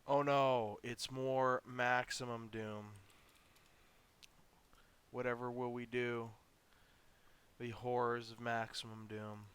Oh no, it's more Maximum Doom. Whatever will we do? The horrors of Maximum Doom.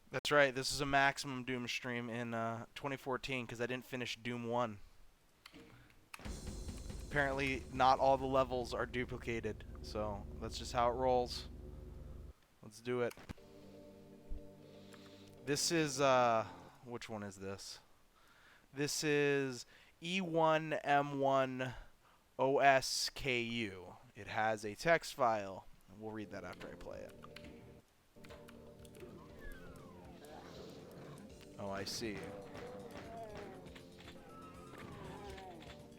That's right. This is a Maximum Doom stream in 2014 because I didn't finish Doom 1. Apparently, not all the levels are duplicated, so that's just how it rolls. Let's do it. This is which one is this? This is E1M1 OSKU. It has a text file. We'll read that after I play it. Oh, I see.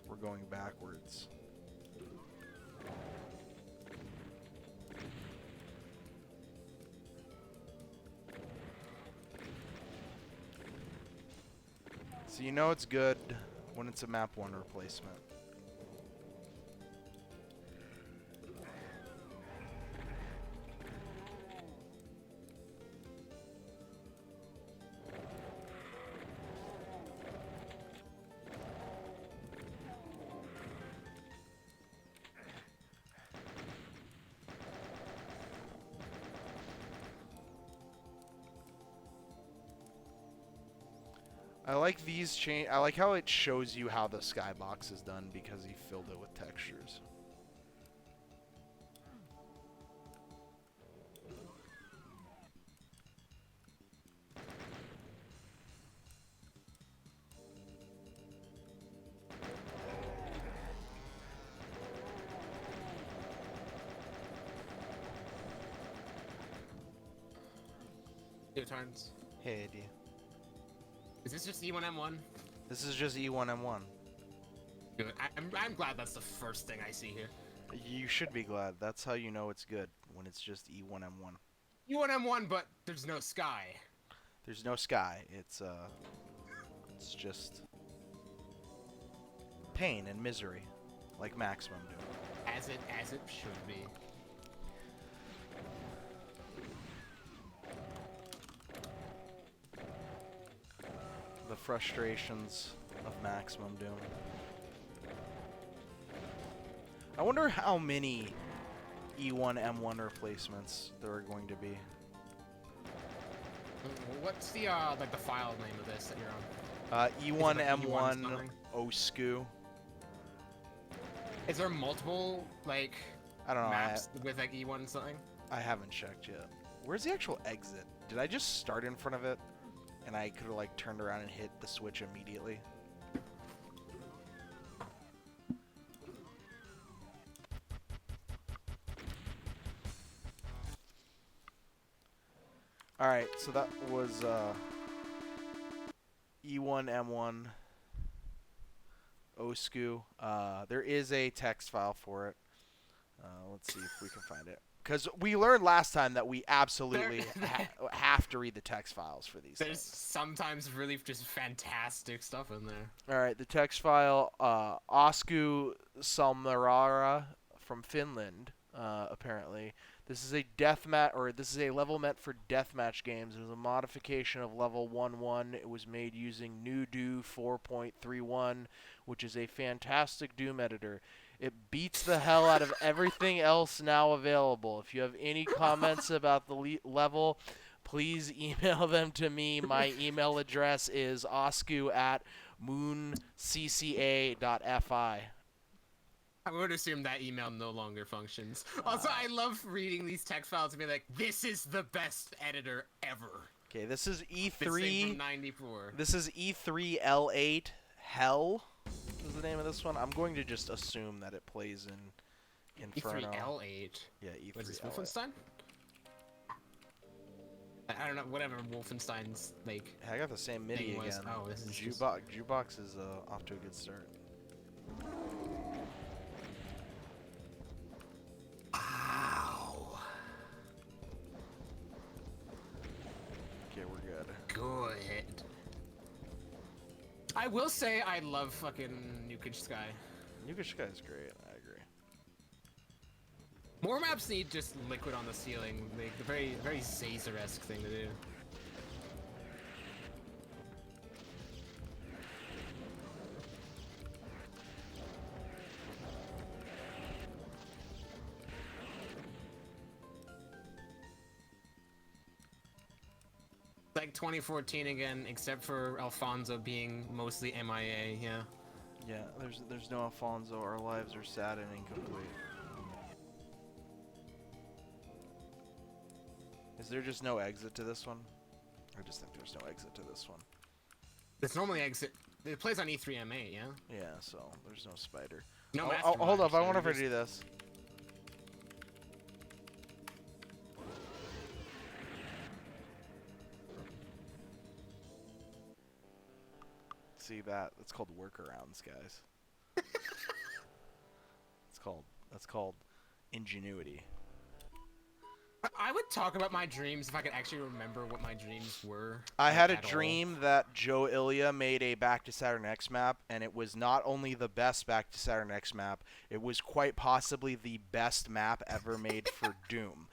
We're going backwards. So you know it's good when it's a map 1 replacement. I like these change. I like how it shows you how the skybox is done because he filled it with textures. Two turns. Hey, AD. Is this just E1M1? This is just E1M1. Good. I'm glad that's the first thing I see here. You should be glad. That's how you know it's good, when it's just E1M1. E1M1, but there's no sky. There's no sky. It's just pain and misery, like Maximum Doom. As it should be. The frustrations of Maximum Doom. I wonder how many E1M1 replacements there are going to be. What's the like the file name of this that you're on? E1M1 OSCU. Is there multiple like I don't know. maps with like E1 something? I haven't checked yet. Where's the actual exit? Did I just start in front of it, and I could have like turned around and hit the switch immediately? Alright, so that was E1M1 OSCU. There is a text file for it. Let's see if we can find it. Because we learned last time that we absolutely have to read the text files for these There's things. sometimes really just fantastic stuff in there. Alright, the text file, Osku Salmarara from Finland, apparently. This is a this is a level meant for deathmatch games. It was a modification of level 1.1. It was made using NewDo 4.31, which is a fantastic Doom editor. It beats the hell out of everything else now available. If you have any comments about the level, please email them to me. My email address is osku@mooncca.fi. I would assume that email no longer functions. Also, I love reading these text files and be like, this is the best editor ever. Okay, this is This thing from E3. 94. This is E3L8 Hell is the name of this one. I'm going to just assume that it plays in Inferno. E3L8. Yeah, E3L8. What is this, Wolfenstein? I don't know, whatever Wolfenstein's, like... I got the same MIDI thing was. again. Oh, this is just... Jukebox is off to a good start. Ow. Okay, we're good. Good. I will say I love fucking Nuke Sky. Nuke Sky is great. I agree. More maps need just liquid on the ceiling. Like, the very Zazer-esque thing to do. Like 2014 again, except for Alfonso being mostly MIA, yeah. Yeah, there's no Alfonso. Our lives are sad and incomplete. Is there just no exit to this one? I just think there's no exit to this one. It's normally exit. It plays on E3M8, yeah? Yeah, so there's no spider. No Oh, master hold mod, up, I so wonder if I just- do this. See that? That's called workarounds, guys. That's called ingenuity. I would talk about my dreams if I could actually remember what my dreams were. I like, had a at all. dream that Joe Ilya made a Back to Saturn X map, and it was not only the best Back to Saturn X map, it was quite possibly the best map ever made for Doom.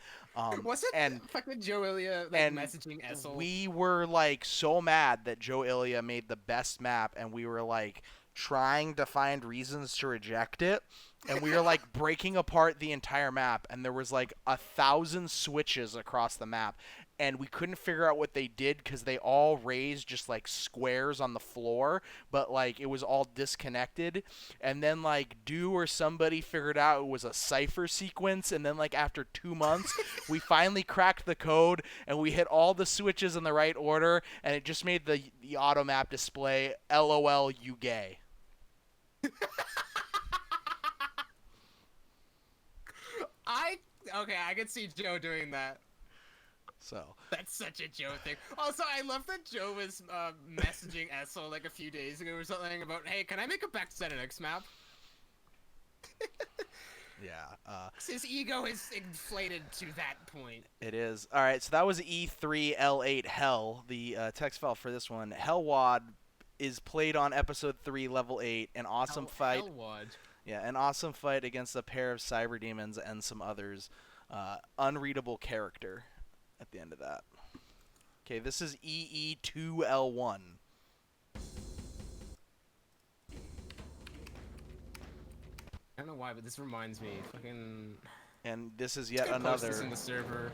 Was it and fucking Joe Ilya like, and messaging Essel? we were like so mad that Joe Ilya made the best map, and we were like trying to find reasons to reject it, and we were like breaking apart the entire map, and there was like 1,000 switches across the map, and we couldn't figure out what they did because they all raised just like squares on the floor, but like it was all disconnected. And then like Do or somebody figured out it was a cipher sequence, and then like after 2 months, we finally cracked the code and we hit all the switches in the right order, and it just made the auto map display LOL you gay. I could see Joe doing that. So That's such a Joe thing. Also, I love that Joe was messaging Essel like a few days ago or something about, hey, can I make a back to ZeniX map? yeah, His ego is inflated to that point. it is. All right, so that was E3L8 Hell. The text file for this one, Hellwad, is played on episode 3, level 8. An awesome fight. Hellwad. Yeah, an awesome fight against a pair of cyber demons and some others. Unreadable character at the end of that. Okay, this is EE2L1. I don't know why, but this reminds me. Fucking. And this is yet Post another. this in the server.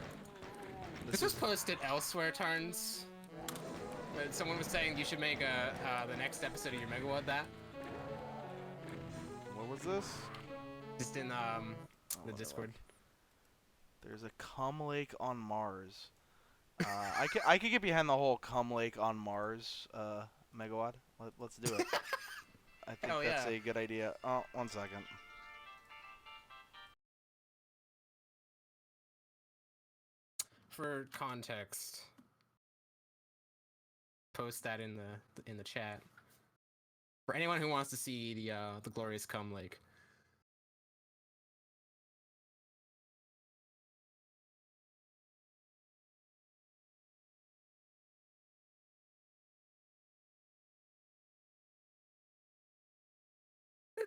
This was posted elsewhere, Tarns. But someone was saying you should make the next episode of your Megawatt that. What was this? Just in the Discord. There's a cum lake on Mars. I could get behind the whole cum lake on Mars, Megawatt. Let's do it. I think that's a good idea. Oh, 1 second. For context, post that in the chat. For anyone who wants to see the glorious cum lake.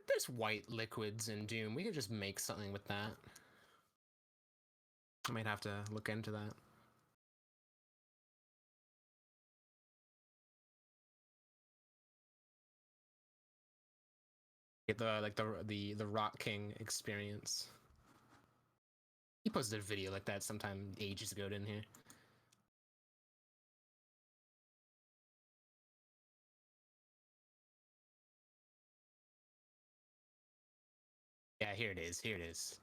There's white liquids in Doom. We could just make something with that. I might have to look into that. Get the Rock King experience. He posted a video like that sometime ages ago, didn't he? Yeah, here it is. Here it is.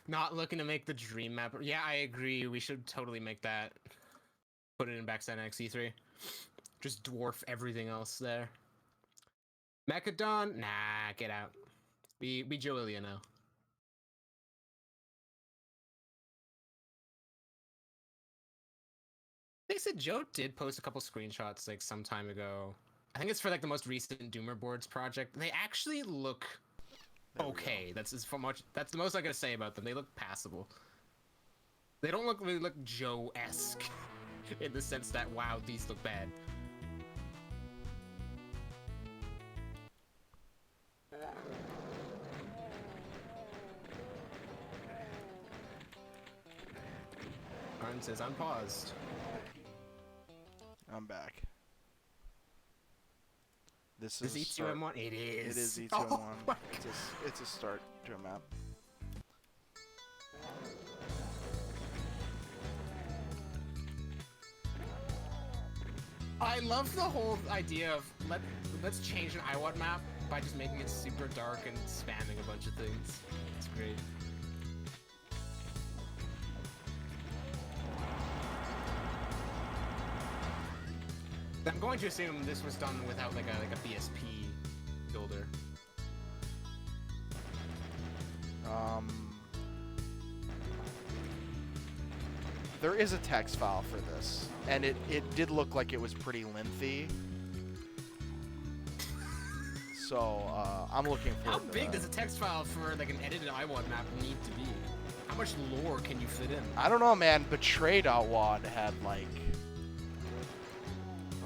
Not looking to make the dream map. Yeah, I agree. We should totally make that. Put it in backside XE3. Just dwarf everything else there. Mechadon? Nah, get out. Be Joelia now. They said Joe did post a couple screenshots like some time ago. I think it's for like the most recent Doomer Boards project. They actually look okay. That's the most I gotta say about them. They look passable. They don't really look Joe-esque in the sense that, wow, these look bad. Arn says unpaused. I'm back. This Is is E2M1? It is. It is E2M1. Oh it's a start to a map. I love the whole idea of let's change an IWAD map by just making it super dark and spamming a bunch of things. It's great. I'm going to assume this was done without like a BSP builder. There is a text file for this, and it did look like it was pretty lengthy. So I'm looking for. How big does a text file for like an edited IWAD map need to be? How much lore can you fit in? I don't know, man. Betrayed.wad had like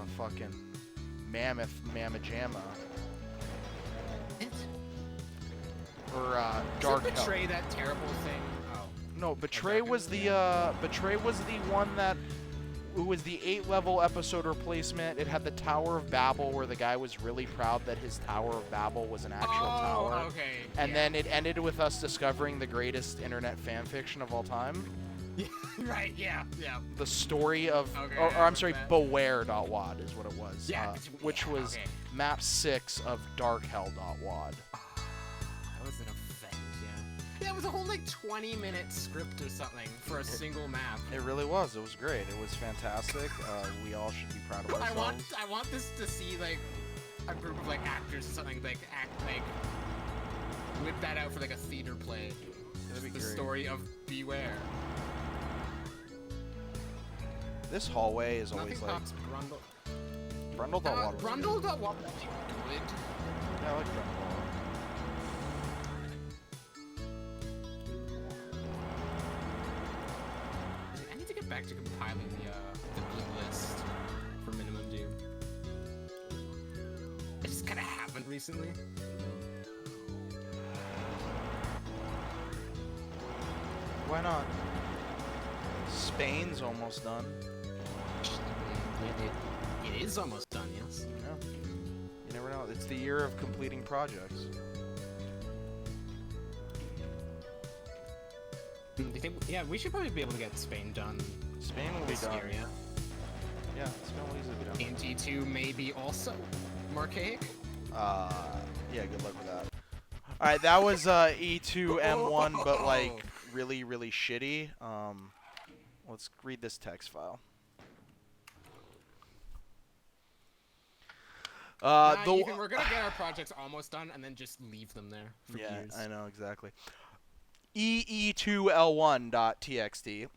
a fucking mammoth mamma jamma. Or dark. Is Betray that terrible thing? Oh. No, Betray was the one that it was the 8-level episode replacement. It had the Tower of Babel, where the guy was really proud that his Tower of Babel was an actual tower. Okay. And then it ended with us discovering the greatest internet fan fiction of all time. Right, yeah. The story of, Okay, or I I'm sorry, remember Beware.wad is what it was. Yeah, which was okay. map 6 of Darkhell.wad. That was an offense, yeah. Yeah, it was a whole like 20-minute script or something for a single map. It really was. It was great. It was fantastic. We all should be proud of ourselves. I want this to see like a group of like actors or something like whip that out for like a theater play. That'd be The great. story of Beware. This hallway is always Nothing like pops Brundle. Brundle.wad. was good. Brundle.wad was good. Yeah, I like Brundle. I need to get back to compiling the good list for Minimum Doom. I just kind of haven't recently. Why not? Spain's almost done. It is almost done, yes. Yeah. You never know. It's the year of completing projects. Do you think? Yeah, we should probably be able to get Spain done Spain will be this done. year, yeah. Yeah, Spain will easily be done. TNT2 maybe also. Marcaic? Yeah, good luck with that. Alright, that was E2M1, but like really, really shitty. Let's read this text file. Ethan, we're gonna get our projects almost done and then just leave them there for years. I know, exactly. EE2L1.txt.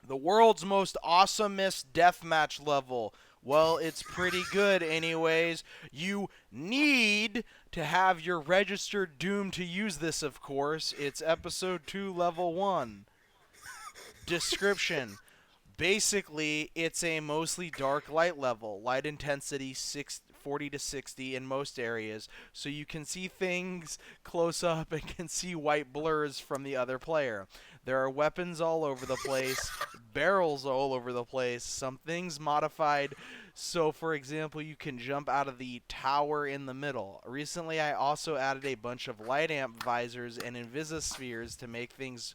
The world's most awesomest deathmatch level. Well, it's pretty good anyways. You need to have your registered Doom to use this, of course. It's episode 2, level 1. Description. Basically, it's a mostly dark light level. Light intensity 40 to 60 in most areas, so you can see things close up and can see white blurs from the other player. There are weapons all over the place, barrels all over the place, some things modified. So, for example, you can jump out of the tower in the middle. Recently, I also added a bunch of light amp visors and invisispheres to make things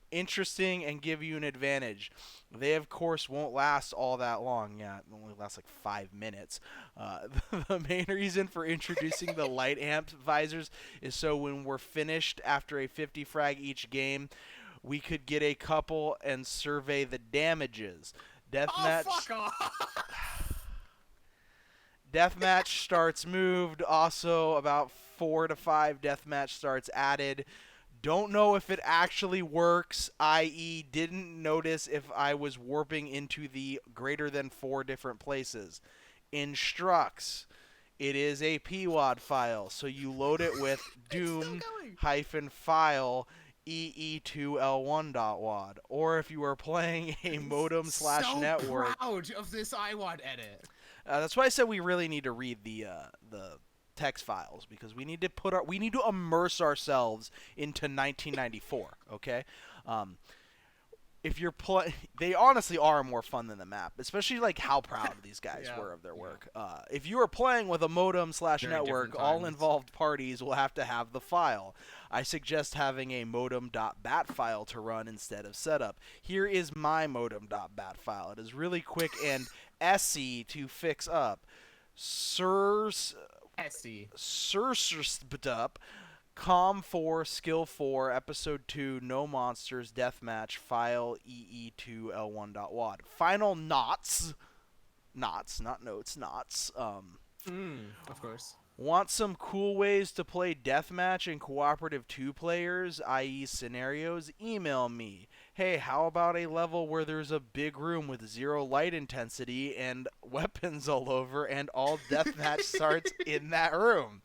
interesting and give you an advantage. They, of course, won't last all that long. Yeah, it only lasts like 5 minutes. The main reason for introducing the light amp visors is so when we're finished after a 50 frag each game, we could get a couple and survey the damages. Deathmatch. Oh, fuck off! Deathmatch starts moved. Also, about 4 to 5 deathmatch starts added. Don't know if it actually works, i.e. didn't notice if I was warping into the greater than 4 different places. Instructs. It is a PWAD file, so you load it with doom-file ee2l1.wad. Or if you are playing a modem/network. So proud of this iWAD edit. That's why I said we really need to read the text files, because we need to immerse ourselves into 1994. Okay, if you're they honestly are more fun than the map, especially like how proud these guys were of their work. If you are playing with a modem/network, all involved parties will have to have the file. I suggest having a modem.bat file to run instead of setup. Here is my modem.bat file. It is really quick and SE to fix up. Up. Com4 Skill 4 Episode 2 No Monsters Deathmatch File EE2L1.wad. Final knots, not notes, knots. Of course. Want some cool ways to play deathmatch and cooperative 2 players, i.e. scenarios? Email me. Hey, how about a level where there's a big room with 0 light intensity and weapons all over, and all deathmatch starts in that room?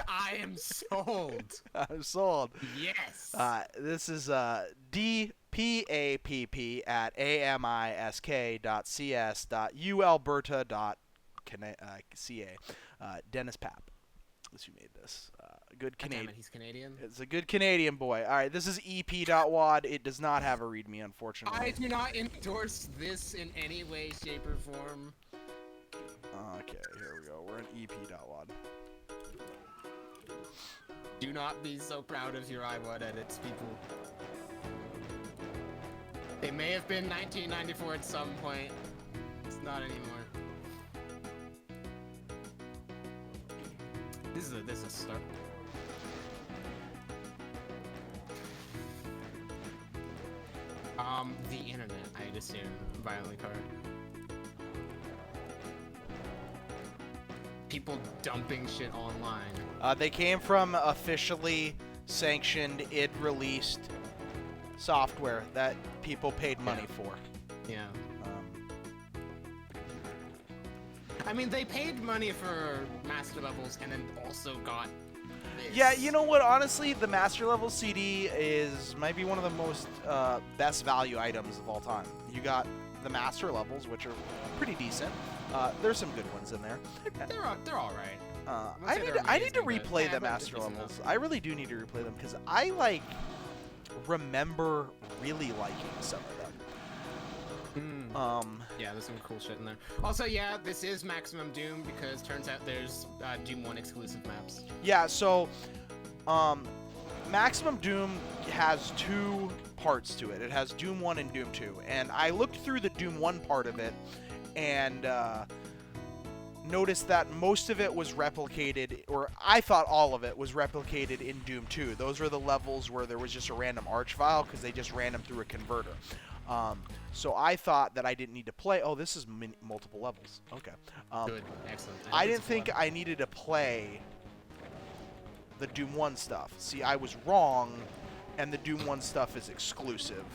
I am sold. I'm sold. Yes. This is dpapp.amisk.cs.ulberta.ca. Dennis Papp is who made this. Good Canadian. Damn it, he's Canadian. It's a good Canadian boy. All right, this is ep.wad. It does not have a README, unfortunately. I do not endorse this in any way, shape, or form. Okay, here we go. We're in ep.wad. Do not be so proud of your iWAD edits, people. It may have been 1994 at some point. It's not anymore. This is a start. The internet, I'd assume, violently card. People dumping shit online. They came from officially sanctioned, id-released software that people paid money for. Yeah. I mean, they paid money for master levels and then also got this. Yeah, you know what? Honestly, the master level CD might be one of the most best value items of all time. You got the master levels, which are pretty decent. There's some good ones in there. They're all right. I need to replay the master levels. I really do need to replay them because I remember really liking some of them. Yeah, there's some cool shit in there. Also, yeah, this is Maximum Doom because turns out there's Doom 1 exclusive maps. Yeah, so Maximum Doom has two parts to it. It has Doom 1 and Doom 2. And I looked through the Doom 1 part of it and noticed that most of it was replicated, or I thought all of it was replicated in Doom 2. Those were the levels where there was just a random arch file because they just ran them through a converter. So I thought that I didn't need to play. Oh, this is multiple levels. Okay. Good, excellent. I didn't think I needed to play the Doom 1 stuff. See, I was wrong, and the Doom 1 stuff is exclusive.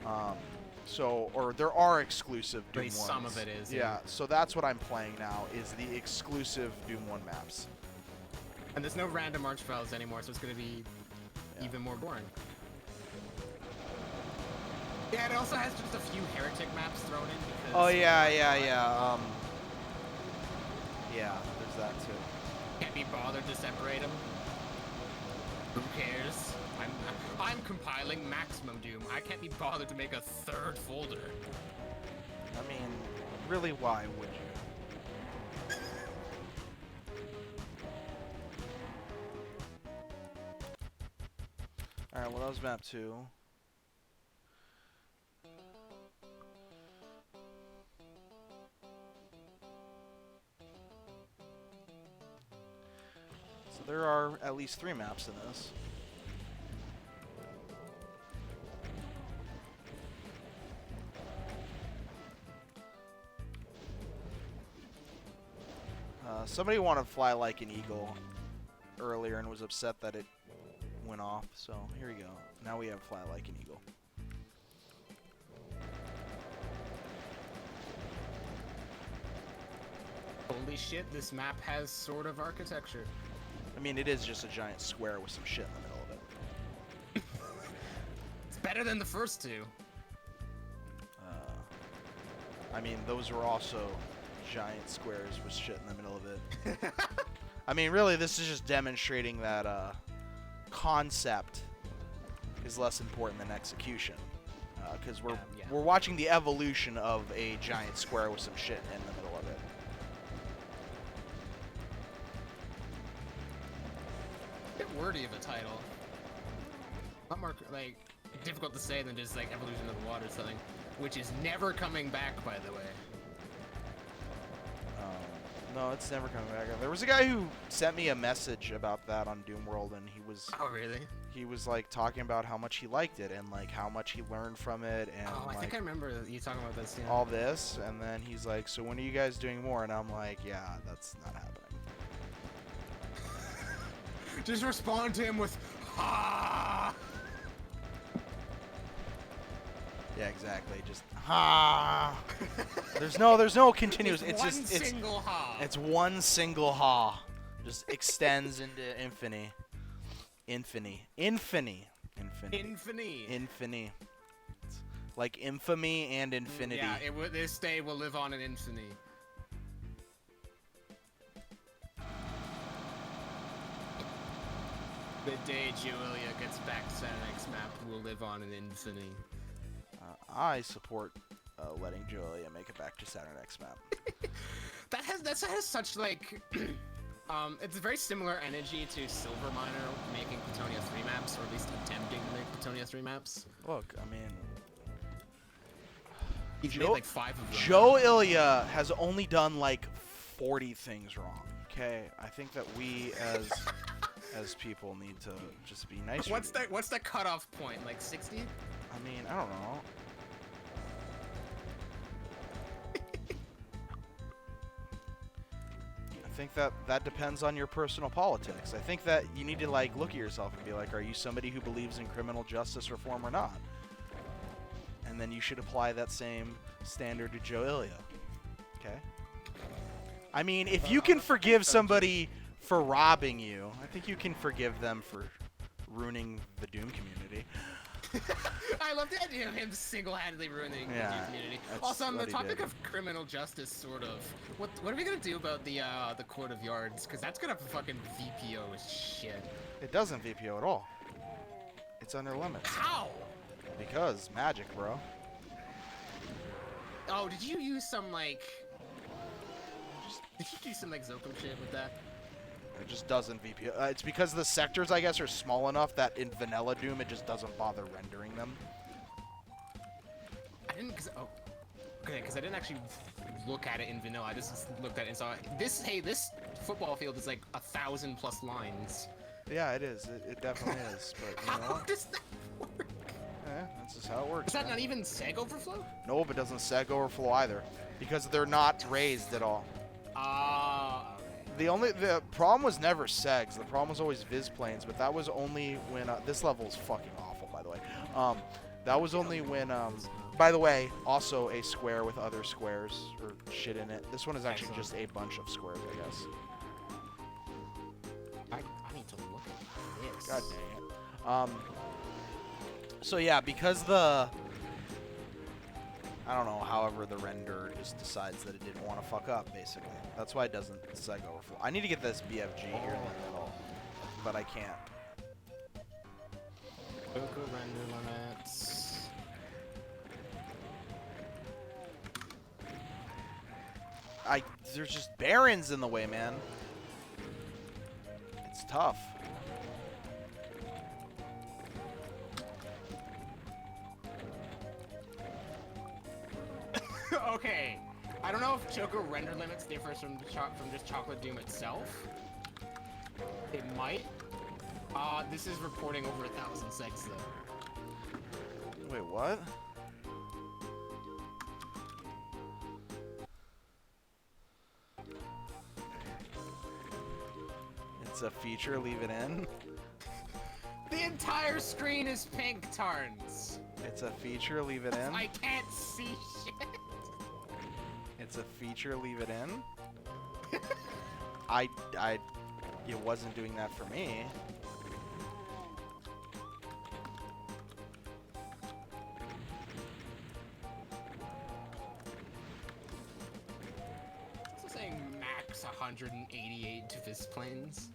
Or there are exclusive Doom 1s. Some of it is. Yeah, so that's what I'm playing now, is the exclusive Doom 1 maps. And there's no random arch files anymore, so it's going to be even more boring. Yeah, it also has just a few heretic maps thrown in because... Oh, yeah. Yeah, there's that too. Can't be bothered to separate them. Who cares? I'm compiling Maximum Doom. I can't be bothered to make a third folder. I mean, really, why would you? Alright, well, that was map 2. So there are at least 3 maps in this. Somebody wanted to fly like an eagle earlier and was upset that it went off, so here we go. Now we have fly like an eagle. Holy shit, this map has sort of architecture. I mean, it is just a giant square with some shit in the middle of it. It's better than the first two. I mean, those were also giant squares with shit in the middle of it. I mean, really, this is just demonstrating that concept is less important than execution. Because we're watching the evolution of a giant square with some shit in the middle of it. A bit wordy of a title. A lot more difficult to say than just Evolution of the Water or something, which is never coming back, by the way. No, it's never coming back. There was a guy who sent me a message about that on Doom World, and he was... Oh, really? He was, talking about how much he liked it, and, how much he learned from it, and, I think I remember you talking about this, yeah. all this, and then he's like, so when are you guys doing more? And I'm like, yeah, that's not happening. Just respond to him with, ha! Yeah, exactly. Just ha. There's no continuous. It's one just single ha. It's one single ha. Just extends into infinity. Infinity. It's like infamy and infinity. Yeah, this day will live on in infamy. The day Julia gets back to Saturn X map will live on in infamy. I support letting Julia make it back to Saturn X map. that has such it's a very similar energy to Silver Miner making Plutonia 3 maps, or at least attempting to make Plutonia 3 maps. Look, I mean, He's made like 5 of them. Joe Ilya has only done like 40 things wrong. Okay, I think that we as people need to just be nicer. What's the cutoff point? Like 60? I mean, I don't know. I think that depends on your personal politics. I think that you need to like look at yourself and be like, are you somebody who believes in criminal justice reform or not? And then you should apply that same standard to Joe Ilya. Okay? I mean, if you can forgive somebody for robbing you, I think you can forgive them for ruining the Doom community. I love the idea of him single-handedly ruining the Doom community. Also, on the topic of criminal justice, sort of, what are we gonna do about the Court of Yards? Because that's gonna fucking VPO as shit. It doesn't VPO at all. It's under limits. How? Because magic, bro. Oh, did you use some like? Did you do some like Zokum shit with that? It just doesn't VPO. It's because the sectors, I guess, are small enough that in vanilla Doom it just doesn't bother rendering them. I didn't, because I didn't actually look at it in vanilla. I just looked at it and saw this. Hey, this football field is like 1,000+ lines. Yeah, it is. It definitely is. But you know, how does that work? Yeah, that's just how it works. Is that man. not even seg overflow? Nope, it doesn't seg overflow either, because they're not raised at all. Ah. The problem was never segs. The problem was always viz planes, but that was only when this level is fucking awful, by the way. That was only when by the way, also a square with other squares or shit in it. This one is actually just a bunch of squares, I guess. I need to look at this. God dang it. So yeah, because I don't know, however the render just decides that it didn't want to fuck up, basically. That's why it doesn't seg overflow. I need to get this BFG here in the middle, but I can't. Local render limits. There's just barons in the way, man. It's tough. Okay, I don't know if Joker render limits differs from just Chocolate Doom itself. It might. This is reporting over 1,000 segs though. Wait, what? It's a feature, leave it in. The entire screen is pink, Tarns. It's a feature, leave it in. I can't see shit. It's a feature, leave it in. It wasn't doing that for me. It's also saying max 188 to Viz planes.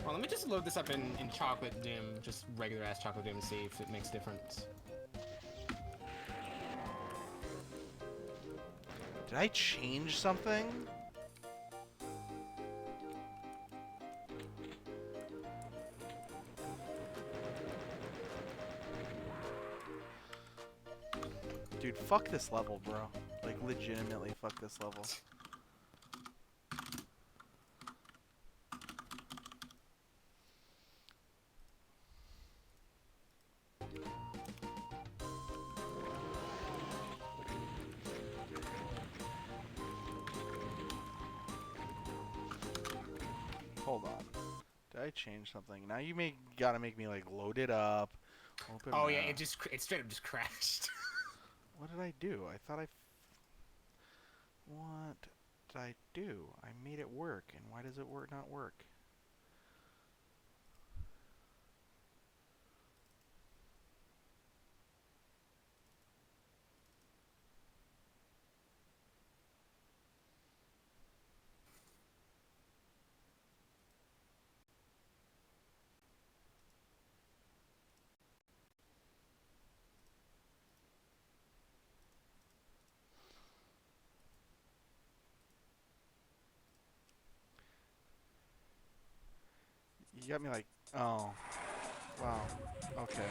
Well, let me just load this up in Chocolate Doom, just regular ass Chocolate Doom, and see if it makes difference. Did I change something? Dude, fuck this level, bro. Like, legitimately fuck this level. Hold on. Did I change something? Now you gotta make me like load it up. Open Oh yeah, map. it straight up just crashed. What did I do? I thought what did I do? I made it work, and why does it not work? You got me like, oh. Wow. Okay.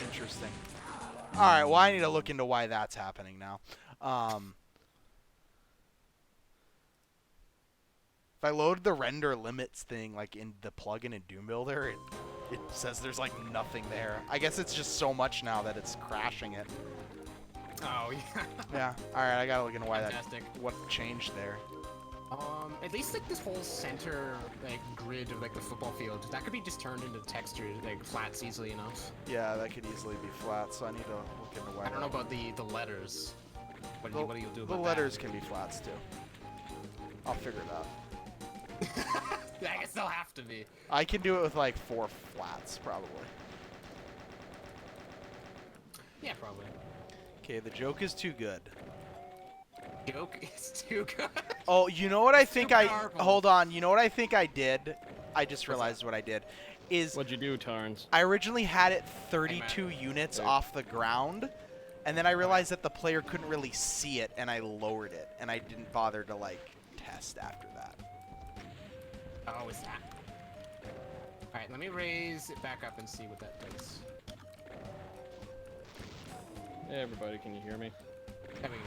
Interesting. All right. Well, I need to look into why that's happening now. If I load the render limits thing like in the plugin in Doom Builder, it says there's like nothing there. I guess it's just so much now that it's crashing it. Oh yeah. Yeah. All right. I gotta look into why Fantastic. what changed there. At least like this whole center like grid of like the football field, that could be just turned into texture, like flats easily enough. Yeah, that could easily be flat. So I need to look into why. I don't know about the letters. What do you do The about letters can be flats too. I'll figure it out. that? I guess they'll have to be. I can do it with like 4 flats probably. Yeah, probably. Okay, the joke is too good. Joke is too good. Oh, you know what I think I... powerful. Hold on. You know what I think I did? I just What's realized what I did. Is What'd you do, Tarns? I originally had it 32 units Hey. off the ground, and then I realized that the player couldn't really see it, and I lowered it, and I didn't bother to, like, test after that. Oh, is that? Alright, let me raise it back up and see what that does. Hey, everybody, can you hear me? I mean,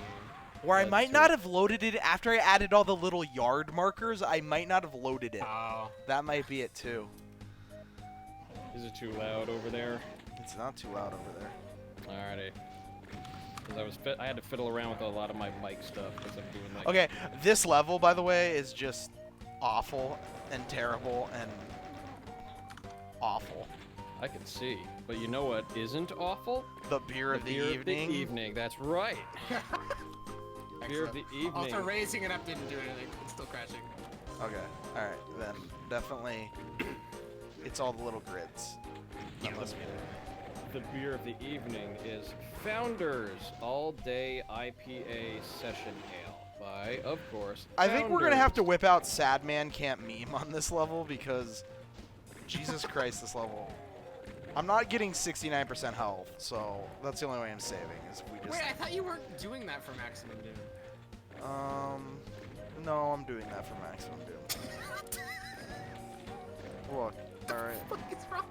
Or I That's might true. not have loaded it after I added all the little yard markers. I might not have loaded it. oh. That might be it, too. Is it too loud over there? It's not too loud over there. Alrighty. Because I had to fiddle around with a lot of my mic stuff because I'm doing like. Okay, this level, by the way, is just awful and terrible and awful. I can see, but you know what isn't awful? The beer of the beer evening. Of the evening. That's right. Beer of the evening. Also, raising it up didn't do anything. It's still crashing. Okay, alright, then definitely it's all the little grids. Yeah, That must be The beer of the evening is Founders All Day IPA Session Ale by, of course, I think we're gonna have to Founders. whip out Sad Man Can't Meme on this level because Jesus Christ, this level. I'm not getting 69% health, so that's the only way I'm saving is if we just Wait, I thought you weren't doing that for maximum doom. no, I'm doing that for maximum doom. Look, alright. What is wrong?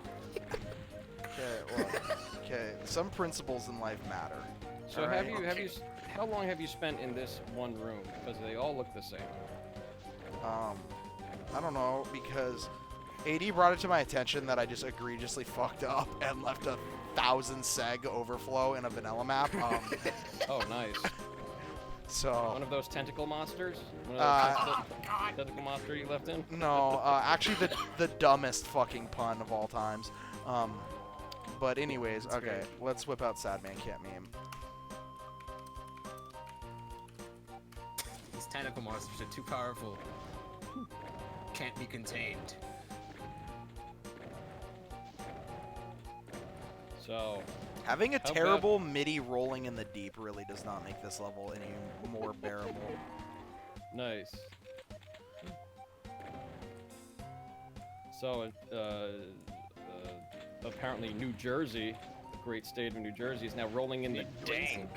Okay, look. Okay, some principles in life matter. So Alright. how long have you spent in this one room? Because they all look the same. I don't know, because AD brought it to my attention that I just egregiously fucked up and left 1,000 seg overflow in a vanilla map. Oh, nice. So One of those tentacle monsters? One of those Oh, God. tentacle monster you left in? no, actually the dumbest fucking pun of all times. But anyways, That's okay, great. let's whip out Sad Man Can't Meme. These tentacle monsters are too powerful. Can't be contained. So, Having a How terrible MIDI rolling in the deep really does not make this level any more bearable. nice. So, apparently New Jersey, the great state of New Jersey, is now rolling in the dank.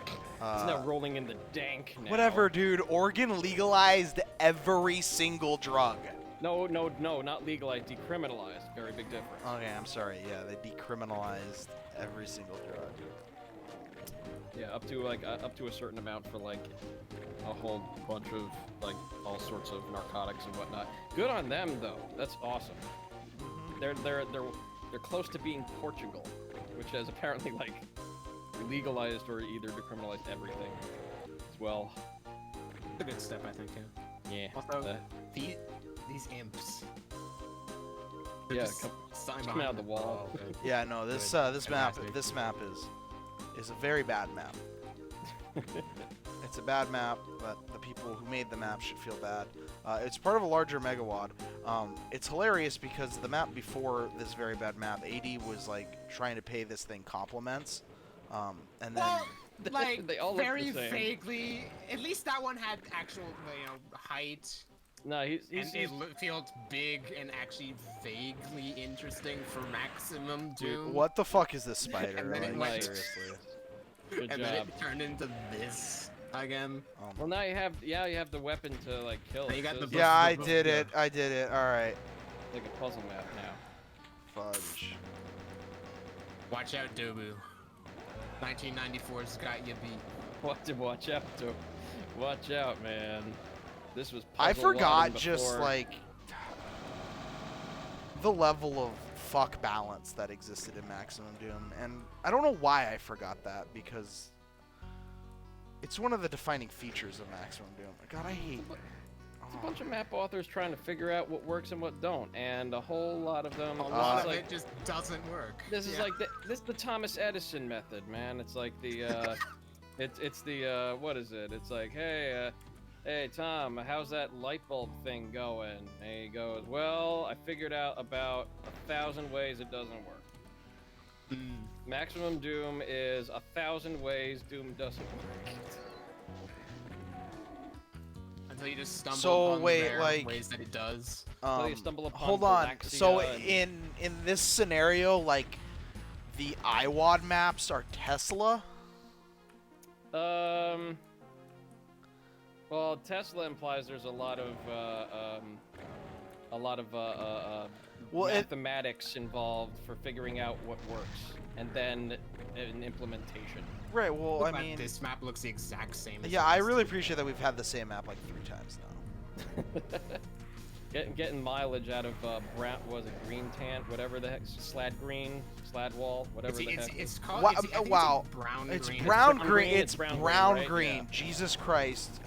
It's now rolling in the dank now. Whatever, dude. Oregon legalized every single drug. No, not legalized, decriminalized. Very big difference. Okay, I'm sorry. Yeah, they decriminalized every single drug. Yeah, up to a certain amount for like a whole bunch of like all sorts of narcotics and whatnot. Good on them though. That's awesome. They're close to being Portugal, which has apparently like legalized or either decriminalized everything as well. It's a good step, I think. Yeah. Yeah. Also, these imps. They're Yeah, just signed come out behind the wall. Oh, okay. Yeah, no, this Good. this map Fantastic. is a very bad map. It's a bad map, but the people who made the map should feel bad. It's part of a larger megawad. It's hilarious because the map before this very bad map, AD was like trying to pay this thing compliments, and then Well, like They all look very the same. vaguely. At least that one had actual, height, No, he's and it felt big and actually vaguely interesting for maximum doom. dude, what the fuck is this spider? And then it Like, went- seriously. good And job. then it turned into this again. Well, now you have the weapon to like kill. Now it, you got so the it's- Yeah, I the- did yeah. it. I did it. All right. like a puzzle map now. Fudge. Watch out, Dobu. 1994's got you beat. Watch out, too. Watch out, man. This was I puzzle forgot wadding just before. like the level of fuck balance that existed in Maximum Doom, and I don't know why I forgot that because it's one of the defining features of Maximum Doom. God, I hate. It's a bunch of map authors trying to figure out what works and what don't, and a whole lot of them. A lot of like, it just doesn't work. This is like this is the Thomas Edison method, man. It's like the it's the what is it? It's like, hey Tom, how's that light bulb thing going? And he goes, well, I figured out about 1,000 ways it doesn't work. Maximum Doom is 1,000 ways Doom doesn't work. Until you just stumble So, upon wait, the rare like- ways that it does. Until you stumble upon Hold on. Galaxia So and- in this scenario, like the IWAD maps are Tesla. Well, Tesla implies there's a lot of mathematics involved for figuring out what works, and then an implementation. Right. Well, I But mean, this map looks the exact same. As yeah, I yours. really appreciate that we've had the same map like 3 times now. Getting mileage out of brown, was it green tan, whatever the heck, slad green, slad wall, whatever the heck. It's called. Wow, I think it's wow. brown It's green. brown brown green. green, It's it's brown brown green, right? green. Yeah. Jesus Christ.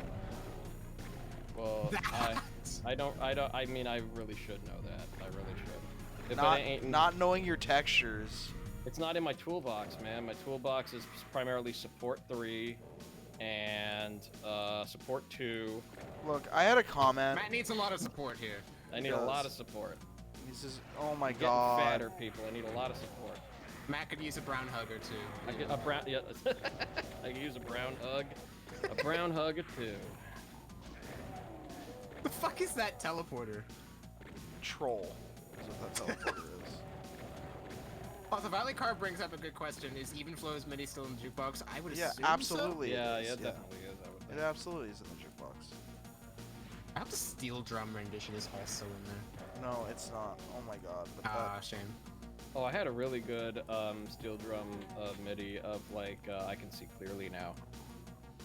Well, I mean, I really should know that. I really should. But Not, it ain't, not knowing your textures. It's not in my toolbox, man. My toolbox is primarily support 3 and support 2. Look, I had a comment. Matt needs a lot of support here. I need a lot of support. This is, oh my Getting god. fatter people. I need a lot of support. Matt could use a brown hugger too. I could, a brown, yeah. I could use a brown hug. A brown hug or two. The fuck is that teleporter? Troll. Is what that teleporter is. Also, Valley Car brings up a good question. Is Even Flow's MIDI still in the jukebox? I would Yeah, assume absolutely. So. Yeah, it is, yeah, it definitely is. I would It think. absolutely is in the jukebox. I hope the steel drum rendition is also in there. No, it's not. Oh my god. But Ah, shame. Oh, I had a really good steel drum MIDI of like I Can See Clearly Now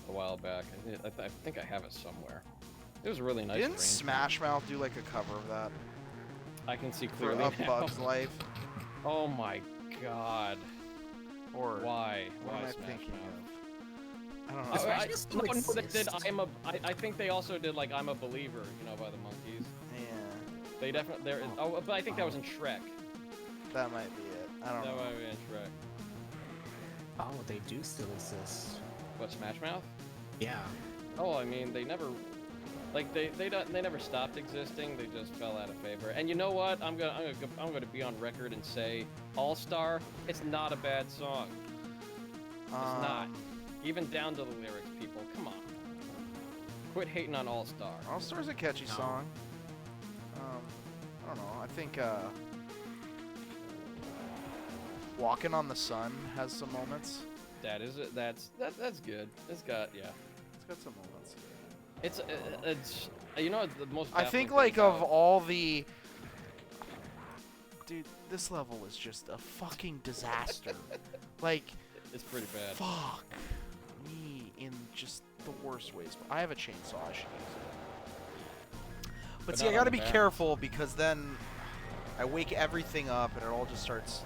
a while back. I think I have it somewhere. It was a really nice. didn't arrangement. Smash Mouth do like a cover of that I Can See for Clearly A Now. Bug's Life? Oh my god. Or Why? what Why am I Smash thinking Mouth? of? I don't Oh, know. Smash Mouth still no, they did. exists. I think they also did like I'm a Believer, you know, by the Monkees. Yeah, They definitely there. Oh, but I think that was in Shrek. that might be it. I don't That know. might be in Shrek. Oh, they do still exist. What, Smash Mouth? Yeah. Oh, I mean, they never, like they never stopped existing. They just fell out of favor. And you know what? I'm gonna be on record and say, All Star. It's not a bad song. It's not. Even down to the lyrics, people. Come on. Quit hating on All Star. All Star's a catchy No. song. I don't know. I think Walking on the Sun has some moments. That is it. That's good. It's got It's got some moments. It's you know the most. I think baffling like thing of about- all the dude, this level is just a fucking disaster. Like It's pretty bad. fuck me in just the worst ways. I have a chainsaw, I should use it. But see, not I on gotta the be Baron. careful because then I wake everything up and it all just starts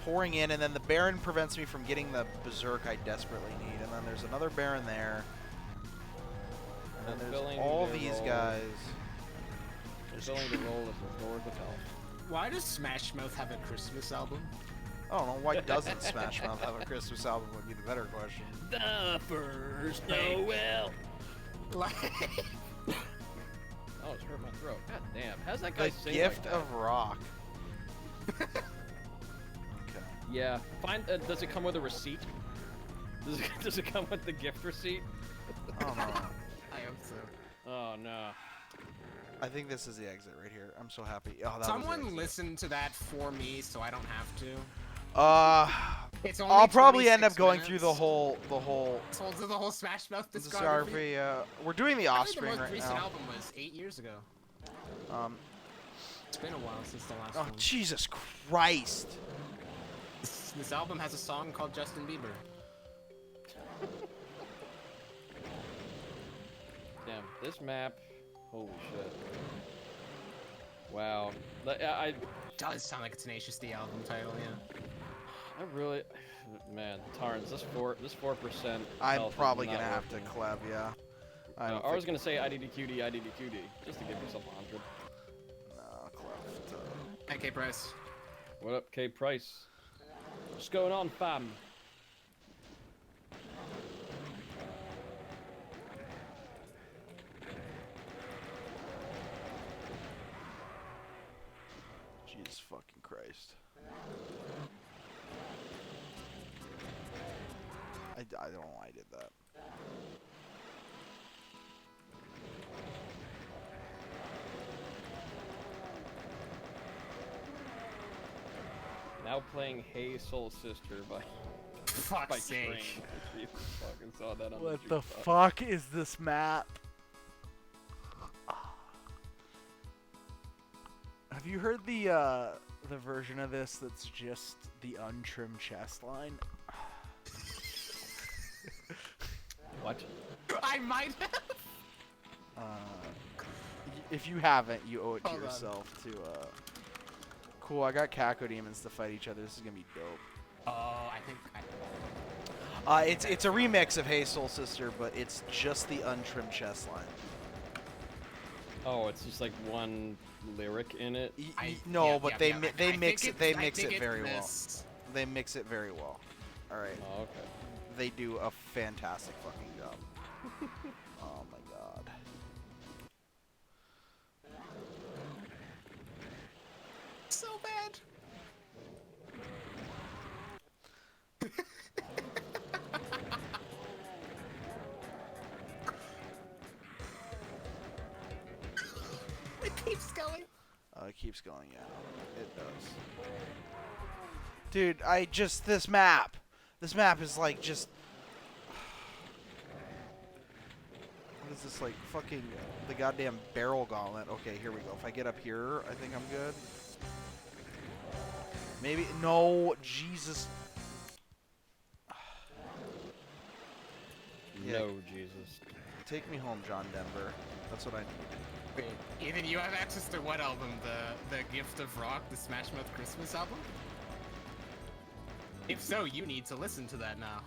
pouring in, and then the Baron prevents me from getting the Berserk I desperately need, and then there's another Baron there. And then there's Fulfilling all their these role. guys. Fulfilling the role of the Lord of Health. Why does Smash Mouth have a Christmas album? I don't know, why doesn't Smash Mouth have a Christmas album would be the better question. The first Noel. Like, Oh, it's hurt my throat. God damn. How's that guy The sing Gift like that? of Rock. Okay. Yeah. Does it come with a receipt? Does it come with the gift receipt? I don't know. I hope so. Oh no. I think this is the exit right here. I'm so happy. Oh, that was Someone the exit. listen to that for me so I don't have to. It's only I'll probably end up 26 going through the minutes. whole So to the whole Smash Mouth discography. discography. We're doing the I think the Offspring most right recent now. album was 8 years ago. It's been a while since the last Oh, one. Jesus Christ. This album has a song called Justin Bieber. Damn, this map. Holy shit. Wow. I Does sound like a Tenacious D album title, yeah. really, man, Tarns, this 4%. I'm health is probably not gonna have to working. collab, yeah. I was gonna say IDDQD, just to give yourself 100. No, collab. Hey, K Price. What up, K Price? What's going on, fam? Jesus fucking Christ. I don't know why I did that. Now playing Hey Soul Sister by Fuck's sake. Train. Jesus fucking saw that on What the the jukebox. fuck is this map? Have you heard the version of this that's just the untrimmed chest line? What? I might have. If you haven't, you owe it to Hold on. yourself to Cool, I got Caco Demons to fight each other. This is gonna be dope. Oh, I think I... It's a remix of Hey Soul Sister, but it's just the untrimmed chest line. Oh, it's just like one lyric in it. No, yeah, but yeah, they yeah, they I mix think it they I mix think it it's very well. this. They mix it very well. All right, Oh, okay. they do a fantastic fucking job. Oh my god. So bad. It keeps going. It keeps going, yeah. It does. Dude, this map. This map is like just. What is this, like fucking the goddamn barrel gauntlet? Okay, here we go. If I get up here, I think I'm good. Maybe no, Jesus. Yeah. No, Jesus. Take me home, John Denver. That's what I need. Wait, Ethan, you have access to what album? The Gift of Rock, the Smash Mouth Christmas album? If so, you need to listen to that now.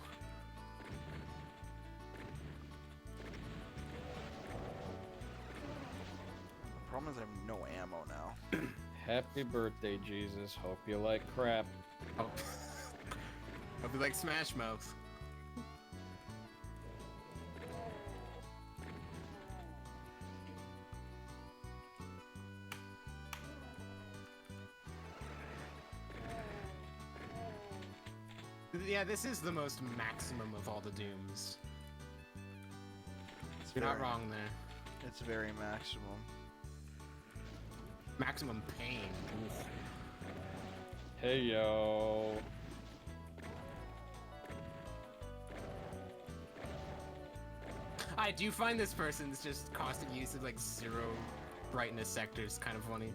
The problem is I have no ammo now. Happy birthday, Jesus. Hope you like crap. Oh. I'll be like Smash Mouth. Yeah, this is the most maximum of all the Dooms. It's You're not very- wrong there. It's very maximum. Maximum pain. Oof. Hey, yo. I do find this person's just constant use of like 0 brightness sectors kind of funny.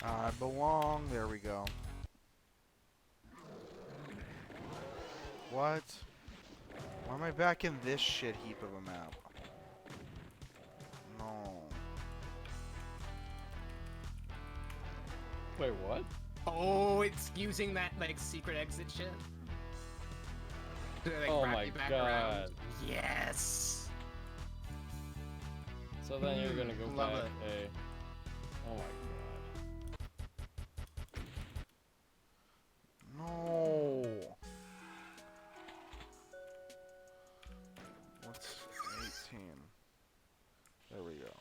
I belong. There we go. What? Why am I back in this shit heap of a map? No. Wait, what? Oh, it's using that like secret exit shit. To, like, Oh wrap my you back God. around. Yes. So then you're gonna go Love back. it. Hey. Oh my god. No. What's 18? There we go.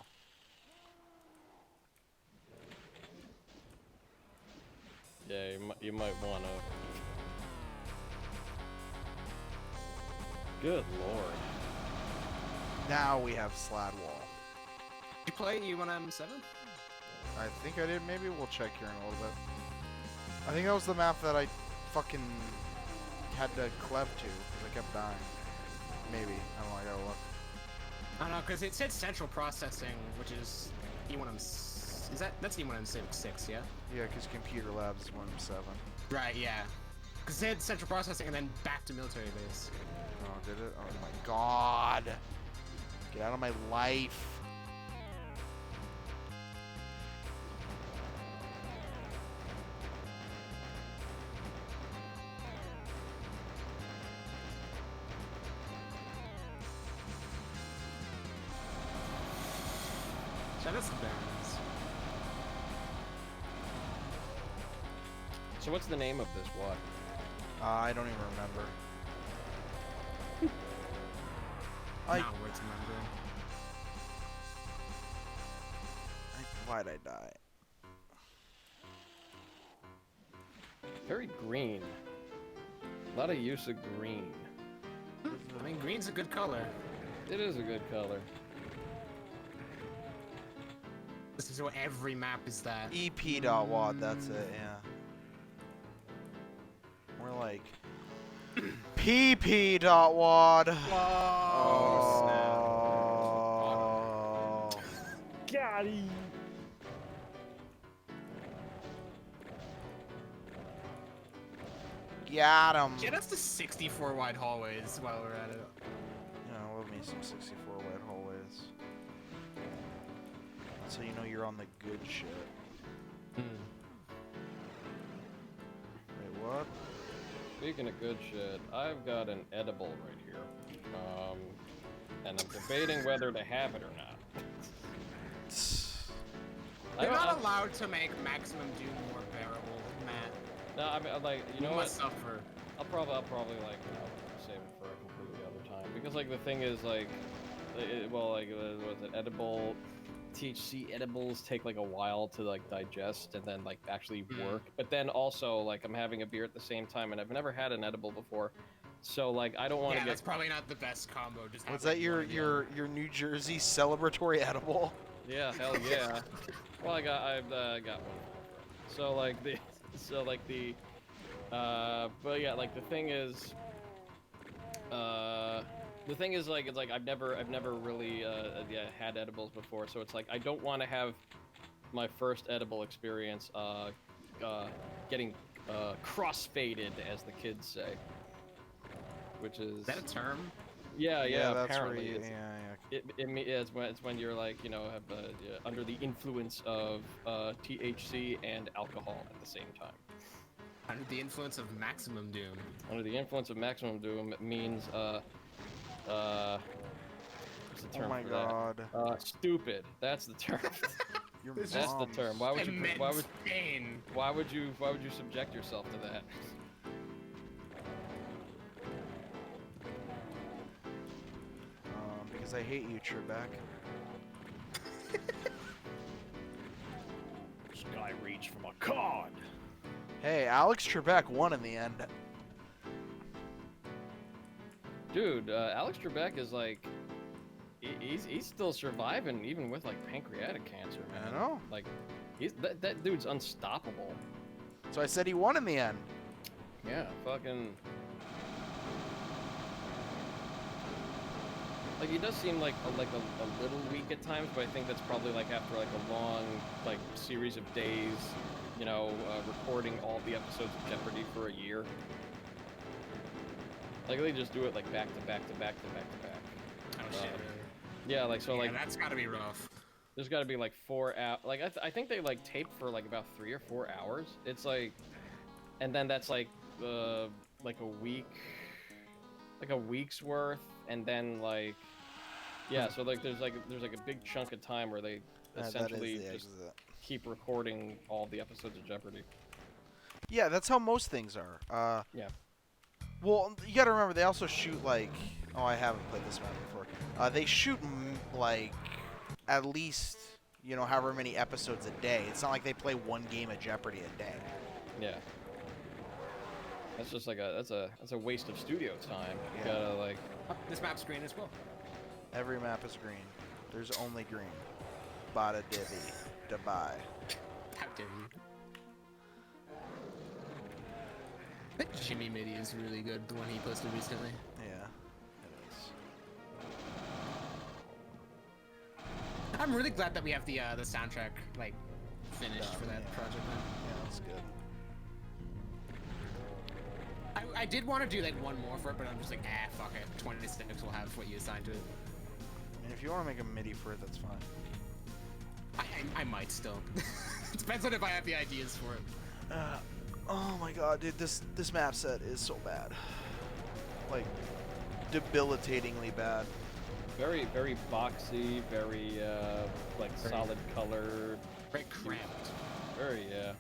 Yeah, you might wanna. Good lord. Now we have Slad Wall. You play E1M7? I think I did. Maybe we'll check here in a little bit. I think that was the map that I fucking had to clev to because I kept dying. Maybe. I don't know. I gotta look. I don't know, because it said central processing, which is E1M. That's E1M6, yeah? Yeah, because computer labs is 1 of 7. Right, yeah. Because it said central processing and then back to military base. Oh, did it? Oh my god. Get out of my life. Shout out to the Barons. So what's the name of this what? I don't even remember. Not worth remembering. Why'd I die? Very green. A lot of use of green. I mean, green's a good color. It is a good color. This is what every map is that. EP.wad, that's it, yeah. More like PP.wad. Oh, snap. Oh. Got him. Got him. Get us to 64 wide hallways while we're at it. Yeah, I love me some 64 wide hallways. So you know you're on the good shit. Wait, what? Speaking of good shit, I've got an edible right here. And I'm debating whether to have it or not. You're not allowed to make Maximum Doom more bearable, Matt. No, I mean, like, you know You what? must suffer. I'll probably like save it for a completely other time because like the thing is like, was it edible? THC edibles take like a while to like digest and then like actually work. But then also like I'm having a beer at the same time and I've never had an edible before, so like I don't want to Yeah, get. that's probably not the best combo. Just Was that your New Jersey celebratory edible? Yeah, hell yeah. Well, I've got one. So like the, but yeah, like the thing is like it's like I've never really had edibles before, so it's like I don't want to have my first edible experience getting cross-faded, as the kids say, which is that a term? Yeah, that's apparently where you, it's when you're like, you know, under the influence of THC and alcohol at the same time. Under the influence of Maximum Doom. Under the influence of Maximum Doom, it means what's the term Oh my for god. that? Stupid. That's the term. That's the term. Why would you subject yourself to that? Because I hate you, Trebek. This guy reached for my card. Hey, Alex Trebek won in the end. Dude, Alex Trebek is like, he's still surviving even with like pancreatic cancer, man. I know. Like, that dude's unstoppable. So I said he won in the end. Yeah, fucking. Like he does seem like a little weak at times, but I think that's probably like after like a long like series of days, you know, recording all the episodes of Jeopardy for a year. Like they just do it like back to back to back to back to back. Oh shit, really? Yeah, like so like that's gotta be rough. there's got to be like 4 hours. Like I think they like tape for like about 3 or 4 hours. It's like, and then that's like a week, like a week's worth, and then like, yeah. So like there's like a big chunk of time where they essentially just keep recording all the episodes of Jeopardy. Yeah, that's how most things are. Yeah. Well, you gotta remember they also shoot like. Oh, I haven't played this map before. They shoot like at least, you know, however many episodes a day. It's not like they play one game of Jeopardy a day. Yeah. That's just like that's a waste of studio time. You Yeah. gotta like. This map's green as well. Every map is green. There's only green. Bada divvy. Dubai. How dare you? That Jimmy MIDI is really good, the one he posted recently. Yeah, it is. I'm really glad that we have the soundtrack like finished for that project now. Yeah, that's good. I did want to do like one more for it, but I'm just like, fuck it. 26 will have what you assigned to it. I mean, if you want to make a MIDI for it, that's fine. I might still. It depends on if I have the ideas for it. Oh my god, dude, this map set is so bad. Like, debilitatingly bad. Very, very boxy, very, like, solid color. Very cramped. Very, yeah.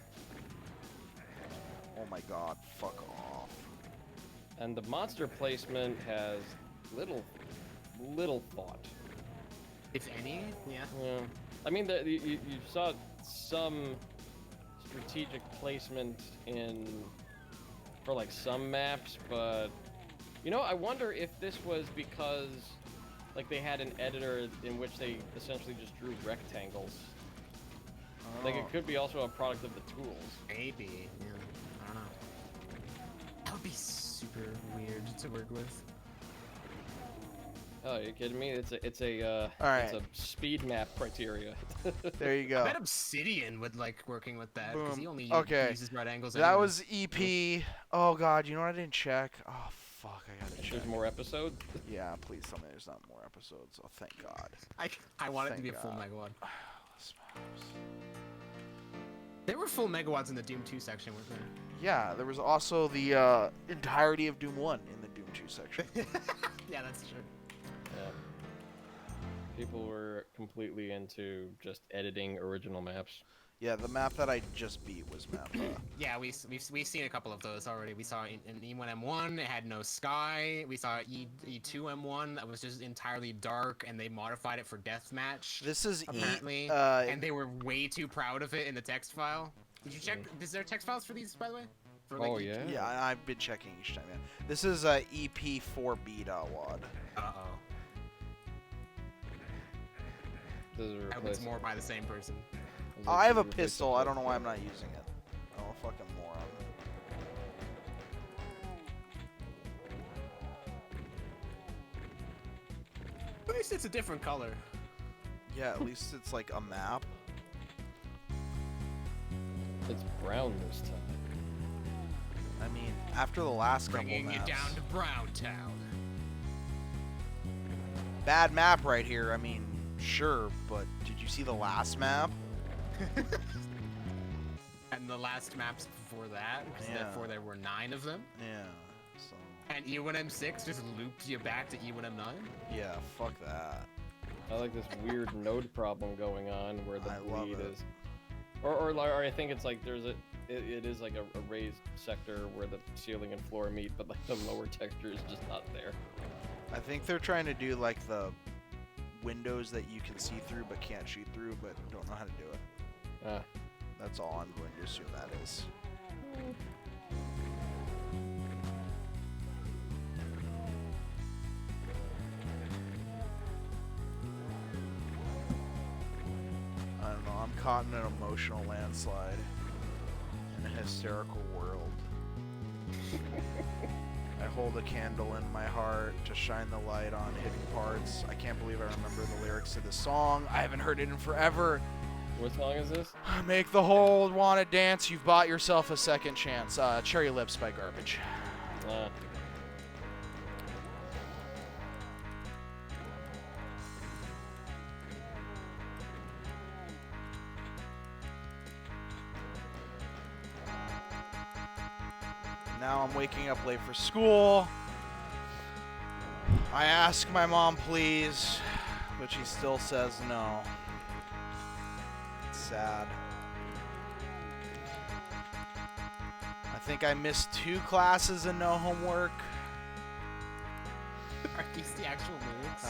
Oh my god, fuck off. And the monster placement has little thought. If any, yeah. Yeah. I mean, you saw some strategic placement for like some maps, but you know, I wonder if this was because like they had an editor in which they essentially just drew rectangles. Like it could be also a product of the tools. Maybe. Yeah. I don't know. That would be super weird to work with. Oh, are you kidding me? It's a it's Alright. a speed map criteria. There you I go. bet Obsidian would like working with that because he Boom. only Okay. uses right angles. That anyway. was EP. Oh god, you know what I didn't check? Oh fuck, I gotta check. There's more episodes. Yeah, please tell me there's not more episodes. Oh, thank god. I want it to Thank be a full God. megawatt. This maps. There were full megawatts in the Doom 2 section, weren't there? Yeah, there was also the entirety of Doom 1 in the Doom 2 section. Yeah, that's true. Yeah. People were completely into just editing original maps. Yeah, the map that I just beat was map. Yeah, we've seen a couple of those already. We saw in E1M1, it had no sky. We saw E2M1 that was just entirely dark, and they modified it for deathmatch. This is apparently, E. and they were way too proud of it in the text file. Did you check? Is there text files for these, by the way? For, like, Oh, E2? yeah? Yeah, I've been checking each time. Yeah. This is EP4B.wad. Uh-oh. This is a That was replacement. more by the same person. I have a pistol. I don't know why I'm not using it. Oh, fucking moron. At least it's a different color. Yeah, at least it's like a map. It's brown this time. I mean, after the last couple Bringing you maps. down to Browntown. Bad map right here. I mean, sure, but did you see the last map? And the last maps before that, because Yeah. before there were 9 of them. Yeah. So. And E1M6 just looped you back to E1M9. Yeah. Fuck that. I like this weird node problem going on where the I love bleed it. is, or I think it's like it is like a raised sector where the ceiling and floor meet, but like the lower texture is just not there. I think they're trying to do like the windows that you can see through but can't shoot through, but don't know how to do it. Ah, That's all I'm going to assume that is. I don't know. I'm caught in an emotional landslide in a hysterical world. I hold a candle in my heart to shine the light on hidden parts. I can't believe I remember the lyrics to the song. I haven't heard it in forever. what song is this? Make the whole wanna dance. You've bought yourself a second chance. Cherry Lips by Garbage. Ah. Now I'm waking up late for school. I ask my mom, please, but she still says no. It's sad. I think I missed 2 classes and no homework. Are these the actual lyrics?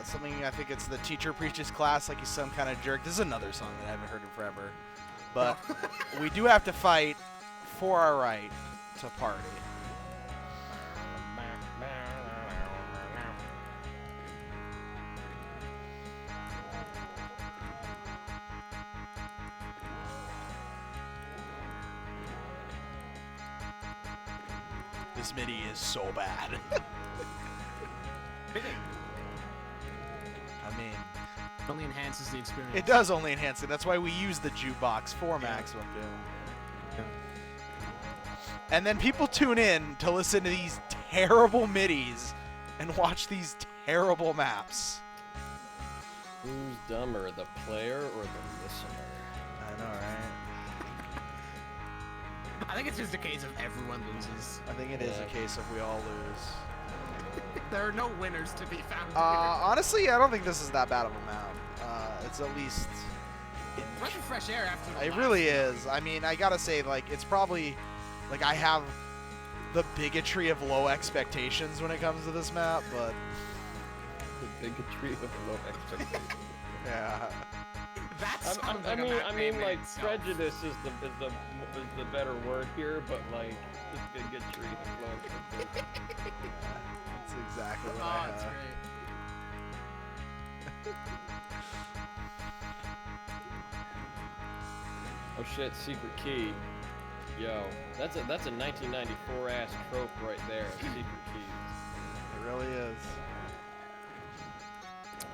Something, I think it's the teacher preaches class like he's some kind of jerk. This is another song that I haven't heard in forever. But we do have to fight for our right to party. This MIDI is so bad. I mean, It only enhances the experience. it does only enhance it. That's why we use the jukebox for Maximum Doom. Yeah. And then people tune in to listen to these terrible MIDIs and watch these terrible maps. Who's dumber, the player or the listener? I know, right? I think it's just a case of everyone loses. I think it is a case of we all lose. There are no winners to be found here. Honestly, I don't think this is that bad of a map. It's at least... Breath of fresh air after the It last really one. is. I mean, I gotta say, like, it's probably... Like, I have the bigotry of low expectations when it comes to this map, but... The bigotry of low expectations. Yeah. That sounds I like a mean, map I name mean, in like itself. prejudice is the better word here, but like the bigotry of low expectations. That's exactly what I Oh, it's have. great. Oh shit, secret key. Yo, that's a 1994 ass trope right there. Secret keys. It really is.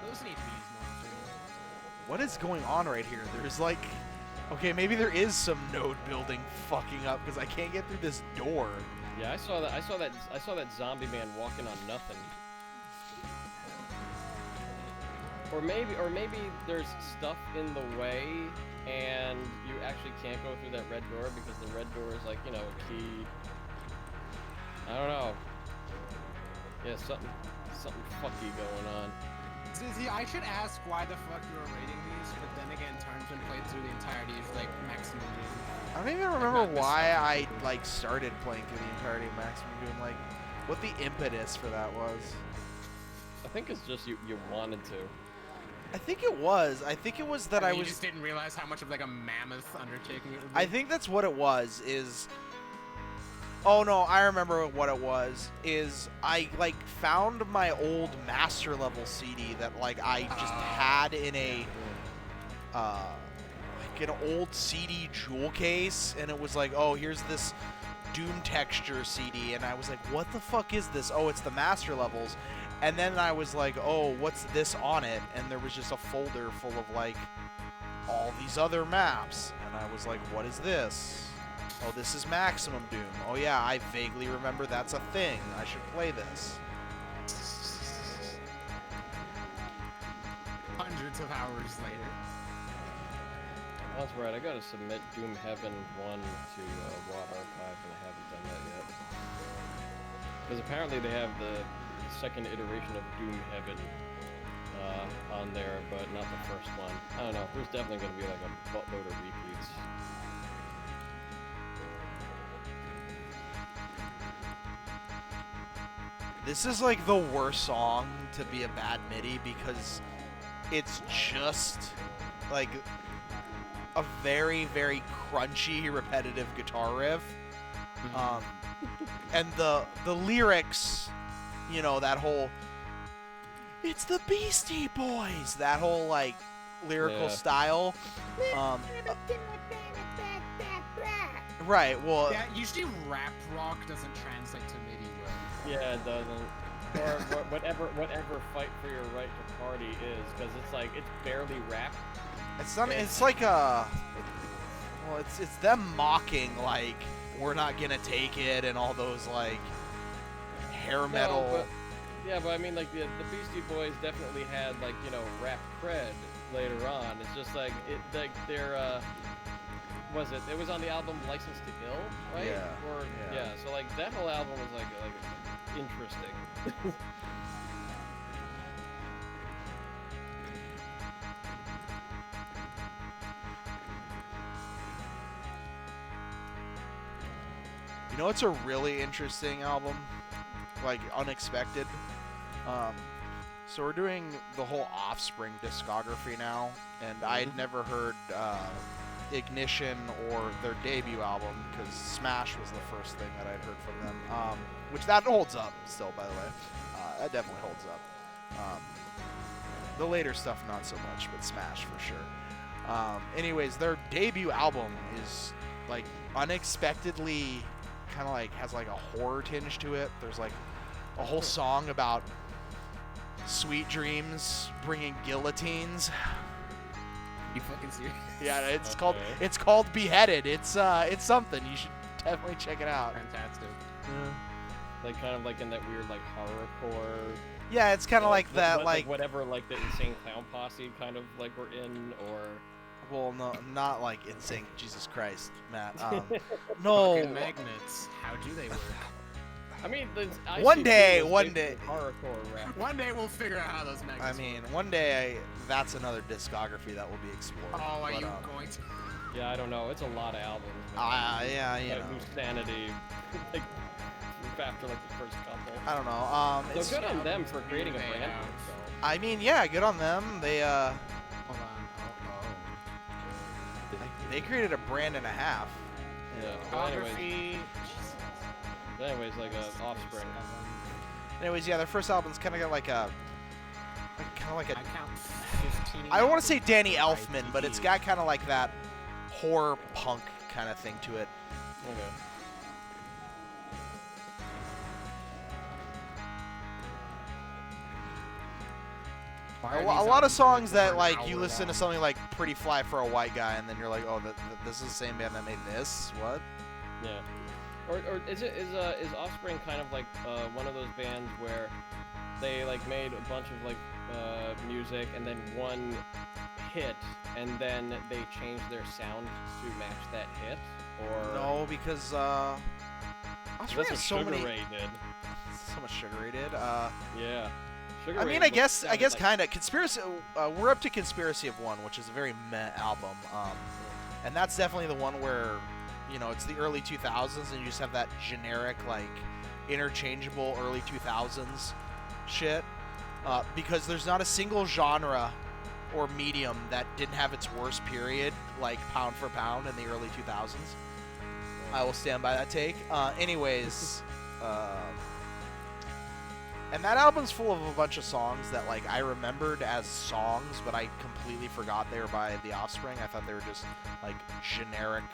Those need to be used more often. What is going on right here? There's like... Okay, maybe there is some node building fucking up because I can't get through this door. Yeah, I saw that zombie man walking on nothing. Or maybe there's stuff in the way and you actually can't go through that red door because the red door is like, you know, a key. I don't know. Yeah, something fucky going on. See, I should ask why the fuck you were rating these, but then again, Tarnsman played through the entirety of like Maximum Doom. I don't even remember not this why stuff. I like started playing through the entirety of Maximum Doom. Like, what the impetus for that was. I think it's just you wanted to. I think it was. I think it was that I You was... just didn't realize how much of like a mammoth undertaking it would be. I think that's what it was, is... Oh no, I remember what it was, is I like found my old master level CD that like I just had in a like an old CD jewel case, and it was like, oh, here's this Doom texture CD, and I was like, what the fuck is this? Oh, it's the master levels. And then I was like, oh, what's this on it? And there was just a folder full of like all these other maps, and I was like, what is this? Oh, this is Maximum Doom. Oh yeah, I vaguely remember that's a thing. I should play this. Hundreds of hours later. That's right, I gotta submit Doom Heaven 1 to WAD Archive, and I haven't done that yet. Because apparently they have the second iteration of Doom Heaven on there, but not the first one. I don't know, there's definitely gonna be like a buttload of repeats. This is like the worst song to be a bad MIDI because it's just like a very, very crunchy, repetitive guitar riff. And the lyrics, you know, that whole "It's the Beastie Boys," that whole like lyrical Yeah. style. Right. Well, Yeah, usually rap rock doesn't translate to MIDI well. Yeah, it doesn't. Or whatever fight for your right to party is, because it's like, it's barely rap. it's not. It's like a. Well, it's them mocking like "We're not gonna take it" and all those like hair metal. No, but I mean, like, the Beastie Boys definitely had, like, you know, rap cred later on. It's just like, it was on the album License to Ill, right? Yeah, Or, yeah. yeah, so, like, that whole album was, like interesting. You know, it's a really interesting album, like unexpected. So we're doing the whole Offspring discography now, and I had never heard Ignition or their debut album because Smash was the first thing that I'd heard from them, which that holds up still, by the way. That definitely holds up. The later stuff not so much, but Smash for sure. Anyways, their debut album is like unexpectedly kind of like has like a horror tinge to it. There's like a whole song about sweet dreams bringing guillotines. You fucking serious? Yeah, Okay. it's called Beheaded. It's something. You should definitely check it out. Fantastic. Like kind of like in that weird like horrorcore. Yeah, it's kind of like that, like whatever like the Insane Clown Posse kind of like we're in, or well, no, not like Insane. Jesus Christ, Matt. No. Fucking magnets. How do they work? I mean, One ICP day, was one basically day. horrorcore rap. One day we'll figure out how those magnets I mean, one day that's another discography that will be explored. work. Oh, are but, you going to? Yeah, I don't know. It's a lot of albums. Man. yeah, you Like know. New Sanity, like after like the first couple. I don't know. It's, So good on them for creating a They brand. have- So. I mean, yeah, good on them. They Hold on. they created a brand and a half. Yeah. Well, Photography. anyways, like Offspring. Anyways, yeah, their first album's kind of got like a, kind of like I a. count 15. I don't want to say Danny Elfman, but ITP. it's got kind of like that horror punk kind of thing to it. Okay. Why A are lot these of albums songs over that an like hour you listen to long? something like Pretty Fly for a White Guy, and then you're like, oh, this is the same band that made this. What? Yeah. Or is Offspring kind of like one of those bands where they like made a bunch of like music and then one hit and then they changed their sound to match that hit? Or No, because Offspring that's has what so Sugar many, Ray did. so much Sugar Ray did. Yeah. Sugar I Ray mean, I was- guess sounded like- kind of Conspiracy. We're up to Conspiracy of One, which is a very meh album, and that's definitely the one where, you know, it's the early 2000s, and you just have that generic like interchangeable early 2000s shit, because there's not a single genre or medium that didn't have its worst period, like pound for pound in the early 2000s. I will stand by that take. Anyways. And that album's full of a bunch of songs that like I remembered as songs, but I completely forgot they were by The Offspring. I thought they were just like generic,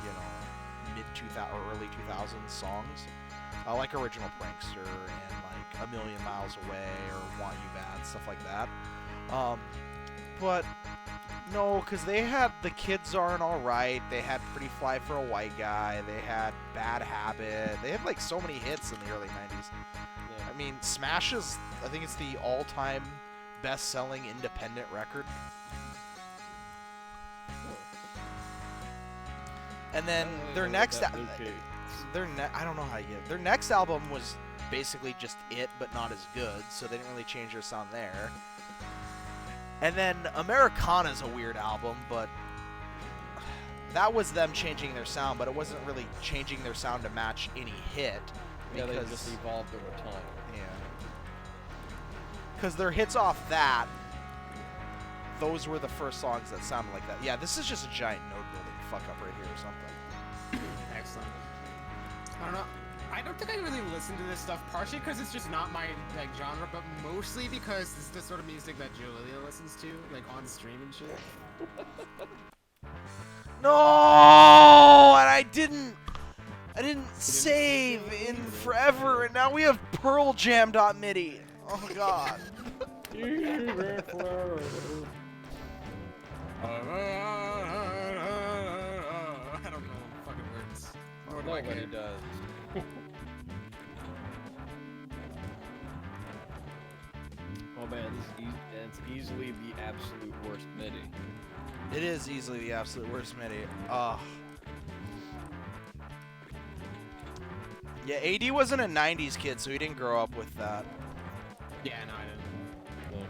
you know, mid 2000 or early 2000s songs, like Original Prankster and like A Million Miles Away or Want You Bad, stuff like that. But no, because they had The Kids Aren't Alright, they had Pretty Fly for a White Guy, they had Bad Habit, they had like so many hits in the early 90s. Yeah. I mean, Smash is, I think it's the all-time best-selling independent record. And then their next, I don't know how you get it. Their next album was basically just it, but not as good, so they didn't really change their sound there. And then Americana's a weird album, but that was them changing their sound, but it wasn't really changing their sound to match any hit. Yeah, they Because, just evolved over time. yeah. Because their hits off that, those were the first songs that sounded like that. Yeah, this is just a giant node building fuck up right here or something. Excellent. I don't know. I don't think I really listen to this stuff, partially because it's just not my like genre, but mostly because it's the sort of music that Julia listens to, like on stream and shit. No, and I didn't save in forever, and now we have PearlJam.midi. Oh god. I don't know fucking words. Nor do I Nobody care. does. Oh man, it's easily the absolute worst MIDI. It is easily the absolute worst MIDI. Yeah, AD wasn't a 90s kid, so he didn't grow up with that. Yeah, no, I didn't. Yeah.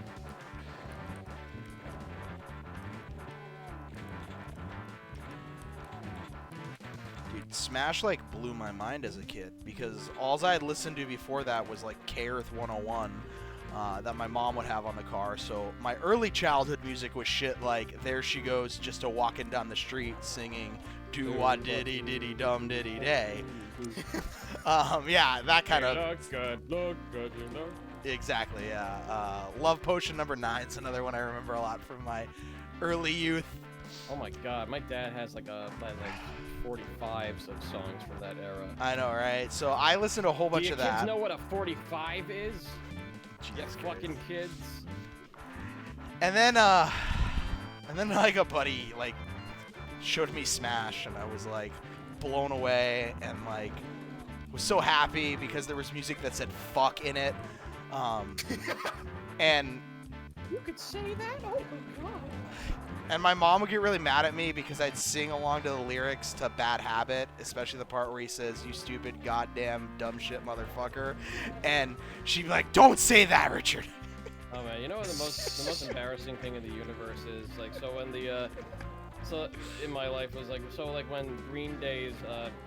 Dude, Smash like blew my mind as a kid because all I had listened to before that was like K-Earth 101 that my mom would have on the car. So my early childhood music was shit like There She Goes Just a Walking Down the Street singing Do What Diddy Diddy Dum Diddy Day. Yeah, that kind of. Look good, you know. Exactly, yeah. Love Potion number 9 is another one I remember a lot from my early youth. Oh my god, my dad has like a like 45s of songs from that era. I know, right? So I listened to a whole bunch Do you of kids that. know what a 45 is? You Jesus fucking Christ. kids. And then like a buddy like showed me Smash, and I was like blown away, and like was so happy because there was music that said "fuck" in it. And You could say that? Oh my god. And my mom would get really mad at me because I'd sing along to the lyrics to Bad Habit, especially the part where he says, "You stupid, goddamn, dumb shit motherfucker." And she'd be like, "Don't say that, Richard." Oh man, you know what the most embarrassing thing in the universe is? Like, so when so in my life was like, so like when Green Day's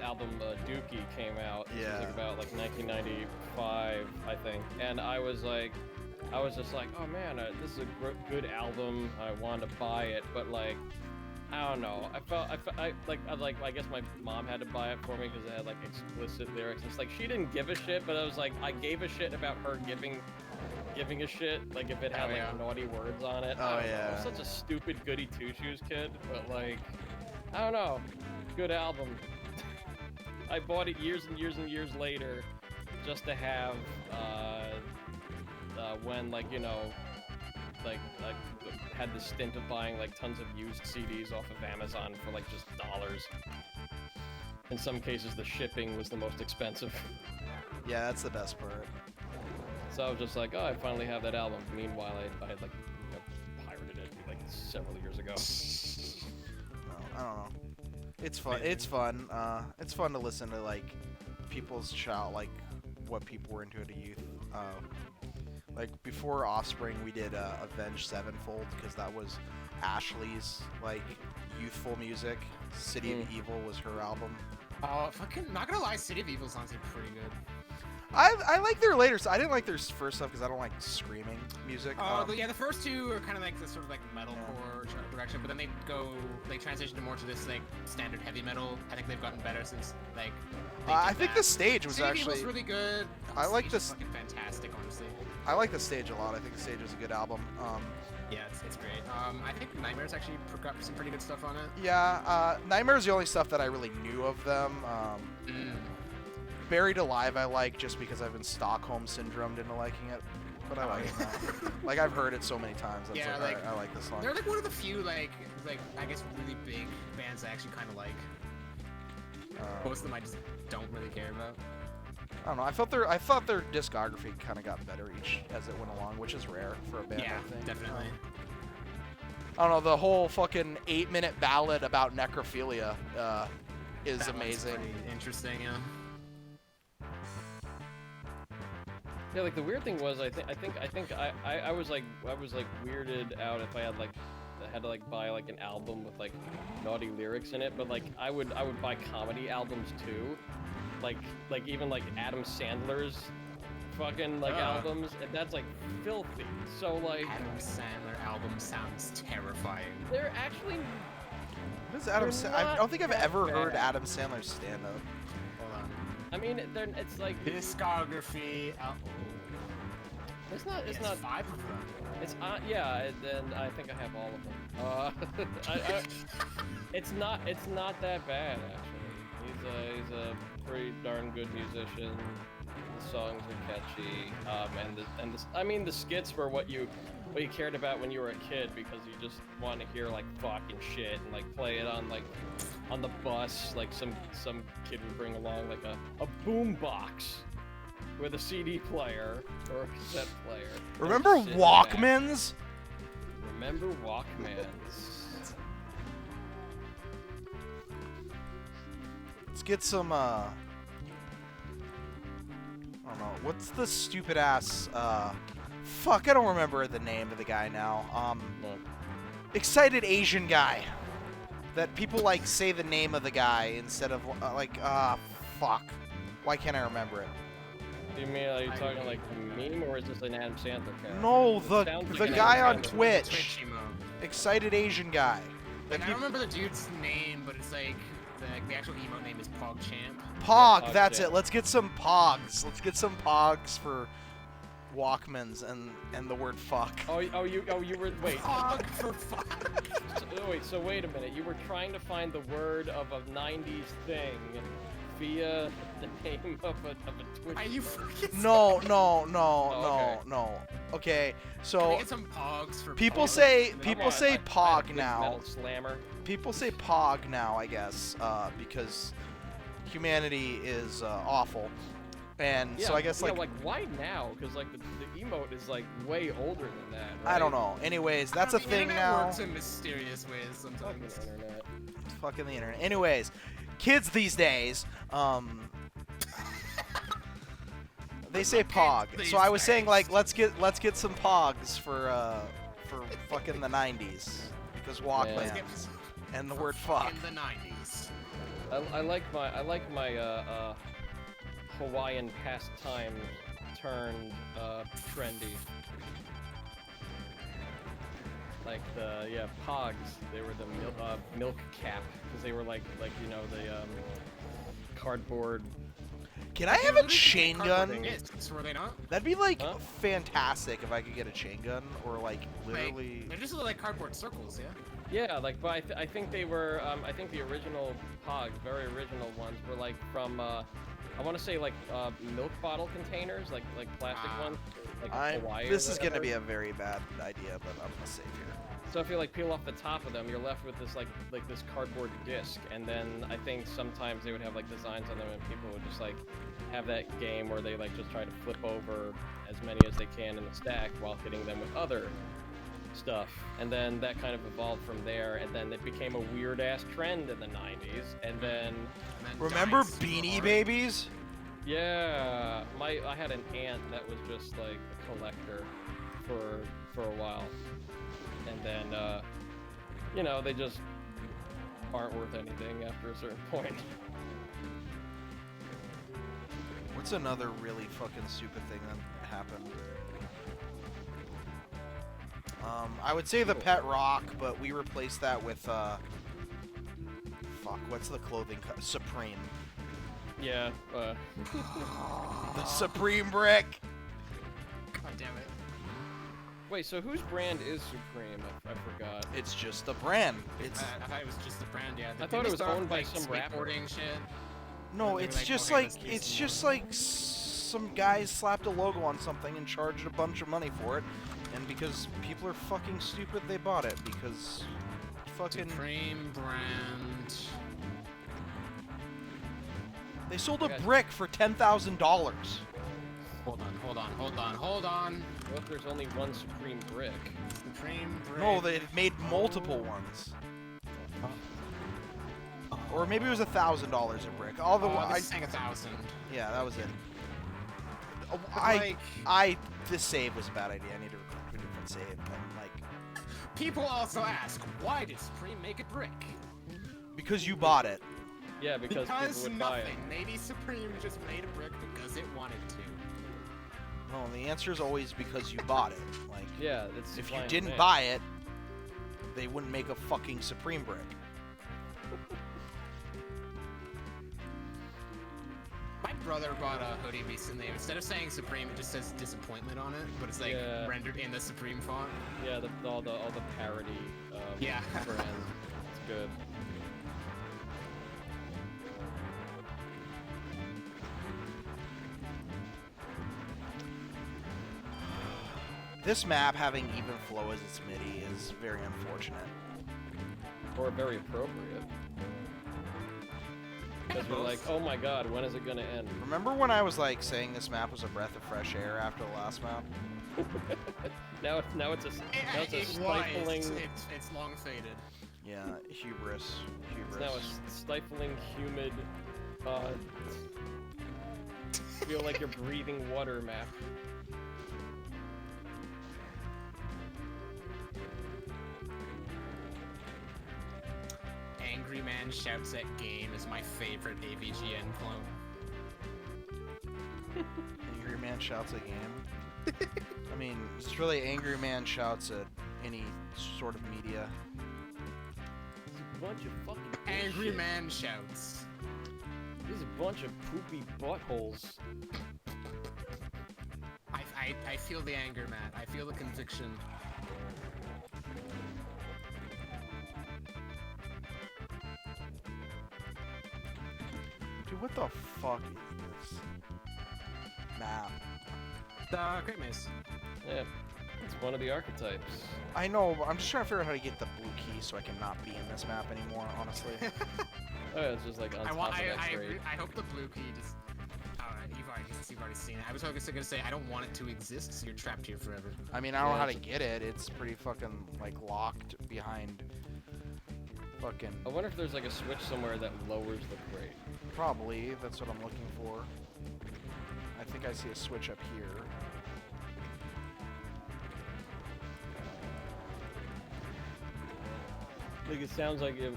album Dookie came out, it was like about like 1995, I think, and I was just like, oh man, this is a good album. I wanted to buy it, but like, I don't know. I guess my mom had to buy it for me because it had like explicit lyrics. It's like she didn't give a shit, but I was like, I gave a shit about her giving a shit. Like if it had like naughty words on it. Oh I don't know. yeah. I'm such a stupid goody two shoes kid, but like, I don't know. Good album. I bought it years and years and years later, just to have. When like like had the stint of buying like tons of used CDs off of Amazon for like just dollars. In some cases the shipping was the most expensive. Yeah, that's the best part. So I was just like, oh, I finally have that album. Meanwhile I had like pirated it like several years ago. No, I don't know. It's fun. It's fun. It's fun to listen to like people's like what people were into at a youth. Like before Offspring, we did Avenged Sevenfold because that was Ashley's like youthful music. City of Evil was her album. Fucking not gonna lie, City of Evil songs are pretty good. I like their later. I didn't like their first stuff because I don't like screaming music. Yeah, the first two are kind of like the sort of like metalcore direction, but then they transition more to this like standard heavy metal. I think they've gotten better since like. I think the stage was City actually of Evil's really good. I like this. Fucking fantastic, honestly. I like the stage a lot. I think the stage is a good album. Yeah, it's great. I think Nightmare's actually got some pretty good stuff on it. Yeah, Nightmare's the only stuff that I really knew of them. Buried Alive I like just because I've been Stockholm syndromed into liking it, but I like it now. Like I've heard it so many times. That's Yeah, like, like, I like this song. They're like one of the few like I guess really big bands I actually kind of like. Most of them I just don't really care about. I don't know. I thought their discography kind of got better each as it went along, which is rare for a band. Yeah, I think. definitely. I don't know. The whole fucking 8-minute ballad about necrophilia is That one's amazing. pretty interesting, yeah. Yeah, like the weird thing was, I was like weirded out if I had to like buy like an album with like naughty lyrics in it, but like I would buy comedy albums too, like even like Adam Sandler's fucking like albums, and that's like filthy. So like Adam Sandler album sounds terrifying. they're actually What is Adam? I don't think I've ever heard Adam Sandler stand up. Hold on. I mean it's like Discography. it's not Yes, 5 of them. it's yeah, and I think I have all of them. It's not that bad actually. He's a pretty darn good musician. The songs are catchy, and the skits were what you cared about when you were a kid because you just want to hear like fucking shit and like play it on the bus. Like some kid would bring along like a boom box with a CD player or a cassette player. Remember Just sit Walkmans? back. Remember Walkmans? Let's get some. I don't know. What's the stupid ass? Fuck, I don't remember the name of the guy now. Excited Asian guy. That people like say the name of the guy instead of fuck. Why can't I remember it? Do you mean are you talking like a meme or is this an Adam Sandler character? No, It the sounds like the an guy Adam on Sandler. Twitch. Twitch emo. Excited Asian guy. Like, I don't remember the dude's name, but it's like the actual emo name is PogChamp. Pog, Pog that's Champ. it. Let's get some Pogs. Let's get some Pogs for Walkmans and the word fuck. You were wait. Fuck for fuck. So wait a minute. You were trying to find the word of a '90s thing via the name of a Twitch. Are you fucking? No. Okay, Can I so get some pogs for people pogs? say Come people on, say I had a pog big now. metal slammer. People say pog now, I guess, because humanity is awful, and so I guess yeah, like why now? Because like the emote is like way older than that. Right? I don't know. Anyways, that's a The thing internet now. works in mysterious ways Fucking sometimes. internet. Fucking the internet. Anyways, kids these days, they say pog. these So I was saying days. like let's get some pogs for fucking the 90s because Walkman Let's get and the word fuck. in the 90s. I like my Hawaiian pastime turned trendy. Like the pogs, they were the milk cap because they were like you know the cardboard. Can I have a chain Cardboard gun? discs, were they not? That'd be like Huh? fantastic if I could get a chain gun or like literally. They're just like cardboard circles, yeah? Yeah, like but I think they were I think the original pogs, very original ones, were like from I want to say like milk bottle containers, like plastic Ah. ones, like Hawaii. This or is gonna whatever. be a very bad idea, but I'm gonna save here. So if you like peel off the top of them, you're left with this like this cardboard disc, and then I think sometimes they would have like designs on them, and people would just like have that game where they like just try to flip over as many as they can in the stack while hitting them with other stuff, and then that kind of evolved from there, and then it became a weird ass trend in the 90s, and then And then Remember died super Beanie hard. Babies? yeah, I had an aunt that was just like a collector for a while, and then you know, they just aren't worth anything after a certain point. What's another really fucking stupid thing that happened? I would say the Pet Rock, but we replaced that with fuck, what's the clothing Supreme. Yeah, The Supreme brick. God damn it. wait, so whose brand is Supreme? I forgot. It's just a brand. It's I thought it was just the brand, yeah. I thought it was Didn't owned by like some rapper. skateboarding shit. no, They it's were like, just okay, like let's do it's some just more. like some guys slapped a logo on something and charged a bunch of money for it, and because people are fucking stupid, they bought it because fucking Supreme brand. they sold a Guys. brick for $10,000. Hold on. What if there's only one Supreme brick? Supreme brand. No, they made multiple ones. Or maybe it was $1,000 a brick. All the I sang 1,000. yeah, that was it. Oh, Like, this save was a bad idea. I need to record a different save. And like, people also ask, why did Supreme make a brick? because you bought it. Yeah, because people would buy it. nothing. Maybe Supreme just made a brick because it wanted to. No, the answer is always because you bought it. Like, Yeah, it's if supply you and didn't demand. buy it, they wouldn't make a fucking Supreme brick. My brother bought a hoodie recently. Instead of saying Supreme, it just says disappointment on it, but it's like Yeah. rendered in the Supreme font. Yeah, all the parody. Yeah. Brands. It's good. This map having even flow as its MIDI is very unfortunate. Or very appropriate. Because you're like, oh my god, when is it gonna end? Remember when I was like saying this map was a breath of fresh air after the last map? now it's a stifling. It's long faded. Yeah, hubris. It's now a stifling, humid. Feel like you're breathing water map. Angry Man Shouts at Game is my favorite AVGN clone. Angry Man shouts at game. I mean, it's really Angry Man shouts at any sort of media. It's a bunch of fucking Angry bullshit. Man Shouts. This is a bunch of poopy buttholes. I I feel the anger, Matt. I feel the conviction. Dude, what the fuck is this? Map. The Great Maze. Yeah, it's one of the archetypes. I know, but I'm just trying to figure out how to get the blue key so I can not be in this map anymore, honestly. Oh, yeah, it's just like on top of that crate. I hope the blue key just. You've already seen it. I was gonna say I don't want it to exist, so you're trapped here forever. I mean, I don't know Yeah, how to it's- get it. It's pretty fucking, like, locked behind fucking... I wonder if there's like a switch somewhere that lowers the crate. Probably. That's what I'm looking for. I think I see a switch up here. Like it sounds like it.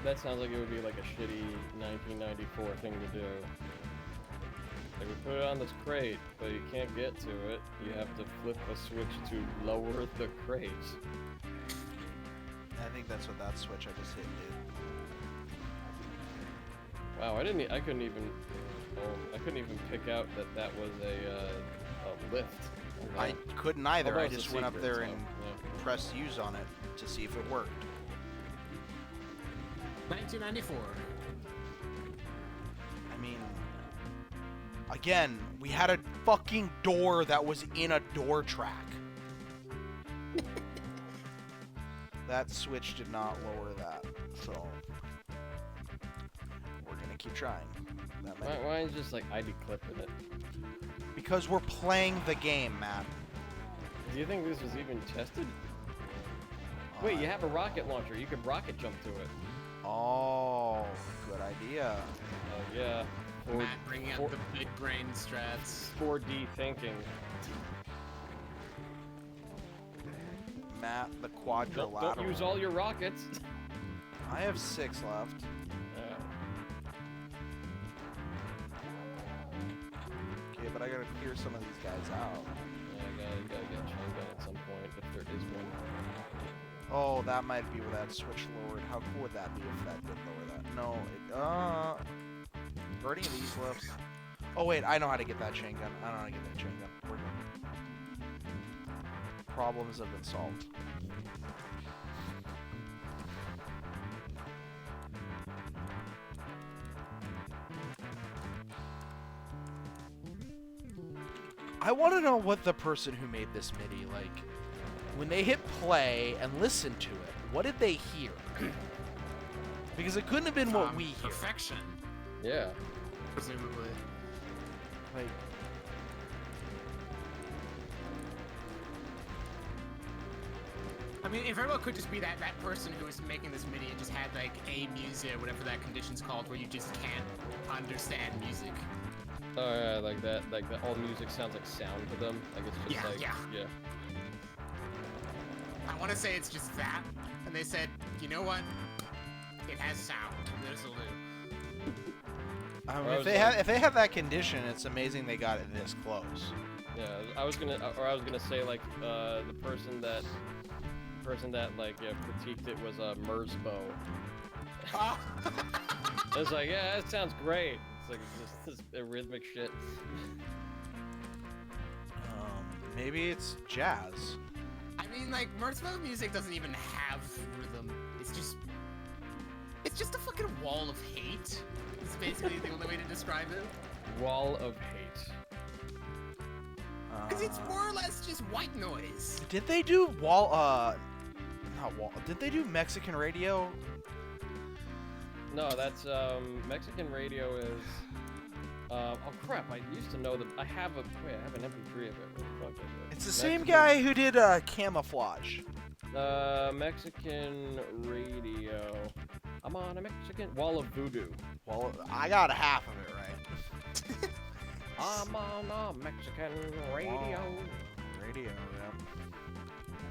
That sounds like it would be like a shitty 1994 thing to do. Like we put it on this crate, but you can't get to it. You have to flip a switch to lower the crate. I think that's what that switch I just hit did. Wow, I couldn't even. Oh, I couldn't even pick out that that was a lift. I couldn't either. Although I it's a just went up secret, there so, and yeah. pressed use on it to see if it worked. 1994. I mean, again, we had a fucking door that was in a door track. That switch did not lower that, so we're gonna keep trying. That might- Why is just like ID clipping it? Because we're playing the game, Matt. Do you think this was even tested? Wait, you have a rocket launcher. You could rocket jump to it. Oh, good idea. Oh yeah. Matt bringing up the big brain strats. 4D thinking. Matt, the Don't quadrilateral. use all your rockets. I have 6 left. Yeah. Okay, but I gotta clear some of these guys out. Yeah, I gotta get chain gun at some point if there is one. Oh, that might be where that switch lowered. How cool would that be if that did lower that? No, are any of these lifts? Oh wait, I know how to get that chain gun. I know how to get that chain gun. We're good. Problems have been solved. I want to know what the person who made this MIDI, like, when they hit play and listened to it, what did they hear? Because it couldn't have been what we hear. Perfection, Yeah. presumably. Like, I mean, it very well could just be that person who was making this MIDI just had like a music, whatever that condition's called, where you just can't understand music. Oh yeah, like that. Like all music sounds like sound to them. Like it's just Yeah, like yeah. yeah. I want to say it's just that, and they said, you know what? It has sound. This'll do. if they have that condition, it's amazing they got it this close. Yeah, I was gonna say like the person that like critiqued it was Merzbow. Oh. It's like yeah, that sounds great. It's like this rhythmic shit. Maybe it's jazz. I mean, like, Merzbow music doesn't even have rhythm. It's just a fucking wall of hate. It's basically the only way to describe it. Wall of hate. Because it's more or less just white noise. Did they do did they do Mexican radio? No, that's Mexican radio is. Oh crap! I used to know that. I have an MP3 of it. What the fuck is it? It's the same guy who did Camouflage. Mexican radio. I'm on a Mexican wall of voodoo. Well, I got half of it right. I'm on a Mexican radio. Wow. Radio,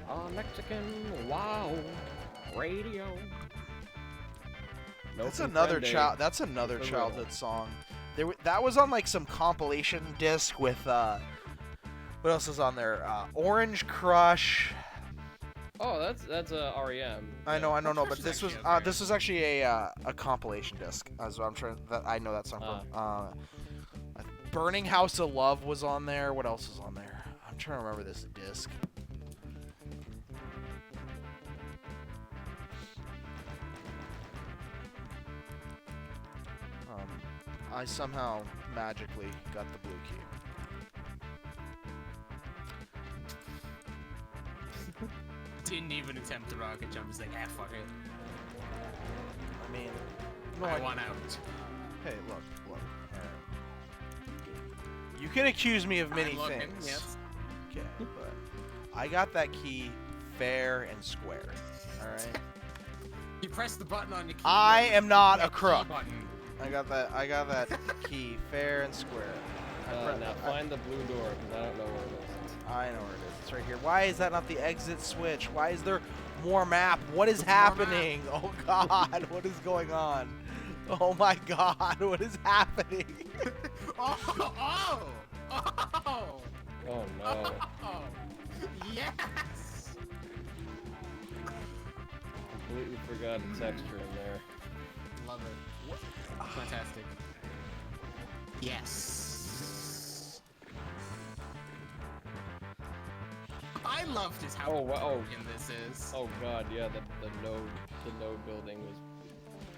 yeah. A Mexican wow radio. No That's another comprende. That's another For real. childhood song. That was on like some compilation disc with what else is on there? Orange Crush. Oh, that's REM. I know, Crush but is this was actually actually a compilation disc. That's what I'm trying. I know that song from. Burning House of Love was on there. What else is on there? I'm I'm trying to remember this disc. I somehow magically got the blue key. Didn't even attempt the rocket jump. He's like, ah, fuck it. I mean, no, I want out. Hey, look. You can accuse me of many I'm looking, things. yes. Okay, but I got that key fair and square. All right. You press the button on your keyboard. I am not a that key crook. button. I got that key fair and square. Now find the blue door, because I don't know where it is. I know where it is. It's right here. Why is that not the exit switch? Why is there more map? What is There's more happening? Oh God, what is going on? Oh my God, what is happening? Oh! Oh no. Oh! Yes! Completely forgot the texture in there. Love it. Fantastic. Yes. I loved is how Oh, wow. broken this is. Oh god, yeah, the node building was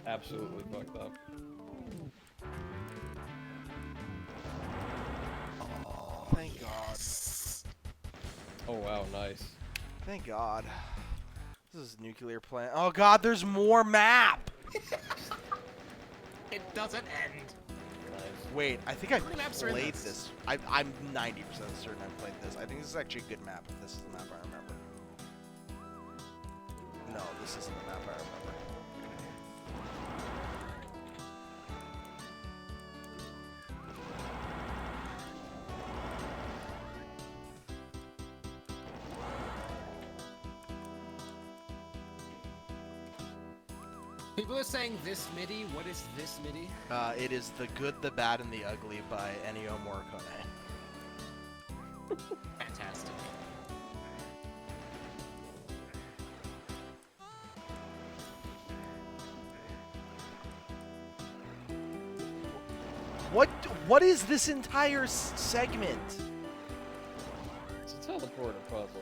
absolutely fucked up. Thank God. Oh wow, nice. Thank God. This is nuclear plant. Oh God, there's more map. It doesn't end. Nice. Wait, I think I How many maps are in played this? this. I'm 90% certain I played this. I think this is actually a good map. If this is the map I remember. No, this isn't the map I remember. People are saying this MIDI. What is this MIDI? It is The Good, the Bad, and the Ugly by Ennio Morricone. Fantastic. What is this entire segment? It's a teleporter puzzle.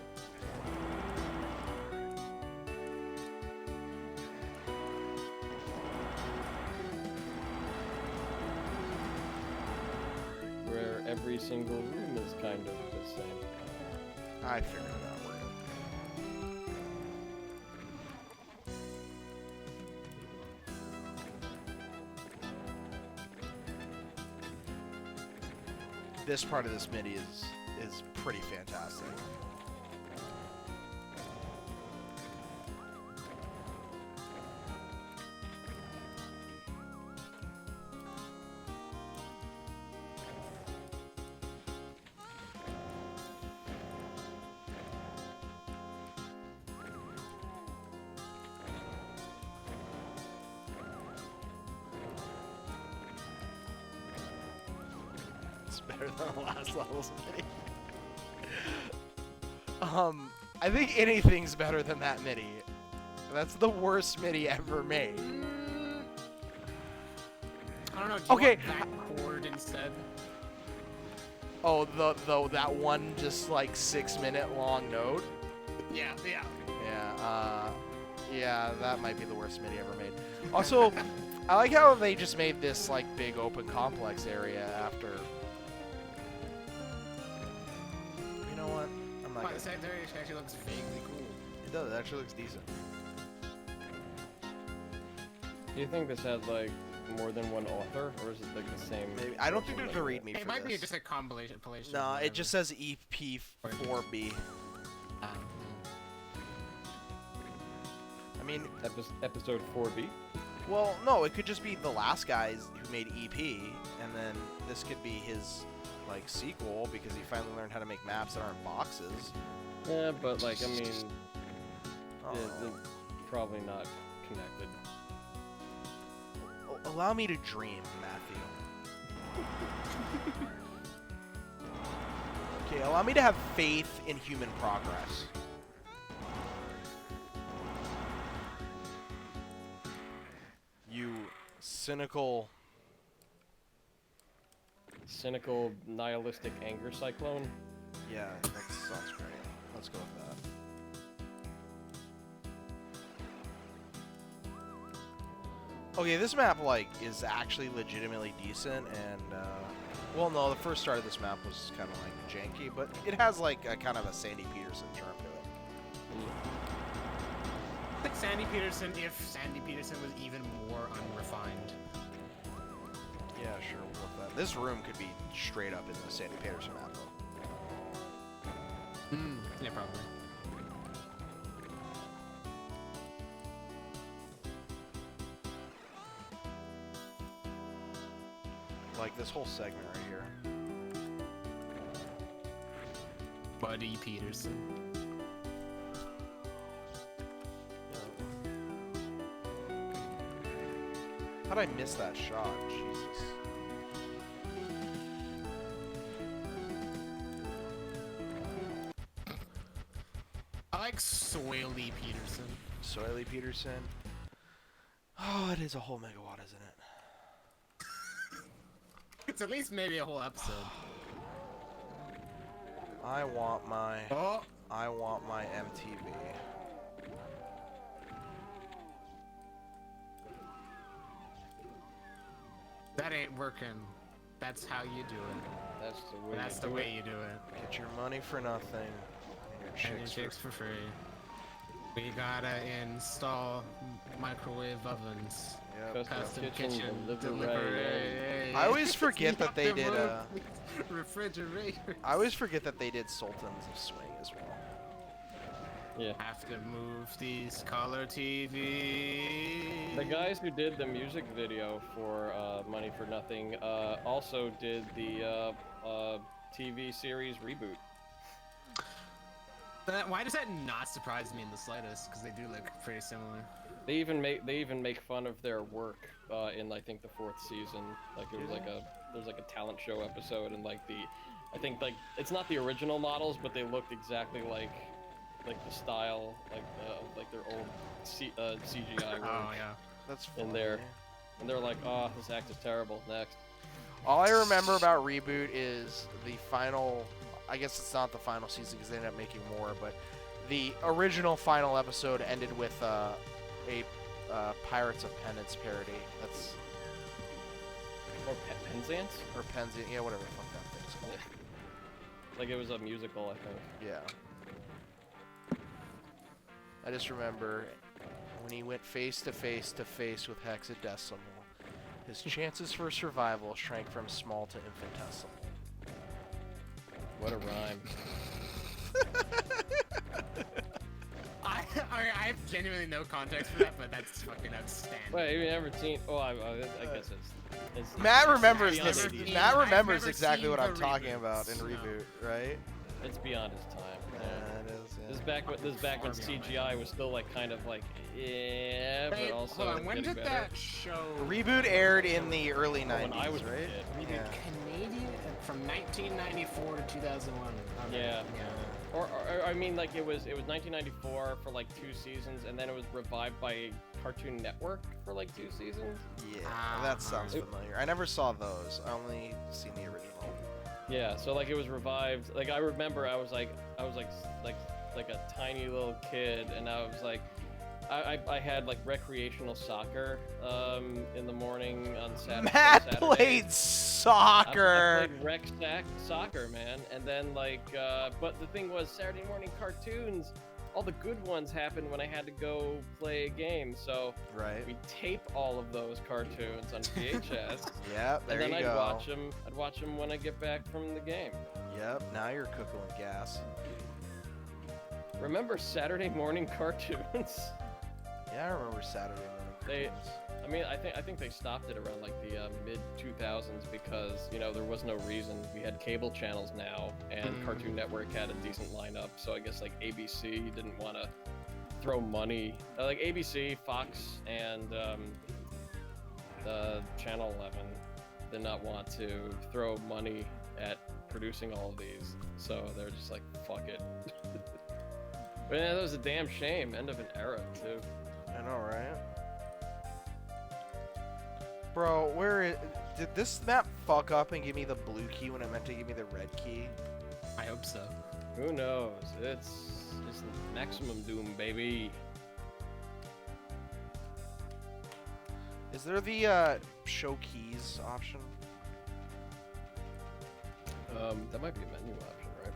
Where every single room is kind of the same. I figured it out. We're good. This part of this MIDI is pretty fantastic. It's better than the last levels MIDI. I think anything's better than that MIDI. That's the worst MIDI ever made. I don't know. Do you Okay. want that chord instead? Oh, that one just like 6-minute long node. Yeah. Yeah, that might be the worst MIDI ever made. Also, I like how they just made this like big open complex area after. You know what? I'm not Wow, gonna. this actually looks vaguely cool. It does. It actually looks decent. Do you think this had like more than one author, or is it like the same? Maybe. I don't think there's a like, readme It for might be this. just a compilation. No, it just says EP4B. I mean, episode 4B? well, no, it could just be the last guys who made EP, and then this could be his like sequel because he finally learned how to make maps that aren't boxes. Yeah, but like, I mean, Oh. they're probably not connected. Allow me to dream, Matthew. Okay, allow me to have faith in human progress. You cynical. Cynical, nihilistic anger cyclone. Yeah, that's sounds great. Let's go with that. Okay, this map like is actually legitimately decent, and well, no, the first start of this map was kind of like janky, but it has like a kind of a Sandy Peterson charm to it. I think Sandy Peterson, if Sandy Peterson was even more unrefined. Yeah, sure, we'll go with that. This room could be straight up in the Sandy Peterson map, though. Yeah, probably. Like this whole segment right here. Buddy Peterson. How'd I miss that shot? Jesus. I like Soily Peterson. Soily Peterson. Oh, it is a whole megawatt, isn't it? It's at least maybe a whole episode. I want my Oh, MTV. that ain't working. That's how you do it. That's the way. That's the way you do it. Get your money for nothing. And your And your chicks chicks for free. We gotta install microwave ovens. Yep. Custom kitchen kitchen delivery. I always forget that they did refrigerator. I always forget that they did Sultans of Swing as well. Yeah. Have to move these color TVs. The guys who did the music video for Money for Nothing also did the TV series reboot. Why does that not surprise me in the slightest? Because they do look pretty similar. They even make fun of their work in I think the 4th season. Like it was like there's like a talent show episode, and like I think like it's not the original models, but they looked exactly like the style like their old CGI work. Oh yeah. That's funny. In there. And they're like, oh, this act is terrible. Next. All I remember about Reboot is the final. I guess it's not the final season because they ended up making more, but the original final episode ended with a Pirates of Penance parody. That's Or Penzance? or Penzance, yeah, whatever the fuck that thing's called. Like it was a musical, I think. Yeah. I just remember when he went face to face with Hexadecimal, his chances for survival shrank from small to infinitesimal. What a rhyme. I have genuinely no context for that, but that's fucking outstanding. Wait, have you ever seen? Oh, I guess it's Matt remembers beyond this. his- Matt I've remembers never exactly seen what I'm the talking reboots, about in no. Reboot, right? It's beyond his time. Yeah, it is. This is Yeah. back when CGI was still like kind of like Hey, but also hold on, when getting did better. that show? Reboot aired in the early When 90s, I was a right? kid. Yeah. Canadian from 1994 to 2001. Okay. Yeah. Or I mean, like it was 1994 for like 2 seasons, and then it was revived by Cartoon Network for like 2 seasons. Yeah, Ah. that sounds familiar. I never saw those. I only seen the original. Yeah, so like it was revived. Like I remember, I was like a tiny little kid, and I was like, I had like recreational soccer in the morning on Saturday. Matt played soccer. I played soccer, man, and then like, but the thing was, Saturday morning cartoons, all the good ones happened when I had to go play a game. So Right. we tape all of those cartoons on VHS, Yep. There and then you I'd go. watch them. I'd watch them when I get back from the game. Yep. Now you're cooking with gas. Remember Saturday morning cartoons? Yeah, I remember Saturday morning. They- cartoons. I mean, I think they stopped it around like the mid 2000s because there was no reason. We had cable channels now, and Cartoon Network had a decent lineup. So I guess like ABC didn't want to throw money. Like ABC, Fox, and Channel 11 did not want to throw money at producing all of these. So they're just like, fuck it. But yeah, that was a damn shame. End of an era too. I know, right? Bro, did this map fuck up and give me the blue key when it meant to give me the red key? I hope so. Who knows? It's maximum doom, baby. Is there the show keys option? That might be a menu option, right?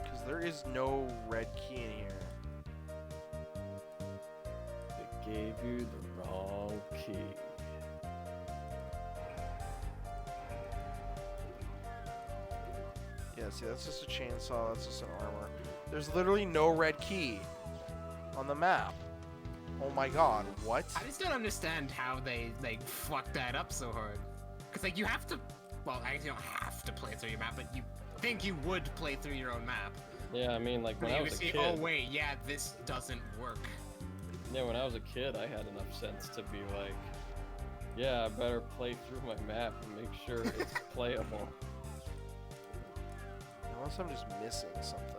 Because there is no red key in here. It gave you the wrong key. Yeah, see, that's just a chainsaw, that's just an armor. There's literally no red key on the map. Oh my god, what? I just don't understand how they like fucked that up so hard. Cause like you have to, well, I guess you don't have to play through your map, but you think you would play through your own map. Yeah, I mean, like when And I you was a see, kid. oh wait, yeah, this doesn't work. Yeah, when I was a kid, I had enough sense to be like, yeah, I better play through my map and make sure it's playable. Unless I'm just missing something.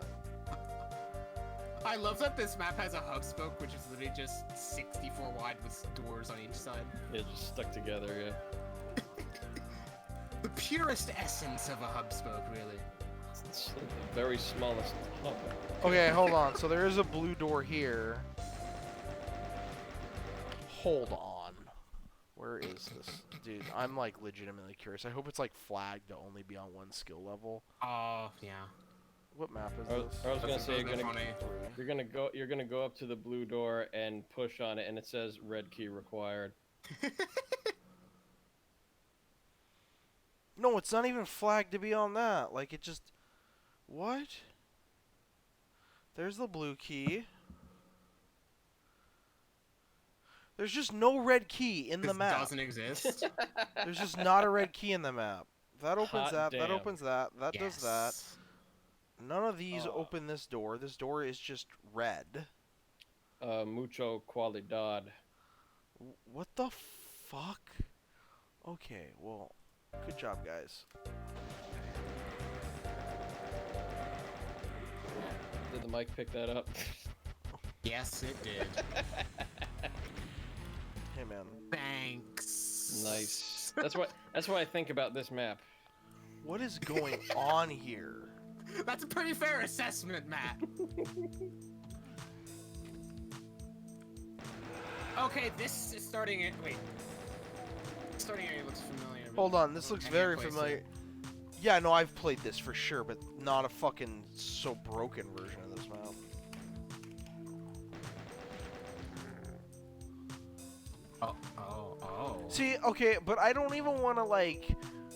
I love that this map has a hub spoke, which is literally just 64 wide with doors on each side. Yeah, just stuck together, yeah. The purest essence of a hub spoke, really. It's the very smallest hub. Okay, hold on. So there is a blue door here. Hold on. Where is this? Dude, I'm like legitimately curious. I hope it's like flagged to only be on one skill level. Oh, yeah. What map is I was this? gonna say That's funny. you're gonna go up to the blue door and push on it, and it says red key required. No, it's not even flagged to be on that. Like, it just... What? There's the blue key. There's just no red key in the This map. doesn't exist. There's just not a red key in the map. That opens Hot that. That damn. opens that. That does that. Yes. None of these Oh. open this door. This door is just red. Mucho cualidad. What the fuck? Okay, well, good job, guys. Did the mic pick that up? Yes, it did. Hey, man. Thanks. Nice. That's what I think about this map. What is going on here? That's a pretty fair assessment, Matt. Okay, this is starting it. Wait. Starting area looks familiar. but Hold on, this I looks can't very place familiar. it. Yeah, no, I've played this for sure, but not a fucking so broken version of this map. Oh. See, okay, but I don't even want to, like,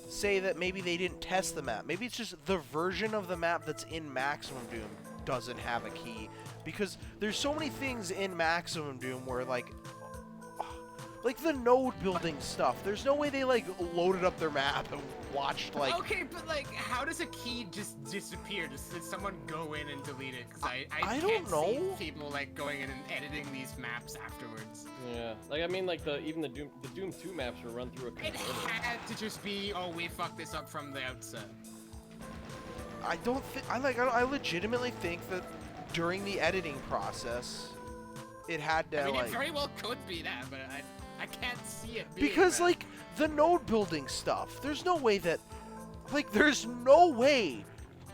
say that maybe they didn't test the map. Maybe it's just the version of the map that's in Maximum Doom doesn't have a key. Because there's so many things in Maximum Doom where, like the node building stuff. There's no way they, like, loaded up their map and watched, like... Okay, but like, how does a key just disappear? Did someone go in and delete it? Because I I can't don't see know. people like going in and editing these maps afterwards. Yeah, like I mean, like even the Doom 2 maps were run through a It converter. had to just be, oh, we fucked this up from the outset. I don't think... I legitimately think that during the editing process, it had to, I mean, like... it very well could be that, but I can't see it being Because, that. like, the node building stuff, there's no way that... Like, there's no way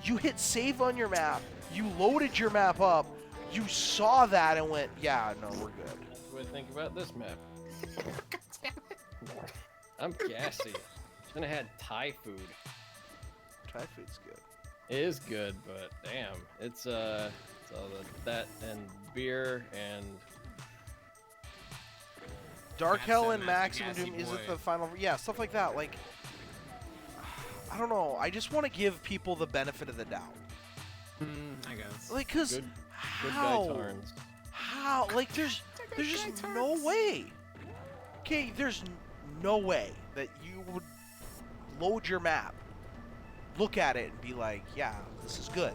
you hit save on your map, you loaded your map up, you saw that and went, yeah, no, we're good. That's what I think about this map. God damn it. I'm gassy. Then I had Thai food. Thai food's good. It is good, but damn, it's all that and beer and Dark That's Hell a and massive Maximum gassy Doom, is it boy. the final... Yeah, stuff like that, like... I don't know, I just want to give people the benefit of the doubt. I guess. Like, cause... good guy how? Tarns. How? Like, there's just no way. Okay, there's no way that you would load your map, look at it, and be like, yeah, this is good.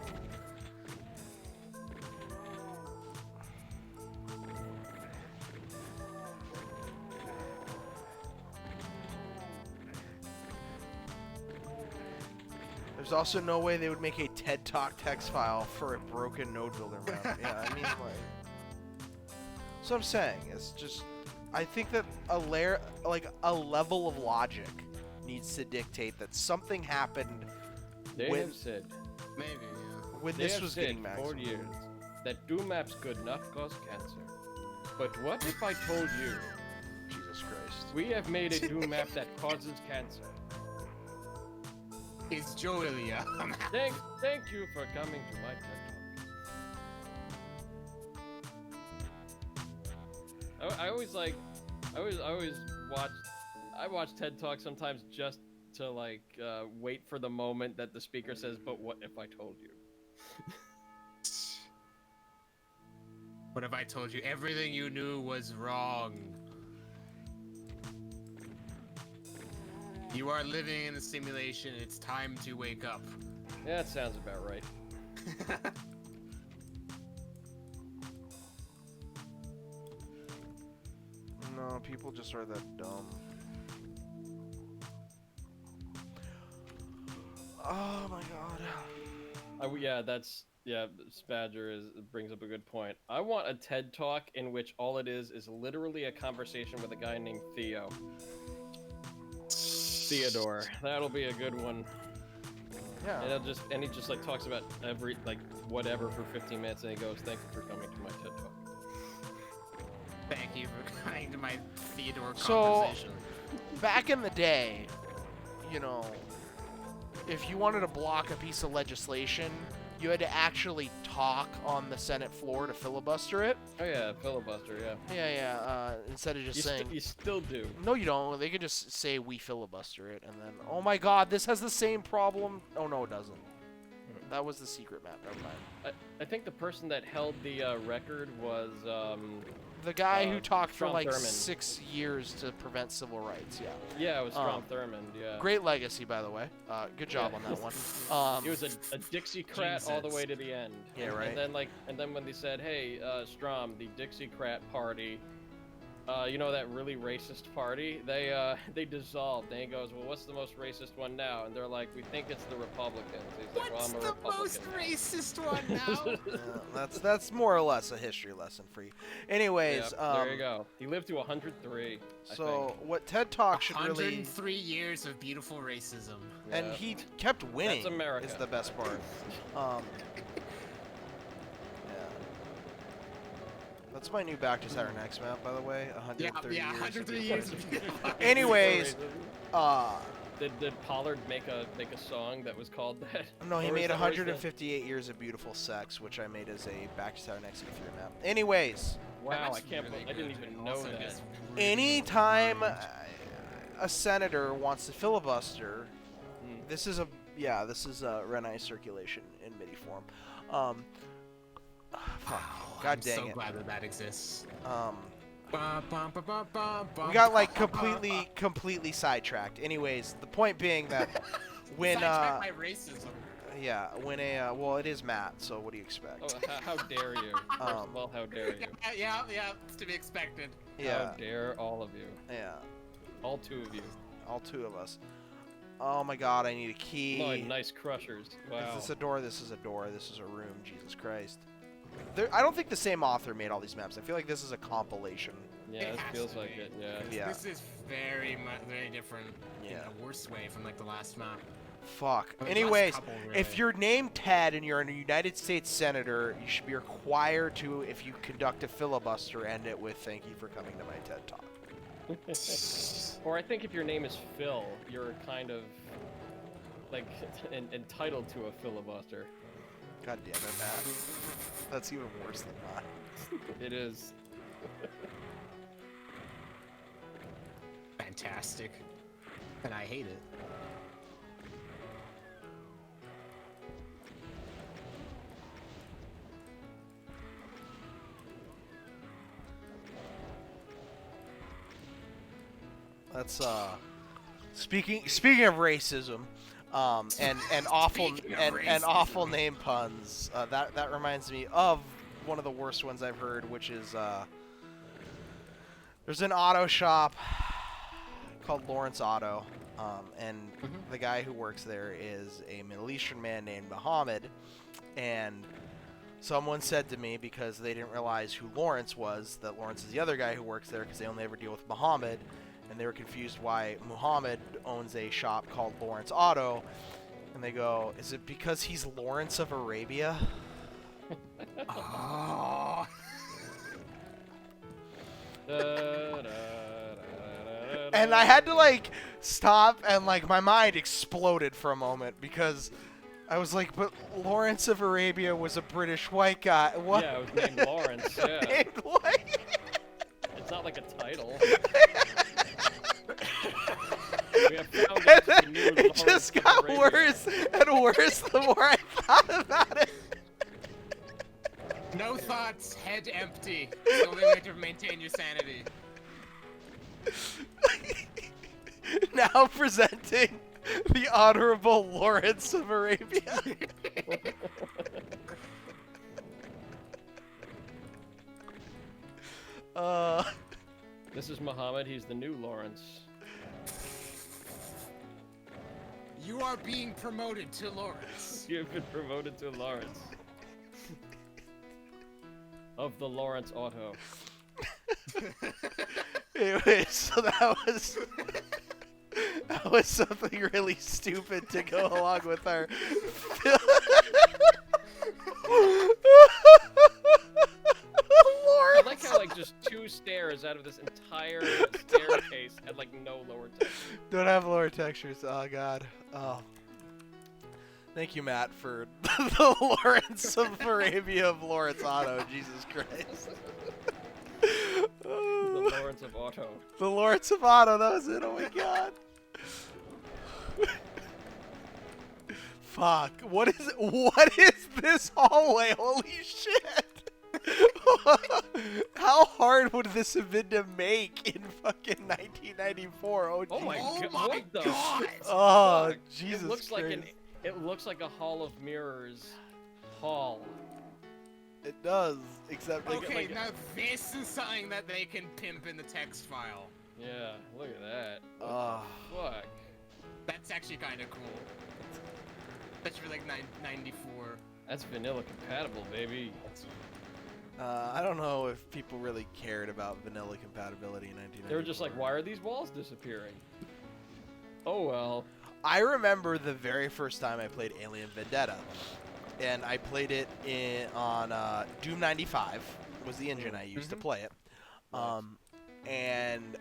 There's also no way they would make a TED Talk text file for a broken node builder map. Yeah, I mean, like... So I'm saying, it's just... I think that a level of logic needs to dictate that something happened They with, have said. Maybe. Yeah. when They this have was said getting for maximum. years that Doom maps could not cause cancer. But what if I told you Jesus Christ. we have made a Doom map that causes cancer? It's Julia. Thank you for coming to my TED Talk. I always watch TED Talk sometimes just to like wait for the moment that the speaker says, "But what if I told you?" What if I told you everything you knew was wrong? You are living in a simulation. It's time to wake up. Yeah, that sounds about right. No, people just are that dumb. Oh my god. Yeah, Spadger brings up a good point. I want a TED Talk in which all it is literally a conversation with a guy named Theo. Theodore. That'll be a good one. Yeah. And he just like talks about every like whatever for 15 minutes and he goes, "Thank you for coming to my TED Talk." Thank you for coming to my Theodore So- conversation. Back in the day, you know, if you wanted to block a piece of legislation, you had to actually talk on the Senate floor to filibuster it. Oh yeah, filibuster, yeah. Yeah. Instead of just saying, You still do. no, you don't. They could just say we filibuster it, and then, oh my God, this has the same problem. Oh no, it doesn't. That was the secret map. Never mind. I think the person that held the record was The guy who talked for Strom like Thurmond. 6 years to prevent civil rights. Yeah. Yeah, it was Strom Thurmond, yeah. Great legacy, by the way. Good job Yeah. on that one. He was a Dixiecrat all the way to the end. Yeah, right. And then when they said, "Hey, Strom, the Dixiecrat party, you know that really racist party? They dissolved." And he goes, "Well, what's the most racist one now?" And they're like, "We think it's the Republicans." He's like, "Well, What's I'm a the Republican." most racist one now? Yeah, that's more or less a history lesson for you. Anyways, Yeah, there you go. He lived to 103. I So think. what TED Talk should really, 103 years of beautiful racism. and Yeah. he kept winning. That's America. Is the best part. Yeah. That's my new Back to Saturn X map, by the way. 130 Yeah, years. 103 years of beautiful Anyways, Did Pollard make a song that was called that? no, he Or is made that- or is that- 158 years of beautiful sex, which I made as a Back to Saturn X E3 map. Anyways, Wow, That's I can't. really I didn't good. even know Also that. just really anytime good. a senator wants to filibuster, Hmm. this is a Renai circulation in MIDI form. Fuck. God I'm dang so it. glad that exists. We got like completely sidetracked. Anyways, the point being that when Sidetracked by racism. yeah, when a well, it is Matt, so what do you expect? Oh, how dare you? First of all, how dare you? Yeah, it's to be expected. Yeah, How dare all of you? yeah, All two of you. all two of us. Oh my God, I need a key. My nice crushers. Wow. Is this a door? This is a door. This is a room. Jesus Christ. I don't think the same author made all these maps. I feel like this is a compilation. Yeah, It it has feels to like be. it. Yeah. Yeah. This is very different in Yeah. a worse way from like the last map. Fuck. Or the last Anyways, couple, if really. you're named Ted and you're a United States Senator, you should be required to, if you conduct a filibuster, end it with "Thank you for coming to my TED Talk." Or I think if your name is Phil, you're kind of like entitled to a filibuster. God damn it, Matt. That's even worse than mine. It is. Fantastic. And I hate it. That's speaking of racism, and awful Speaking of and awful racism. name puns. That reminds me of one of the worst ones I've heard, which is there's an auto shop called Lawrence Auto, And Mhm. the guy who works there is a Middle Eastern man named Muhammad. And someone said to me, because they didn't realize who Lawrence was, that Lawrence is the other guy who works there because they only ever deal with Muhammad. And they were confused why Muhammad owns a shop called Lawrence Auto. And they go, is it because he's Lawrence of Arabia? Oh. And I had to like stop and like my mind exploded for a moment because I was like, but Lawrence of Arabia was a British white guy. What? Yeah, it was named Lawrence. Yeah. Named white? It's not like a title. We have And found out then the new it Lawrence just of got Arabia. worse and worse the more I thought about it. No thoughts, head empty. It's the only way to maintain your sanity. Now presenting the Honorable Lawrence of Arabia. This is Muhammad. He's the new Lawrence. You are being promoted to Lawrence. You've been promoted to Lawrence. Of the Lawrence Auto. Anyway, so that was something really stupid to go along with our. I like how like just 2 stairs out of this entire staircase had like no lower texture. Don't have lower textures. Oh god. Oh. Thank you, Matt, for the Lawrence of Arabia of Lawrence Auto. Jesus Christ. The Lawrence of Auto. The Lawrence of Auto. That was it. Oh my god. Fuck. What is this hallway? Holy shit. How hard would this have been to make in fucking 1994? Oh, Oh my Oh god! my What the god! Oh, fuck? Jesus It looks like Christ. it looks like a Hall of Mirrors hall. It does, except like, Okay, like- now this is something that they can pimp in the text file. Yeah, look at that. What oh, the fuck? That's actually kind of cool. That's for like 94. That's vanilla compatible, baby. I don't know if people really cared about vanilla compatibility in 1994. They were just like, why are these walls disappearing? Oh well. I remember the very first time I played Alien Vendetta, and I played it on Doom 95 was the engine I used to play it, and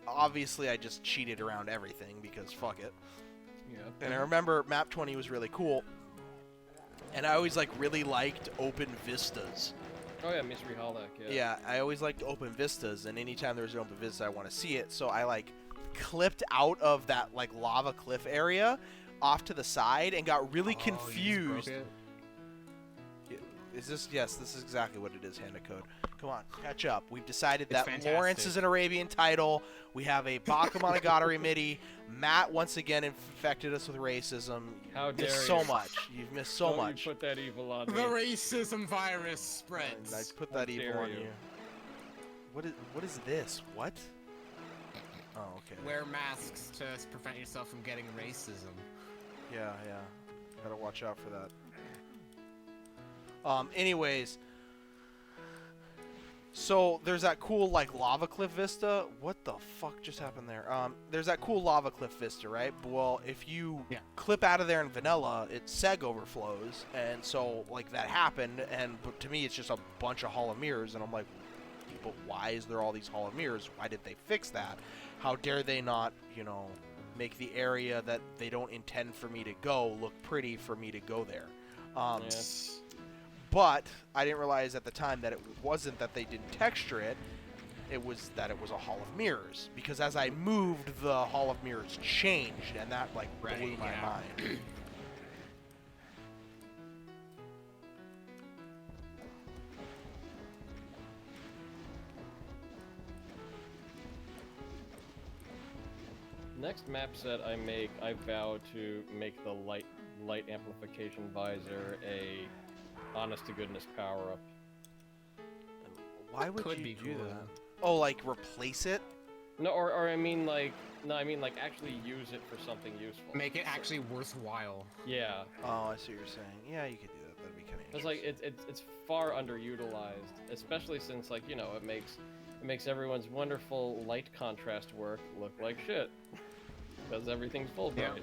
obviously I just cheated around everything because fuck it. Yeah. And I remember Map 20 was really cool, and I always like really liked open vistas. Oh yeah, Mystery Holodeck. Yeah. Yeah, I always liked open vistas, and anytime there was an open vista, I want to see it. So I like clipped out of that like lava cliff area off to the side and got really Oh, you just broke confused. it? Is this? Yes, this is exactly what it is, Handa Code. Come on, catch up. We've decided It's that fantastic. Lawrence is an Arabian title. We have a Bakemonogatari MIDI. Matt once again infected us with racism. How You dare missed you? so much. You've missed so Don't much. You put that evil on The me. racism virus And I spreads. put that How evil dare on you. you. What is this? What? Oh, okay. Wear masks to prevent yourself from getting racism. Yeah. Gotta watch out for that. Anyways, so there's that cool like lava cliff vista. What the fuck just happened there? There's that cool lava cliff vista, right? Well, if you Yeah. clip out of there in vanilla, it seg overflows, and so like that happened. And but to me, it's just a bunch of Hall of Mirrors, and I'm like, but why is there all these Hall of Mirrors? Why did they fix that? How dare they not, make the area that they don't intend for me to go look pretty for me to go there? Yeah. But I didn't realize at the time that it wasn't that they didn't texture it. It was that it was a Hall of Mirrors. Because as I moved, the Hall of Mirrors changed, and that like blew Right, my yeah. mind. Next map set I make, I vow to make the light amplification visor a honest to goodness power up. Why would Could you be do cool. that? Oh, like replace it? No, or I mean like, no, I mean like actually use it for something useful. Make it actually worthwhile. Yeah. Oh, I see what you're saying. Yeah, you could do that. That'd be kind of It's like it's far underutilized, especially since like, you know, it makes everyone's wonderful light contrast work look like shit because everything's full bright. Yeah.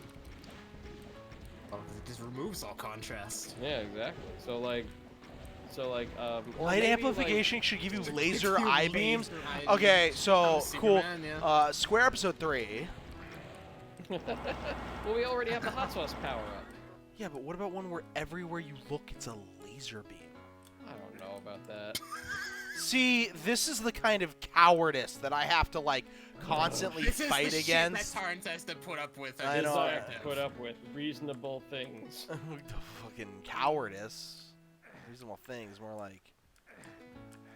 Oh, it just removes all contrast. Yeah, exactly. So like, or Light maybe, amplification should give you Gives laser you eye beams. laser eye Okay, beams. so cool. Superman, yeah. Square episode 3. Like, well, we already have the hot sauce power up. Yeah, but what about one where everywhere you look, it's a laser beam? I don't know about that. See, this is the kind of cowardice that I have to like constantly This is fight the against. shit that Tarns has to put up with. I know. Desire to put up with reasonable things. The fucking cowardice. Reasonable things, more like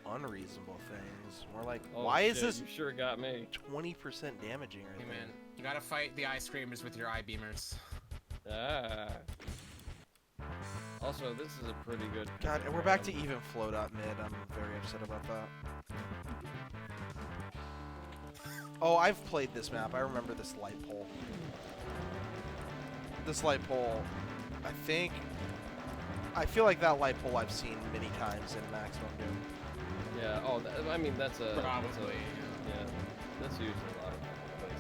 unreasonable things. More like, Oh, why is shit, this You sure got me. 20% damaging right Hey there? man, you gotta fight the ice creamers with your eye beamers. Ah. Also, this is a pretty good. God, and we're back to even float up mid. I'm very upset about that. Oh, I've played this map. I remember this light pole. This light pole, I feel like that light pole I've seen many times in Maximum Doom. Yeah. Oh, I mean that's a. Probably. Yeah. That's used in a lot of places.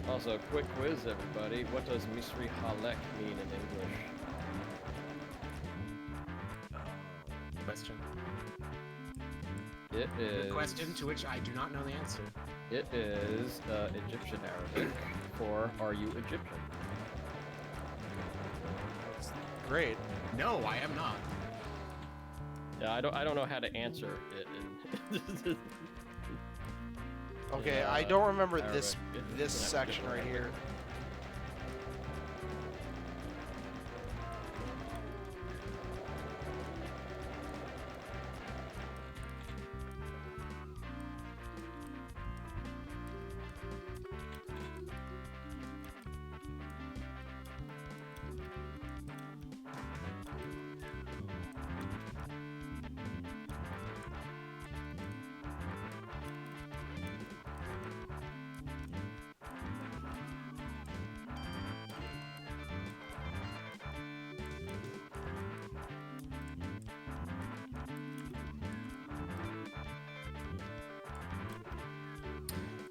Also, quick quiz, everybody. What does Misri Halek mean in English? Question. It is. Good question to which I do not know the answer. It is Egyptian Arabic for "Are you Egyptian?" That's great. No, I am not. Yeah, I don't know how to answer it. In Okay, Yeah, I don't remember Arabic. this It's an section right Arabic. here.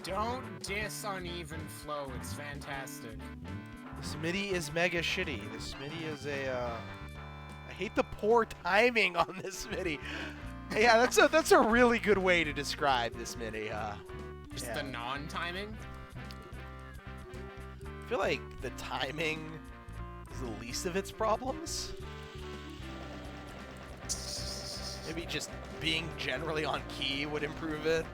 Don't diss Uneven Flow. It's fantastic. This MIDI is mega shitty. This MIDI is I hate the poor timing on this MIDI. Yeah, that's a really good way to describe this MIDI. Just Yeah. the non-timing. I feel like the timing is the least of its problems. Maybe just being generally on key would improve it.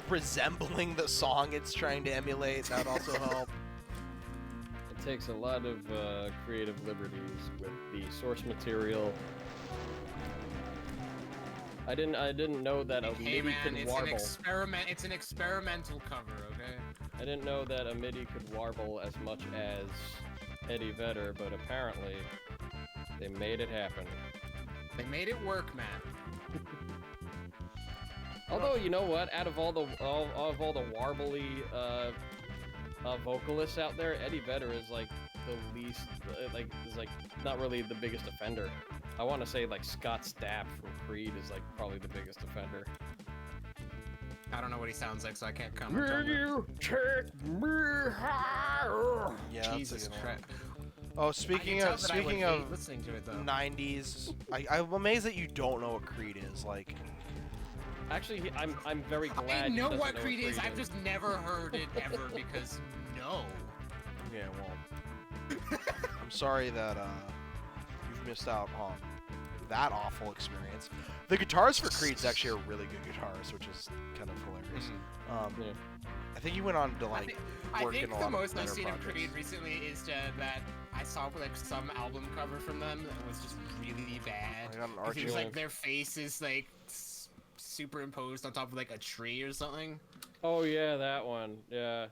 Resembling the song it's trying to emulate, that would also help. It takes a lot of creative liberties with the source material. I didn't know that a Hey MIDI man, could it's warble. an experiment. It's an experimental cover, okay? I didn't know that a MIDI could warble as much as Eddie Vedder, but apparently they made it happen. They made it work, man. Although, you know what? Out of all the warbly vocalists out there, Eddie Vedder is like the least, is like not really the biggest offender. I want to say like Scott Stapp from Creed is like probably the biggest offender. I don't know what he sounds like, so I can't comment on that. you take me higher? Yeah, that's a Jesus good one. Christ. Oh, I speaking can tell of that I would speaking hate of listening to it though. 90s, I'm amazed that you don't know what Creed is. Like, Actually, I'm very glad. I he know doesn't what Creed is. Creed I've just never heard it ever because no. yeah, well, I'm sorry that you've missed out on that awful experience. The guitars for Creed's actually a really good guitarist, which is kind of hilarious. Yeah. I think he went on to like I work think in a the lot most of I've better seen of projects. Creed recently is that I saw like some album cover from them that was just really bad. Like on It Archie seems like Link. their face is like superimposed on top of like a tree or something. Oh yeah, that one. Yeah.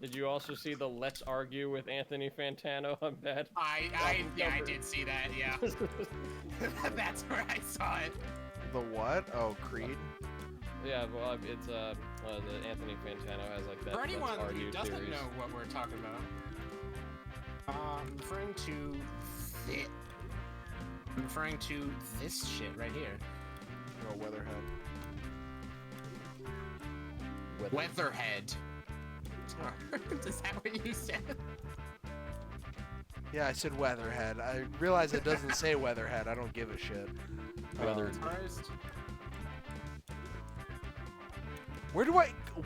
Did you also see the "Let's Argue" with Anthony Fantano on bad? I did see that. Yeah, that's where I saw it. The what? Oh, Creed. Yeah, well, it's the Anthony Fantano has like that. For anyone that who RU doesn't series. know what we're talking about, I'm referring to this. I'm referring to this shit right here. Oh, Weatherhead. Weatherhead. Is that what you said? Yeah, I said Weatherhead. I realize it doesn't say Weatherhead. I don't give a shit. Weather.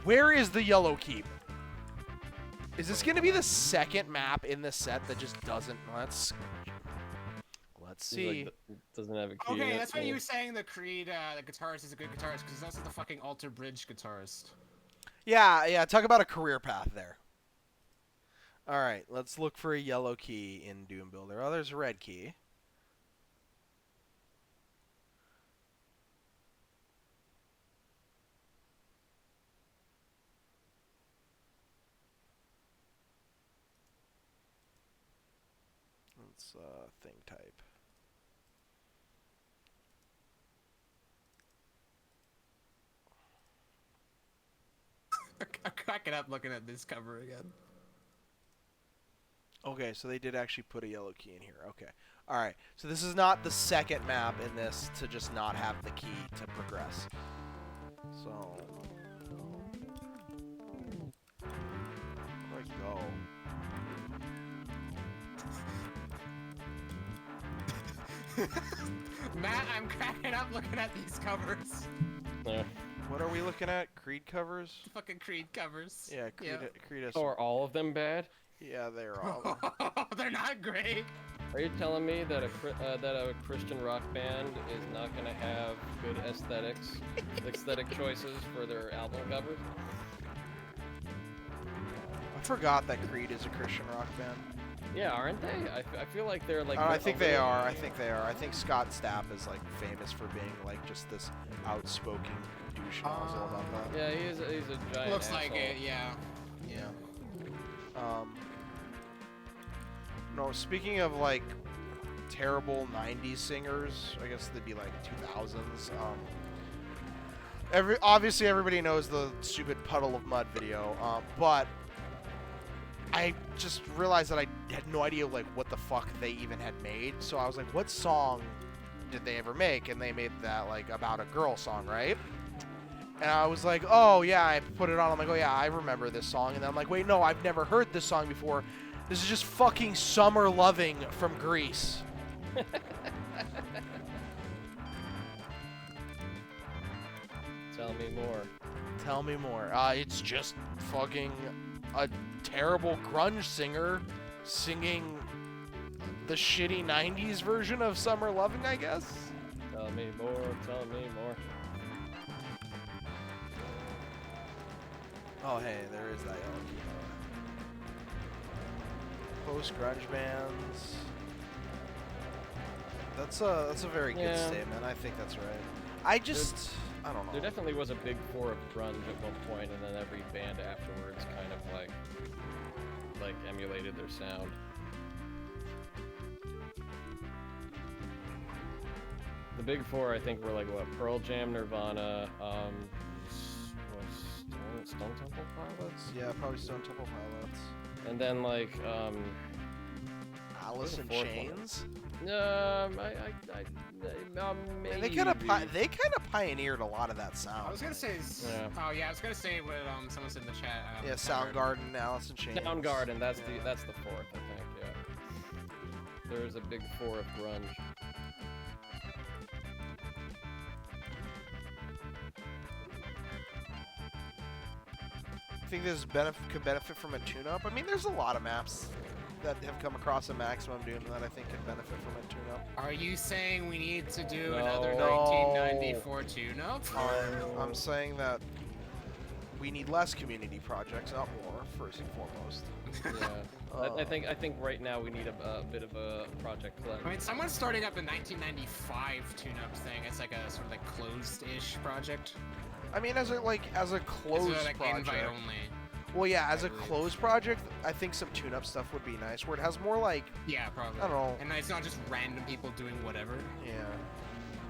Where is the Yellow Keep? Is this gonna be the second map in the set that just doesn't? Let's see. Like, doesn't have a key. Okay, in it, that's why so- you were saying the Creed, the guitarist is a good guitarist, because that's the fucking Alter Bridge guitarist. Yeah. Talk about a career path there. All right, let's look for a yellow key in Doom Builder. Oh, there's a red key. Let's thing type. I'm cracking up looking at this cover again. Okay, so they did actually put a yellow key in here. Okay. All right. So this is not the second map in this to just not have the key to progress. So where do I go? Matt, I'm cracking up looking at these covers. Yeah. What are we looking at? Creed covers? Fucking Creed covers. Yeah, Creed has Oh, are all of them bad? yeah, they're all. They're not great. Are you telling me that a Christian rock band is not gonna have good aesthetic choices for their album covers? I forgot that Creed is a Christian rock band. Yeah, aren't they? I feel like they're like. I think they are. I think they are. I think Scott Stapp is like famous for being like just this outspoken douche nozzle about that. Yeah, he's a giant. Looks like asshole. it, yeah. No, speaking of like terrible 90s singers, I guess they'd be like 2000s. Obviously everybody knows the stupid Puddle of Mud video, but I just realized that I had no idea like what the fuck they even had made. So I was like, what song did they ever make? And they made that like about a girl song, right? And I was like, oh yeah, I put it on. I'm like, oh yeah, I remember this song. And then I'm like, wait, no, I've never heard this song before. This is just fucking Summer Loving from Greece. Tell me more. Tell me more. It's just fucking a terrible grunge singer singing the shitty 90s version of Summer Loving, I guess. Tell me more. Tell me more. Oh, hey, there is that yellow key. Post-grunge bands. That's a very good Yeah. statement. I think that's right. I don't know. There definitely was a big four of grunge at one point, and then every band afterwards kind of like emulated their sound. The big four, I think, were like what? Pearl Jam, Nirvana, Stone Temple Pilots, Yeah, probably Stone Temple Pilots. and then like Alice in the fourth one? Chains. Maybe. They kind of pioneered a lot of that sound. I was gonna say. Yeah. Oh yeah, I was gonna say what someone said in the chat. Yeah, Soundgarden, Alice in Chains. Soundgarden, that's Yeah. that's the fourth, I think. Yeah. There is a big four of grunge. I think this could benefit from a tune-up. I mean, there's a lot of maps that have come across a Maximum Doom that I think could benefit from a tune-up. Are you saying we need to do No. another No. 1994 tune-up? I'm saying that we need less community projects, not more, first and foremost. Yeah. I think right now we need a bit of a project cleanse. I mean, someone's starting up a 1995 tune-up thing. It's like a sort of like closed-ish project. I mean, as a It's closed like invite project. only. Well, yeah, as a believe. closed project, I think some tune-up stuff would be nice, where it has more like, Yeah, probably. I don't know. And it's not just random people doing whatever. yeah.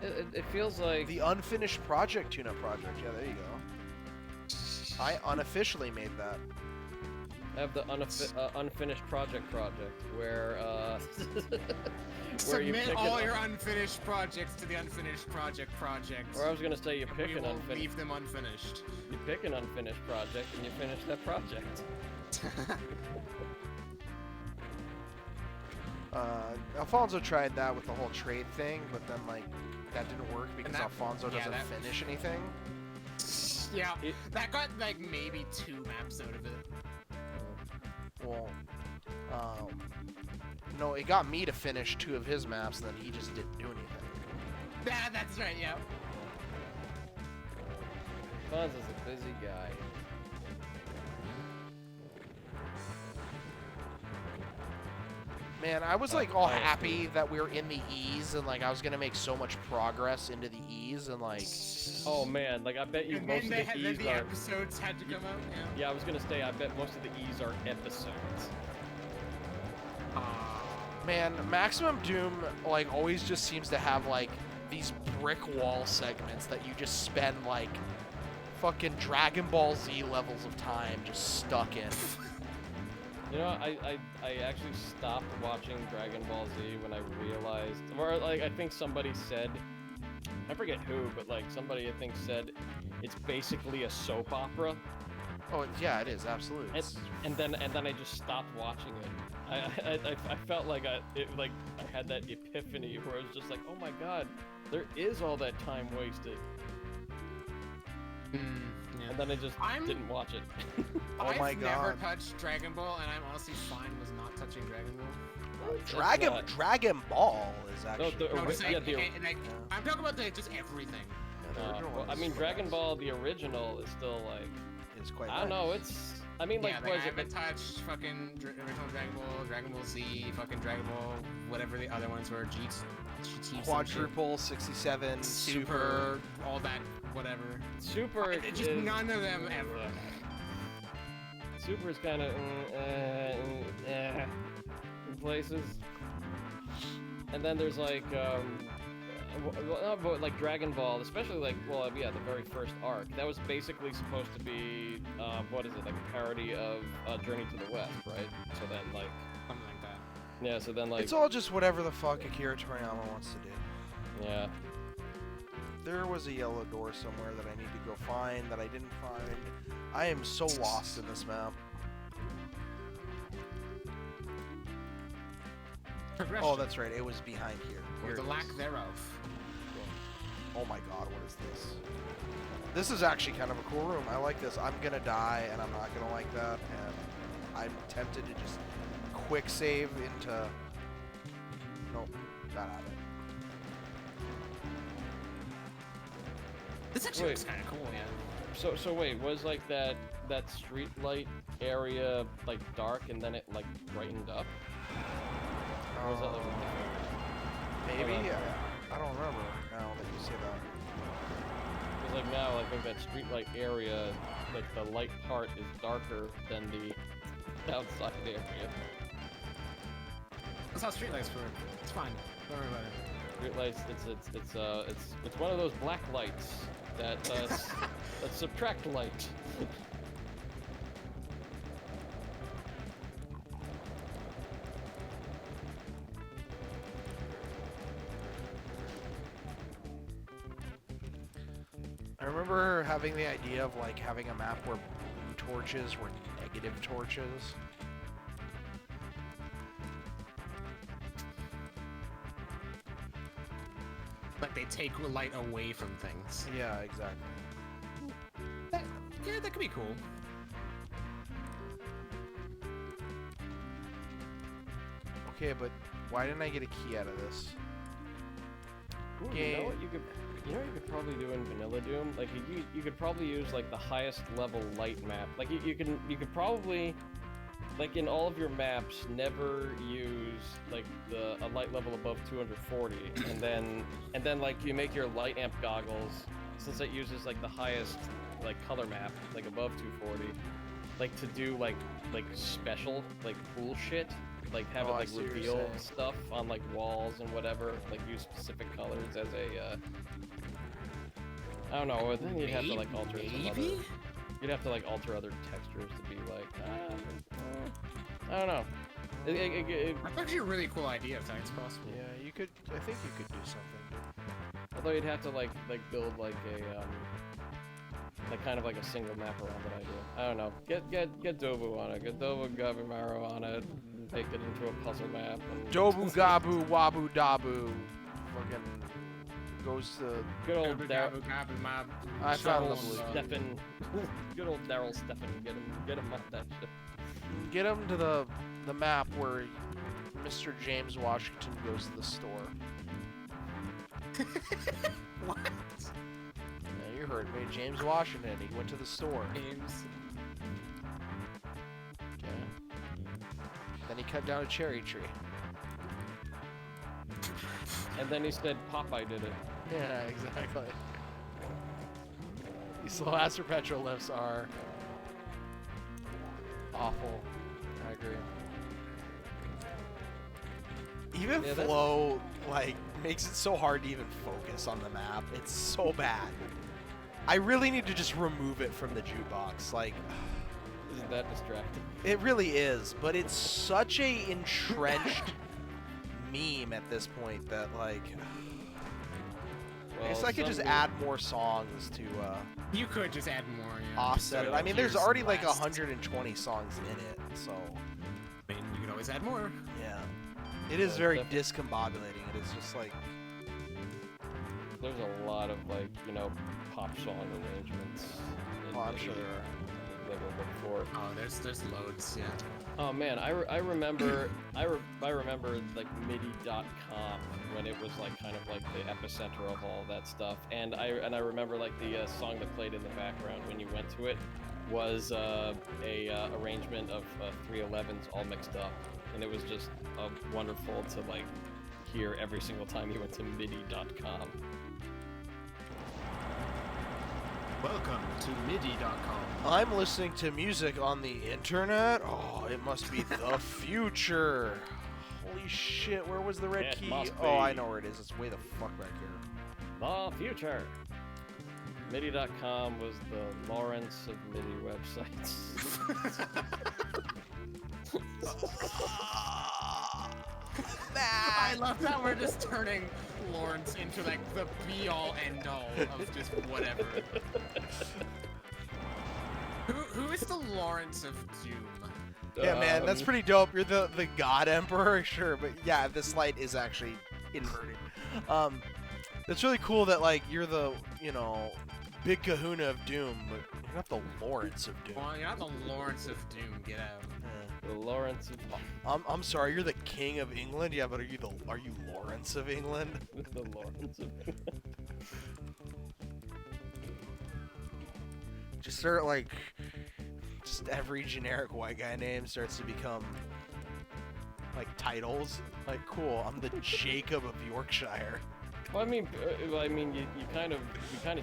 It feels like The unfinished project tune-up project. Yeah, there you go. I unofficially made that. I have the unfinished project where where you Submit pick all an your unfinished projects to the unfinished project. Or I was gonna say you and pick we an will unfinished. leave them unfinished. You pick an unfinished project and you finish that project. Alfonso tried that with the whole trade thing, but then like that didn't work because that- Alfonso yeah, doesn't that- finish anything. Yeah, It- that got like maybe 2 maps out of it. Well, no, it got me to finish 2 of his maps, and then he just didn't do anything. Yeah, that's right. Yeah. Fonz is a busy guy. Man, I was like all happy that we were in the E's, and like I was gonna make so much progress into the E's, and like. Oh man, like I bet you And most then, of the then E's the are. episodes had to come out. Yeah. Yeah, I was gonna say I bet most of the E's are episodes. Man, Maximum Doom like always just seems to have like these brick wall segments that you just spend like fucking Dragon Ball Z levels of time just stuck in. You know, I actually stopped watching Dragon Ball Z when I realized, or like I think somebody said, I forget who, but like somebody I think said, it's basically a soap opera. Oh yeah, it is absolutely. And then I just stopped watching it. I felt like I had that epiphany where I was just like, oh my god, there is all that time wasted. Yeah. And then I just didn't watch it. Oh my I've never God. touched Dragon Ball, and I'm honestly fine with not touching Dragon Ball. Dragon Ball is actually. the No, ori- just like, yeah, the- like, I'm talking about just everything. Yeah, the original well, one I is mean, the Dragon best. Ball, the original, is still like, Is quite. I don't know, it's. I mean, like, Yeah, what like, is I it? haven't touched fucking original Dragon Ball Z, fucking Dragon Ball, whatever the other ones were, GT, Quadruple 67 Super, all that, whatever. Super Just is, none of them ever. Super is kind of in places. And then there's like, but like Dragon Ball, especially like, well, yeah, the very first arc. That was basically supposed to be, what is it, like a parody of Journey to the West, right? So then like, Something like that. yeah, so then like, It's all just whatever the fuck Akira Toriyama wants to do. yeah. There was a yellow door somewhere that I need to go find that I didn't find. I am so lost in this map. Progression. Oh, that's right. It was behind here. Or Here the it lack is. thereof. Oh my god, what is this? This is actually kind of a cool room. I like this. I'm gonna die, and I'm not gonna like that. And I'm tempted to just quick save into. Nope, not out of it. This actually Wait. looks kind of cool, yeah. So wait, was like that street light area like dark and then it like brightened up? Or was that like Maybe. Hold on. I don't remember now that you say that. because like now I think that street light area, like the light part is darker than the outside area. That's how streetlights work. It's fine. Don't worry about it. Street lights, it's one of those black lights that that subtract light. I remember having the idea of like having a map where blue torches were negative torches. Like they take light away from things. Yeah, exactly. Yeah, that could be cool. Okay, but why didn't I get a key out of this? Ooh, you Game. know what you could probably do in Vanilla Doom? Like you could probably use like the highest level light map. Like you could probably like in all of your maps never use like a light level above 240 and then like you make your light amp goggles since it uses like the highest like color map like above 240 like to do like special like cool shit like have Oh, it I like see what you're reveal saying. stuff on like walls and whatever, like use specific colors as a. I don't know. Then you'd have to like alter some other. Maybe? You'd have to like alter other textures to be like. I don't know. That's actually a really cool idea if that's possible. Yeah, you could. I think you could do something. Although you'd have to like build like a like kind of like a single map around that idea. I don't know. Get Dobu on it. Get Dobu Gabimaro on it. Make it into a puzzle map. And Dobu Gabu Wabu Dabu. Fucking goes to. good old Daryl. I found the Shovel, blue. Stefan. Good old Daryl Stefan. Get him on that shit. Get him to the map where Mr. James Washington goes to the store. What? Yeah, you heard me. James Washington. He went to the store. Games. Okay. Then he cut down a cherry tree. And then he said Popeye did it. Yeah, exactly. These last petrolifts are awful. I agree. Even Yeah, that's- flow like makes it so hard to even focus on the map. It's so bad. I really need to just remove it from the jukebox. Like, Isn't that distracting? it really is, but it's such a entrenched meme at this point that like I guess I could just add more songs to You could just add more, yeah. offset it. So I mean, there's here's already like last. 120 songs in it, so I mean, you could always add more. yeah. It is Yeah, very definitely. discombobulating. It is just like There's a lot of like pop song arrangements. oh, I'm sure there are. That we'll look for. Oh, there's loads, yeah. Oh man, I remember I remember like MIDI.com when it was like kind of like the epicenter of all that stuff, and I remember like the song that played in the background when you went to it was a arrangement of 311s all mixed up, and it was just wonderful to like hear every single time you went to MIDI.com. Welcome to MIDI.com. I'm listening to music on the internet. Oh, it must be the future. Holy shit, where was the red It key? must Oh, I be. know where it is. It's way the fuck back here. The future. MIDI.com was the Lawrence of MIDI websites. I love that we're just turning Lawrence into like the be-all end-all of just whatever. Who is the Lawrence of Doom? Yeah, man, that's pretty dope. You're the God Emperor, sure, but yeah, this light is actually inverted. It's really cool that like you're the big Kahuna of Doom, but you're not the Lawrence of Doom. Well, you're not the Lawrence of Doom. Get out. The Lawrence of I'm sorry, you're the King of England. Yeah, but are you Lawrence of England? the Lawrence of Just every generic white guy name starts to become like titles. Like, cool, I'm the Jacob of Yorkshire. Well, I mean, you kind of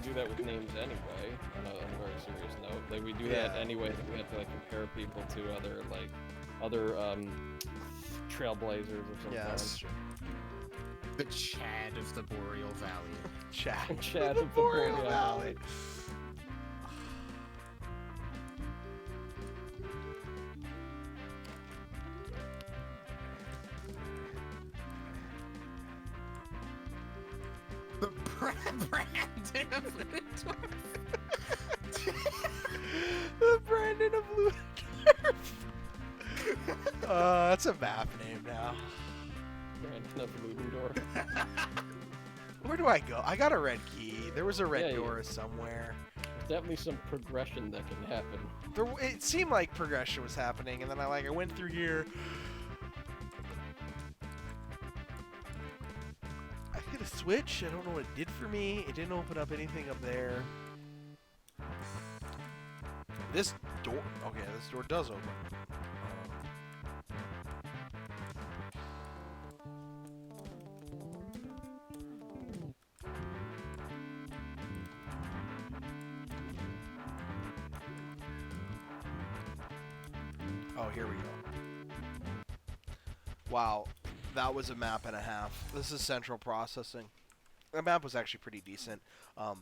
do that with names anyway. On a very serious note, like we do that Yeah. anyway. We have to like compare people to other trailblazers or something. Yeah, that's true. The Chad of the Boreal Valley. Chad. Chad the of the Boreal Boreal Valley. The Brandon of Ludendorff. The Brandon of Ludendorff. That's a map name now. Brandon of Ludendorff. Where do I go? I got a red key. There was a red Yeah, door somewhere. There's definitely some progression that can happen. It seemed like progression was happening, and then I went through here. I hit a switch. I don't know what it did for me. It didn't open up anything up there. This door. Okay, this door does open. Oh, here we go. Wow, that was a map and a half. This is central processing. The map was actually pretty decent. I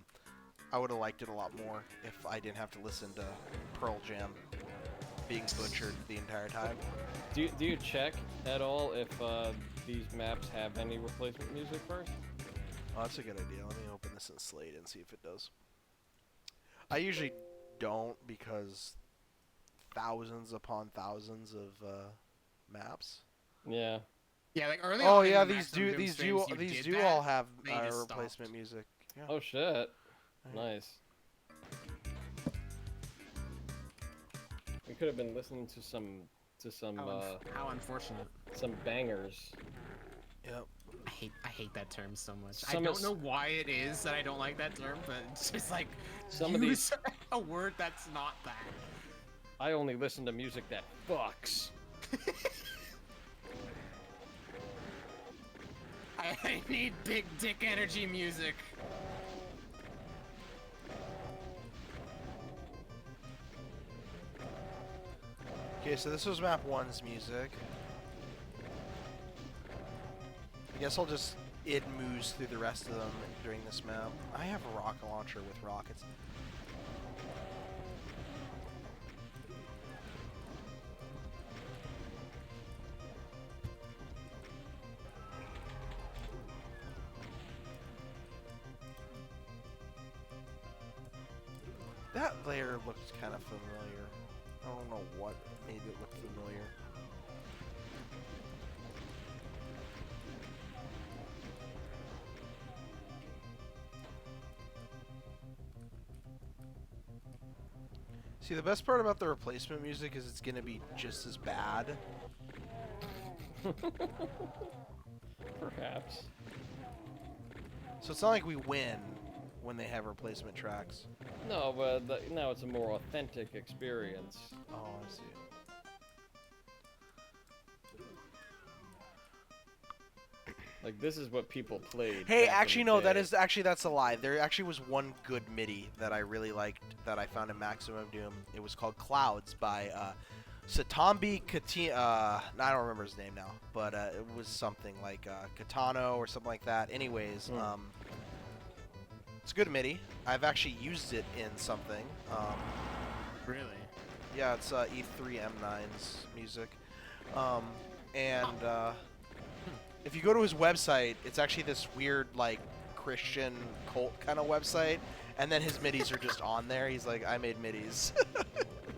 would have liked it a lot more if I didn't have to listen to Pearl Jam being butchered the entire time. Do you check at all if these maps have any replacement music first? Oh, that's a good idea. Let me open this in Slate and see if it does. I usually don't because thousands upon thousands of maps. Yeah. Yeah, like early Oh on in yeah, the these Maximum Doom these streams, you these did do that, all have they just replacement stopped. music. Yeah. Oh shit. Yeah. Nice. We could have been listening to some How unfortunate. some bangers. Yep. I hate that term so much. Some I don't is- know why it is that I don't like that term, but it's just like Some of use a word that's not that. I only listen to music that fucks. I need big dick energy music. Okay, so this was map 1's music. I guess I'll just moves through the rest of them during this map. I have a rocket launcher with rockets. That layer looks kind of familiar. I don't know what made it look familiar. See, the best part about the replacement music is it's gonna be just as bad. Perhaps. So it's not like we win when they have replacement tracks. No, but now it's a more authentic experience. Oh, I see. Like this is what people played. Hey, back in actually, the no, day. that's a lie. There actually was one good MIDI that I really liked that I found in Maximum Doom. It was called Clouds by Satambi Katina. I don't remember his name now, but it was something like Katano or something like that. Anyways, it's good MIDI. I've actually used it in something. Really? Yeah, it's E3M9's music. If you go to his website, it's actually this weird, like, Christian cult kind of website, and then his MIDIs are just on there. He's like, I made MIDIs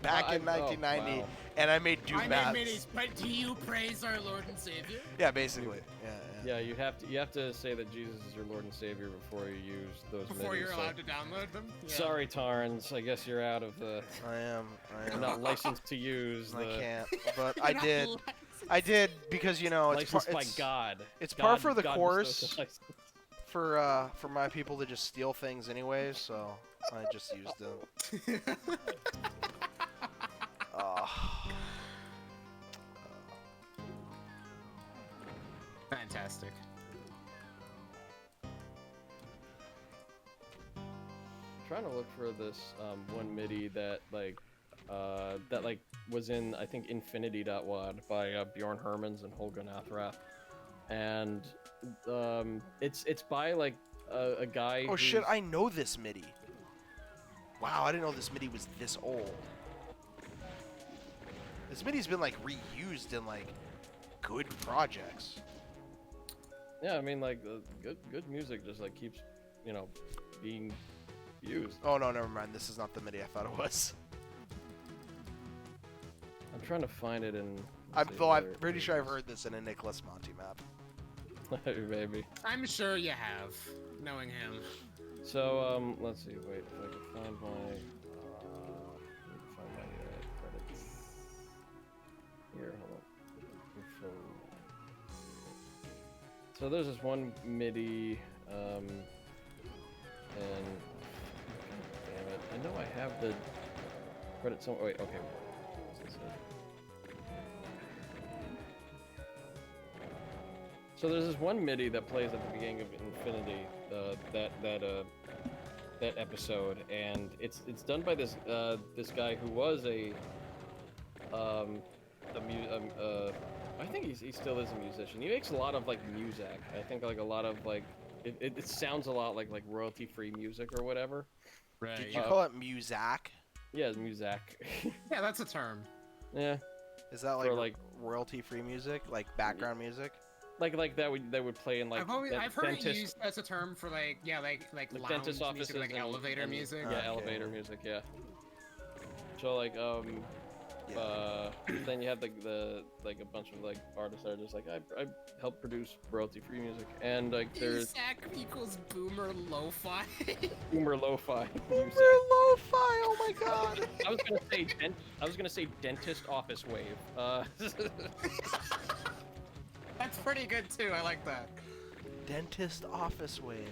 back in 1990, wow. and I made Doom I maps. made minis, but do you praise our Lord and Savior? Yeah, basically. Yeah. Yeah, you have to say that Jesus is your Lord and Savior before you use those. Before MIDIs, you're so- allowed to download them? Yeah. Sorry, Tarns. I guess you're out of the. I am. You're not licensed to use I the. can't, but I You're not did. licensed. I did because you know it's Licensed by God. It's par for the God course bestows the license. for my people to just steal things anyway, so I just used them. Fantastic. Trying to look for this one MIDI that was in I think Infinity.wad by Bjorn Hermans and Holger Nathrath, and it's by like a guy. Oh shit! I know this MIDI. Wow, I didn't know this MIDI was this old. This MIDI's been like reused in like good projects. Yeah, I mean like good music just like keeps being used. Oh no, never mind. This is not the MIDI I thought it was. I'm trying to find it in. I'm pretty sure I've heard this in a Nicholas Monty map. Maybe. I'm sure you have, knowing him. So let's see. Wait, if I can find my credits. Here, hold on. So there's this one MIDI, and damn it, I know I have the credit somewhere. Wait, okay. What's this? So there's this one MIDI that plays at the beginning of Infinity, that episode, and it's done by this I think he still is a musician. He makes a lot of like music. I think like a lot of like it sounds a lot like royalty-free music or whatever. Right. Did you call it Muzak? Yeah, music. Yeah, that's a term. Yeah. Is that For, like royalty-free music, like background music? Like that would play in like I've heard dentist, it used as a term for like like lounge dentist music, offices like elevator music. Yeah, Okay. elevator music. Yeah. So like then you have the like a bunch of like artists that are just like I help produce royalty-free music, and like there's Zach equals boomer lo-fi. boomer lo-fi Boomer music. lo-fi. Oh my god. I was gonna say dentist office wave. That's pretty good too. I like that. Dentist office wave.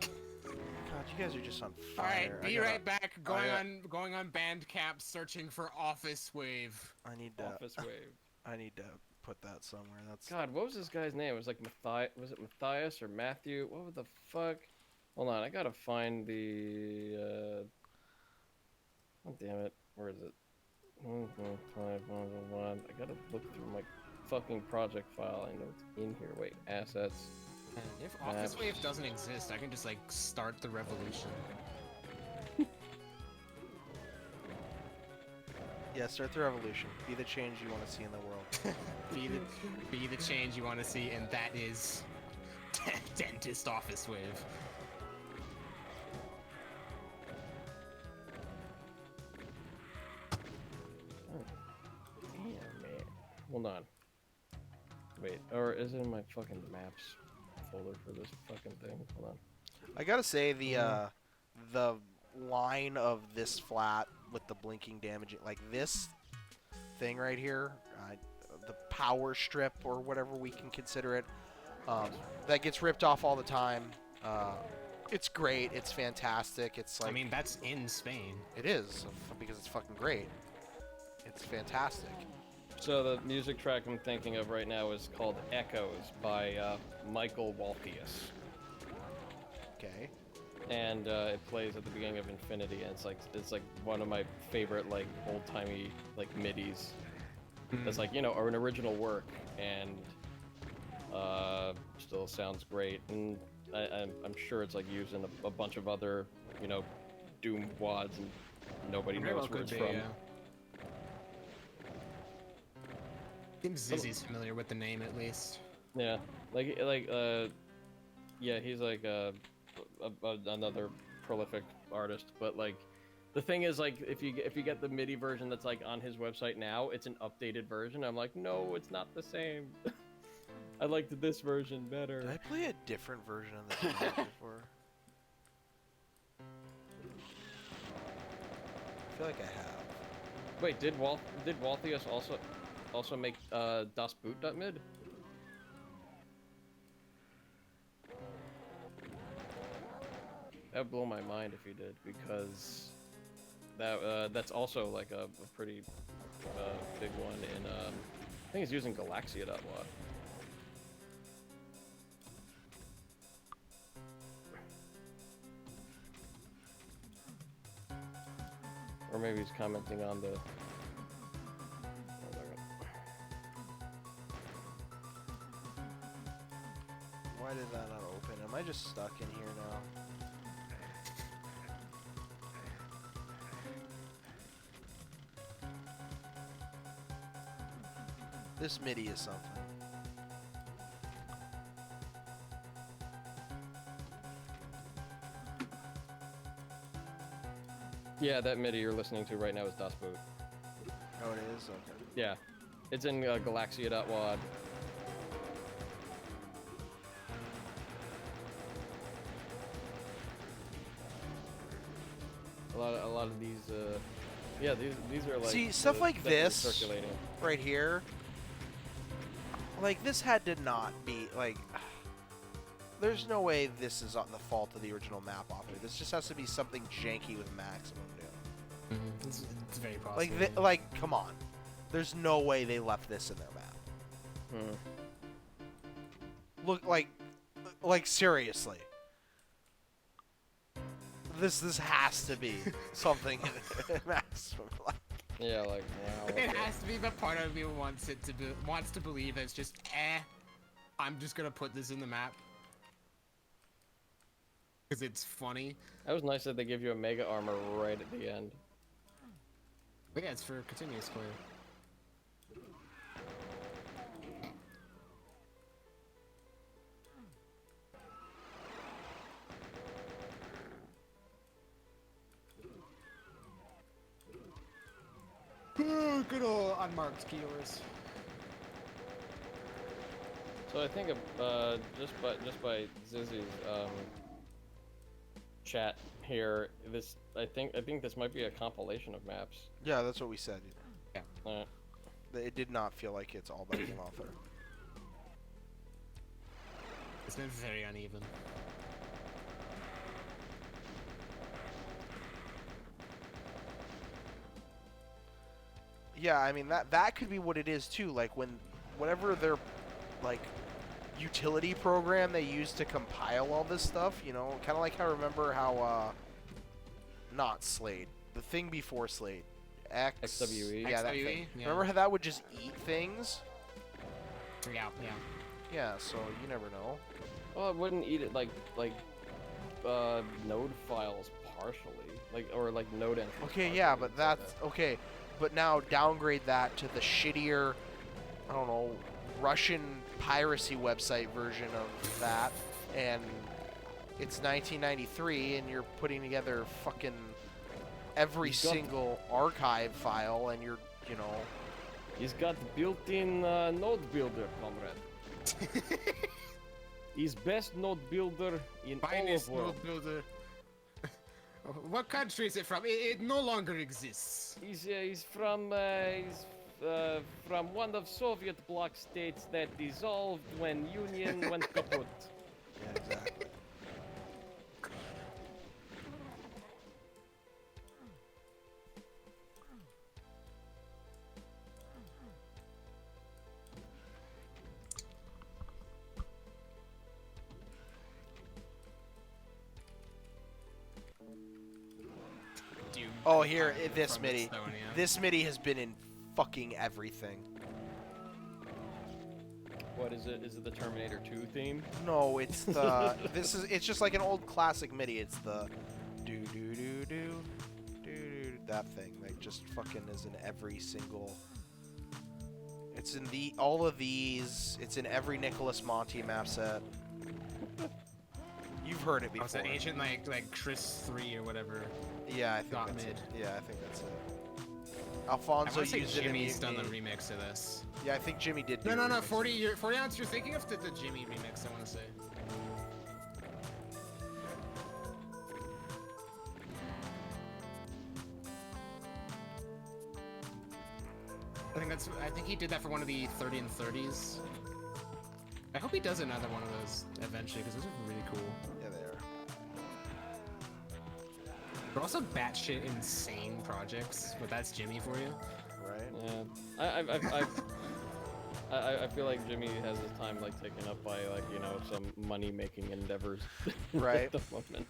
God, you guys are just on All fire. right, be right back. I Going on Bandcamp, searching for Office Wave. I need to. Office wave. I need to put that somewhere. That's. God, what was this guy's name? It was like Was it Matthias or Matthew? What the fuck? Hold on, I gotta find the. Oh damn it! Where is it? 1.5.1.1. I gotta look through my fucking project file. I know it's in here. Wait, assets. If Office Wave doesn't exist, I can just like start the revolution. Yeah, start the revolution. Be the change you want to see in the world. be the change you want to see, and that is Dentist Office Wave. Damn, man. Hold on. Wait, or is it in my fucking maps folder for this fucking thing? Hold on. I gotta say the line of this flat with the blinking damaging, like this thing right here, the power strip or whatever we can consider it, that gets ripped off all the time. It's great. It's fantastic. It's like, I mean, that's in Spain. it is because it's fucking great. It's fantastic. So the music track I'm thinking of right now is called Echoes by Michael Walthius. Okay. And it plays at the beginning of Infinity, and it's like one of my favorite like old timey like midis. That's like, you know, an original work, and still sounds great. And I'm sure it's like used in a bunch of other, you know, Doom wads, and nobody knows where it's from. I think Zizzy's familiar with the name at least. Yeah, yeah, he's like another prolific artist, but like the thing is, like, if you get the MIDI version that's like on his website now, it's an updated version. I'm like, no, it's not the same. I liked this version better. Did I play a different version of this game before? I feel like I have. Wait, did Walthius also make Das Boot.mid? That would blow my mind if he did, because that's also like a pretty big one in I think he's using Galaxia.wat. Or maybe he's commenting on the. Why did that not open? Am I just stuck in here now? This MIDI is something. Yeah, that MIDI you're listening to right now is Das Boot. Oh, it is? Okay. Yeah, it's in Galaxia.wad. A lot of these, yeah, these are like. See, stuff like this circulating. right here. Like, this had to not be, like, there's no way this is the fault of the original map operator. This just has to be something janky with Maximum doing. It's very possible. Like, like, come on. There's no way they left this in their map. Look, like seriously. This has to be something in Maximum. Like, Yeah, like wow. It okay. has to be, but part of me wants to believe it's just I'm just gonna put this in the map because it's funny. That was nice that they give you a mega armor right at the end. But yeah, it's for continuous play. Good old unmarked keywords. So I think just by Zizzy's chat here, I think this might be a compilation of maps. Yeah, that's what we said. Uh, It did not feel like it's all by the same author. It's been very uneven. Yeah, I mean that could be what it is too. Like whatever their like utility program they use to compile all this stuff, you know, kind of like how remember how not Slade, the thing before Slade, XWE. Yeah, that XWE, thing. yeah. Remember how that would just eat things? Yeah. Yeah, so you never know. Well, it wouldn't eat it like node files partially, or like node entries. Okay, yeah, partially, but that's okay. But now downgrade that to the shittier, I don't know, Russian piracy website version of that, and it's 1993, and you're putting together fucking every single archive file, and you're, you know. He's got built-in node builder, comrade. He's best node builder in Finest all of world. node builder. What country is it from? It no longer exists. He's from one of Soviet bloc states that dissolved when Union went kaput. Yeah, exactly. Dude, Oh, here, I'm this from MIDI. Estonia. This MIDI has been in fucking everything. What is it? Is it the Terminator 2 theme? No, it's the. It's just like an old classic MIDI. It's the do do do do do that thing. Like just fucking is in every single. It's in all of these. It's in every Nicholas Monty map set. You've heard it Oh, before. it's that ancient like Chris 3 or whatever. Yeah, I think dot that's mid. it. Yeah, I think that's it. I Alfonso want to say used it in Jimmy's the. done the remix of this. Yeah, I think Jimmy did. Do No, a no, remix. 40 ounce. You're thinking of the Jimmy remix. I want to say. I think he did that for one of the 30 and 30s. I hope he does another one of those eventually because those are really cool. Yeah, they are. They're also batshit insane projects, but that's Jimmy for you. Right. Yeah, I feel like Jimmy has his time like taken up by like some money-making endeavors. Right. At the moment.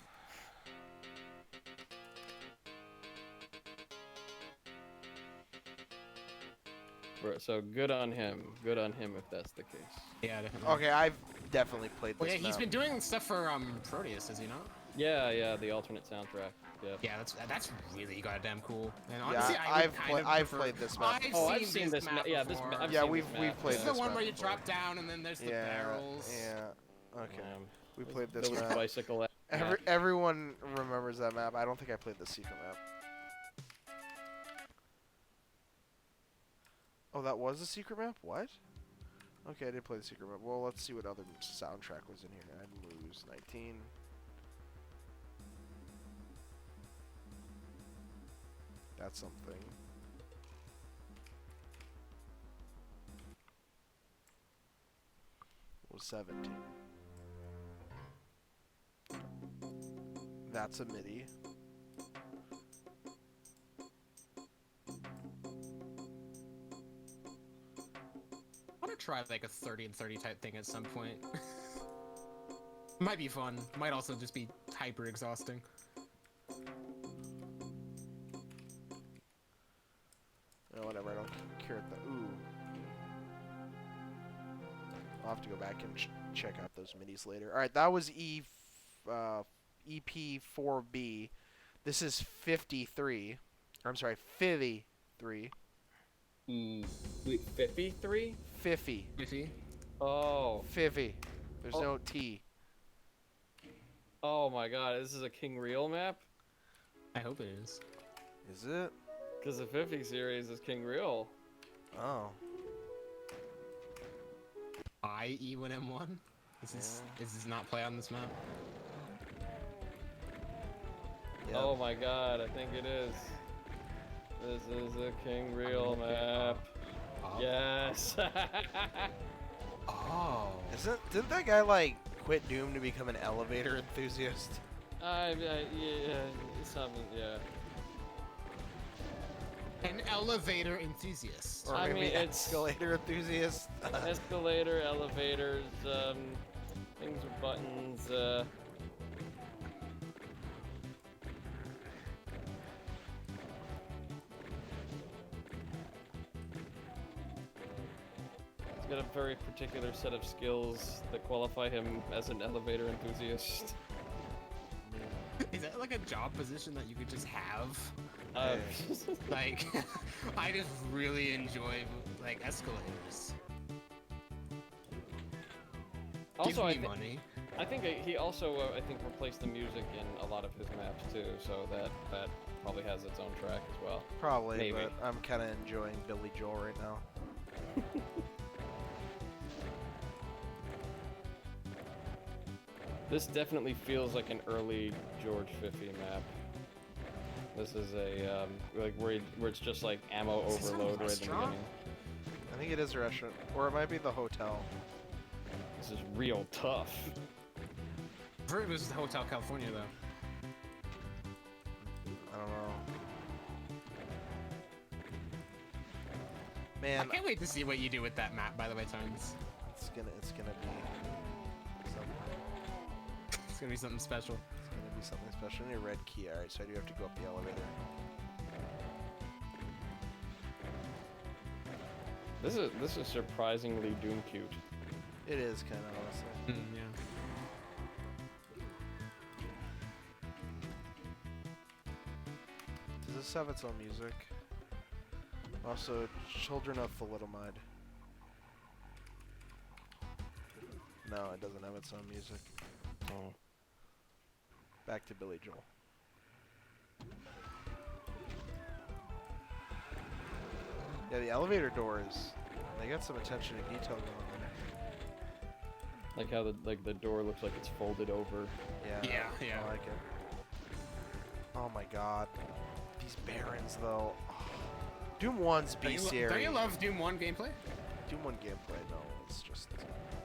So good on him. Good on him if that's the case. Yeah, definitely. Okay, I've definitely played this. Well, yeah, he's map. been doing stuff for Proteus, is he not? Yeah, the alternate soundtrack. Yeah. Yeah, that's really goddamn cool. And Yeah, honestly, I've played this map. I've seen this map. Yeah, this before. I've Yeah, seen we've this map. played This is this the one map where you before. drop down and then there's the barrels. Yeah. Okay. We There played this was map. bicycle. Everyone remembers that map. I don't think I played the secret map. Oh, that was a secret map? What? Okay, I did play the secret map. Well, let's see what other soundtrack was in here. I'd lose 19. That's something. Was 17. That's a MIDI. I want to try like a 30 and 30 type thing at some point. Might be fun. Might also just be hyper exhausting. I'll have to go back and check out those minis later. All right, that was EP4B. This is 53. Or, I'm sorry, 53. Wait, 53? 50. Fiffy. Oh. 50. There's Oh. no T. Oh my god, this is a King Real map? I hope it is. Is it? Because the 50 series is King Real. Oh. I E1M1. Is this not play on this map? Yep. Oh my god, I think it is. This is a King Real map. Oh. Yes. Oh. Didn't that guy like quit Doom to become an elevator enthusiast? Yeah, something, yeah. An elevator enthusiast. Or I maybe mean, it's- escalator enthusiast? Escalator, elevators, things with buttons, He's got a very particular set of skills that qualify him as an elevator enthusiast. Is that like a job position that you could just have? Uh, Like, I just really enjoy like escalators. also, Give me money. I think he also, I think, replaced the music in a lot of his maps too, so that probably has its own track as well. Probably, Maybe. but I'm kind of enjoying Billy Joel right now. This definitely feels like an early George 50 map. This is a like where it's just like ammo Is this a overload right in the restaurant? beginning. I think it is a restaurant, or it might be the hotel. This is real tough. I heard it was the Hotel California though. I don't know. I Man, can't wait to see what you do with that map. By the way, Tarns. it's gonna be something. It's gonna be something special. It's gonna be something special. I need a red key. All right, so I do have to go up the elevator. This is surprisingly Doom cute. It is kind of honestly. Yeah. Does this have its own music? Also, Children of Thalidomide. No, it doesn't have its own music. Oh. Back to Billy Joel. Yeah, the elevator doors. They got some attention to detail going on there. Like how the door looks like it's folded over. Yeah. Yeah. I like it. Oh my god. These barons though. Oh. Doom 1's Don't bestiary. you love Doom 1 gameplay? Doom 1 gameplay, no, it's just.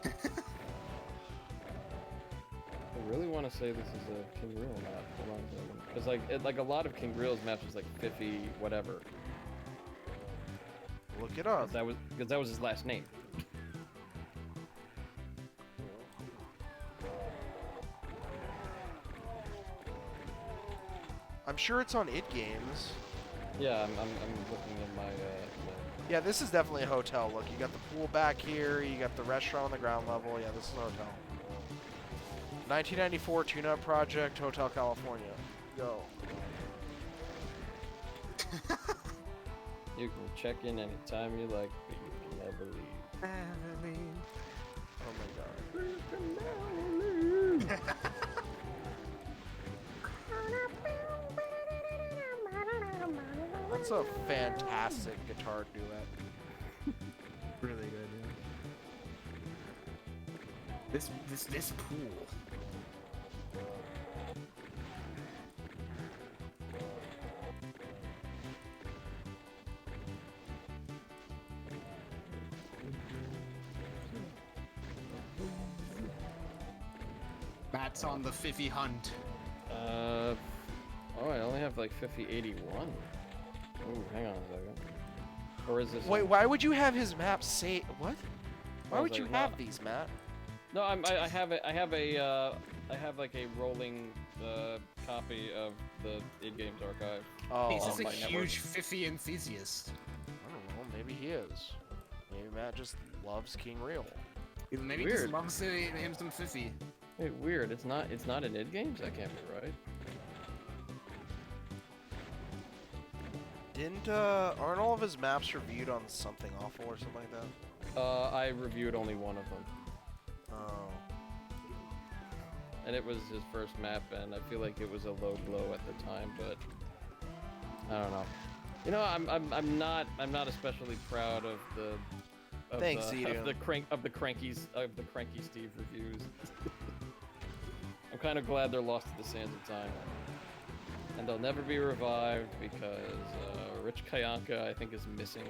I really want to say this is a King Real map. Hold on a second. Because like a lot of King Real's maps is like 50 whatever. Look it up. Because that was his last name. I'm sure it's on It Games. Yeah, I'm looking in my Yeah, this is definitely a hotel. Look, you got the pool back here, you got the restaurant on the ground level. Yeah, this is a hotel. 1994 tune-up project, Hotel California. Go. You can check in anytime you like, but you can never leave. Oh my god. That's a fantastic guitar duet. Really good. Yeah. This pool. Matt's on the Fiffy hunt. Oh, I only have like 5081. Ooh, hang on a second. Or is this? Wait, why would you have his map say what? Why I was would you like, have what? these, Matt? No, I have like a rolling copy of the id Games archive. Oh, He's on just a my network. huge Fiffy enthusiast. I don't know. Maybe he is. Maybe Matt just loves King Real. Maybe he Weird. just loves him some Fifi. Hey, weird. It's not in id games. That can't be right. Aren't all of his maps reviewed on Something Awful or something like that? I reviewed only one of them, Oh. and it was his first map, and I feel like it was a low blow at the time, but I don't know. You know, I'm not especially proud of the Thanks, the, Edu. of the cranky Steve reviews. I'm kind of glad they're lost to the sands of time, and they'll never be revived because Rich Kayanka I think is missing.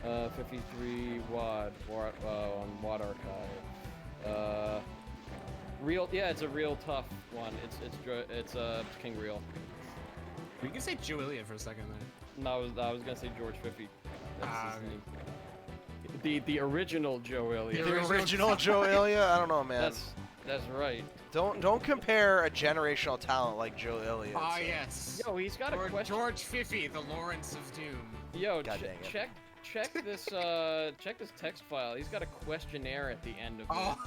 53 on Wad Archive. Real, yeah, it's a real tough one. It's King Real. You can say Joe Ilya for a second there. No, I was gonna say George 50. That's his name. The original Joe Ilya. The original Joe Ilya? I don't know, man. That's right. Don't compare a generational talent like Joe Ilya. Ah, to- yes. Yo, he's got a question. George Fifi, the Lawrence of Doom. Yo, God dang it. check this text file. He's got a questionnaire at the end of it. Oh.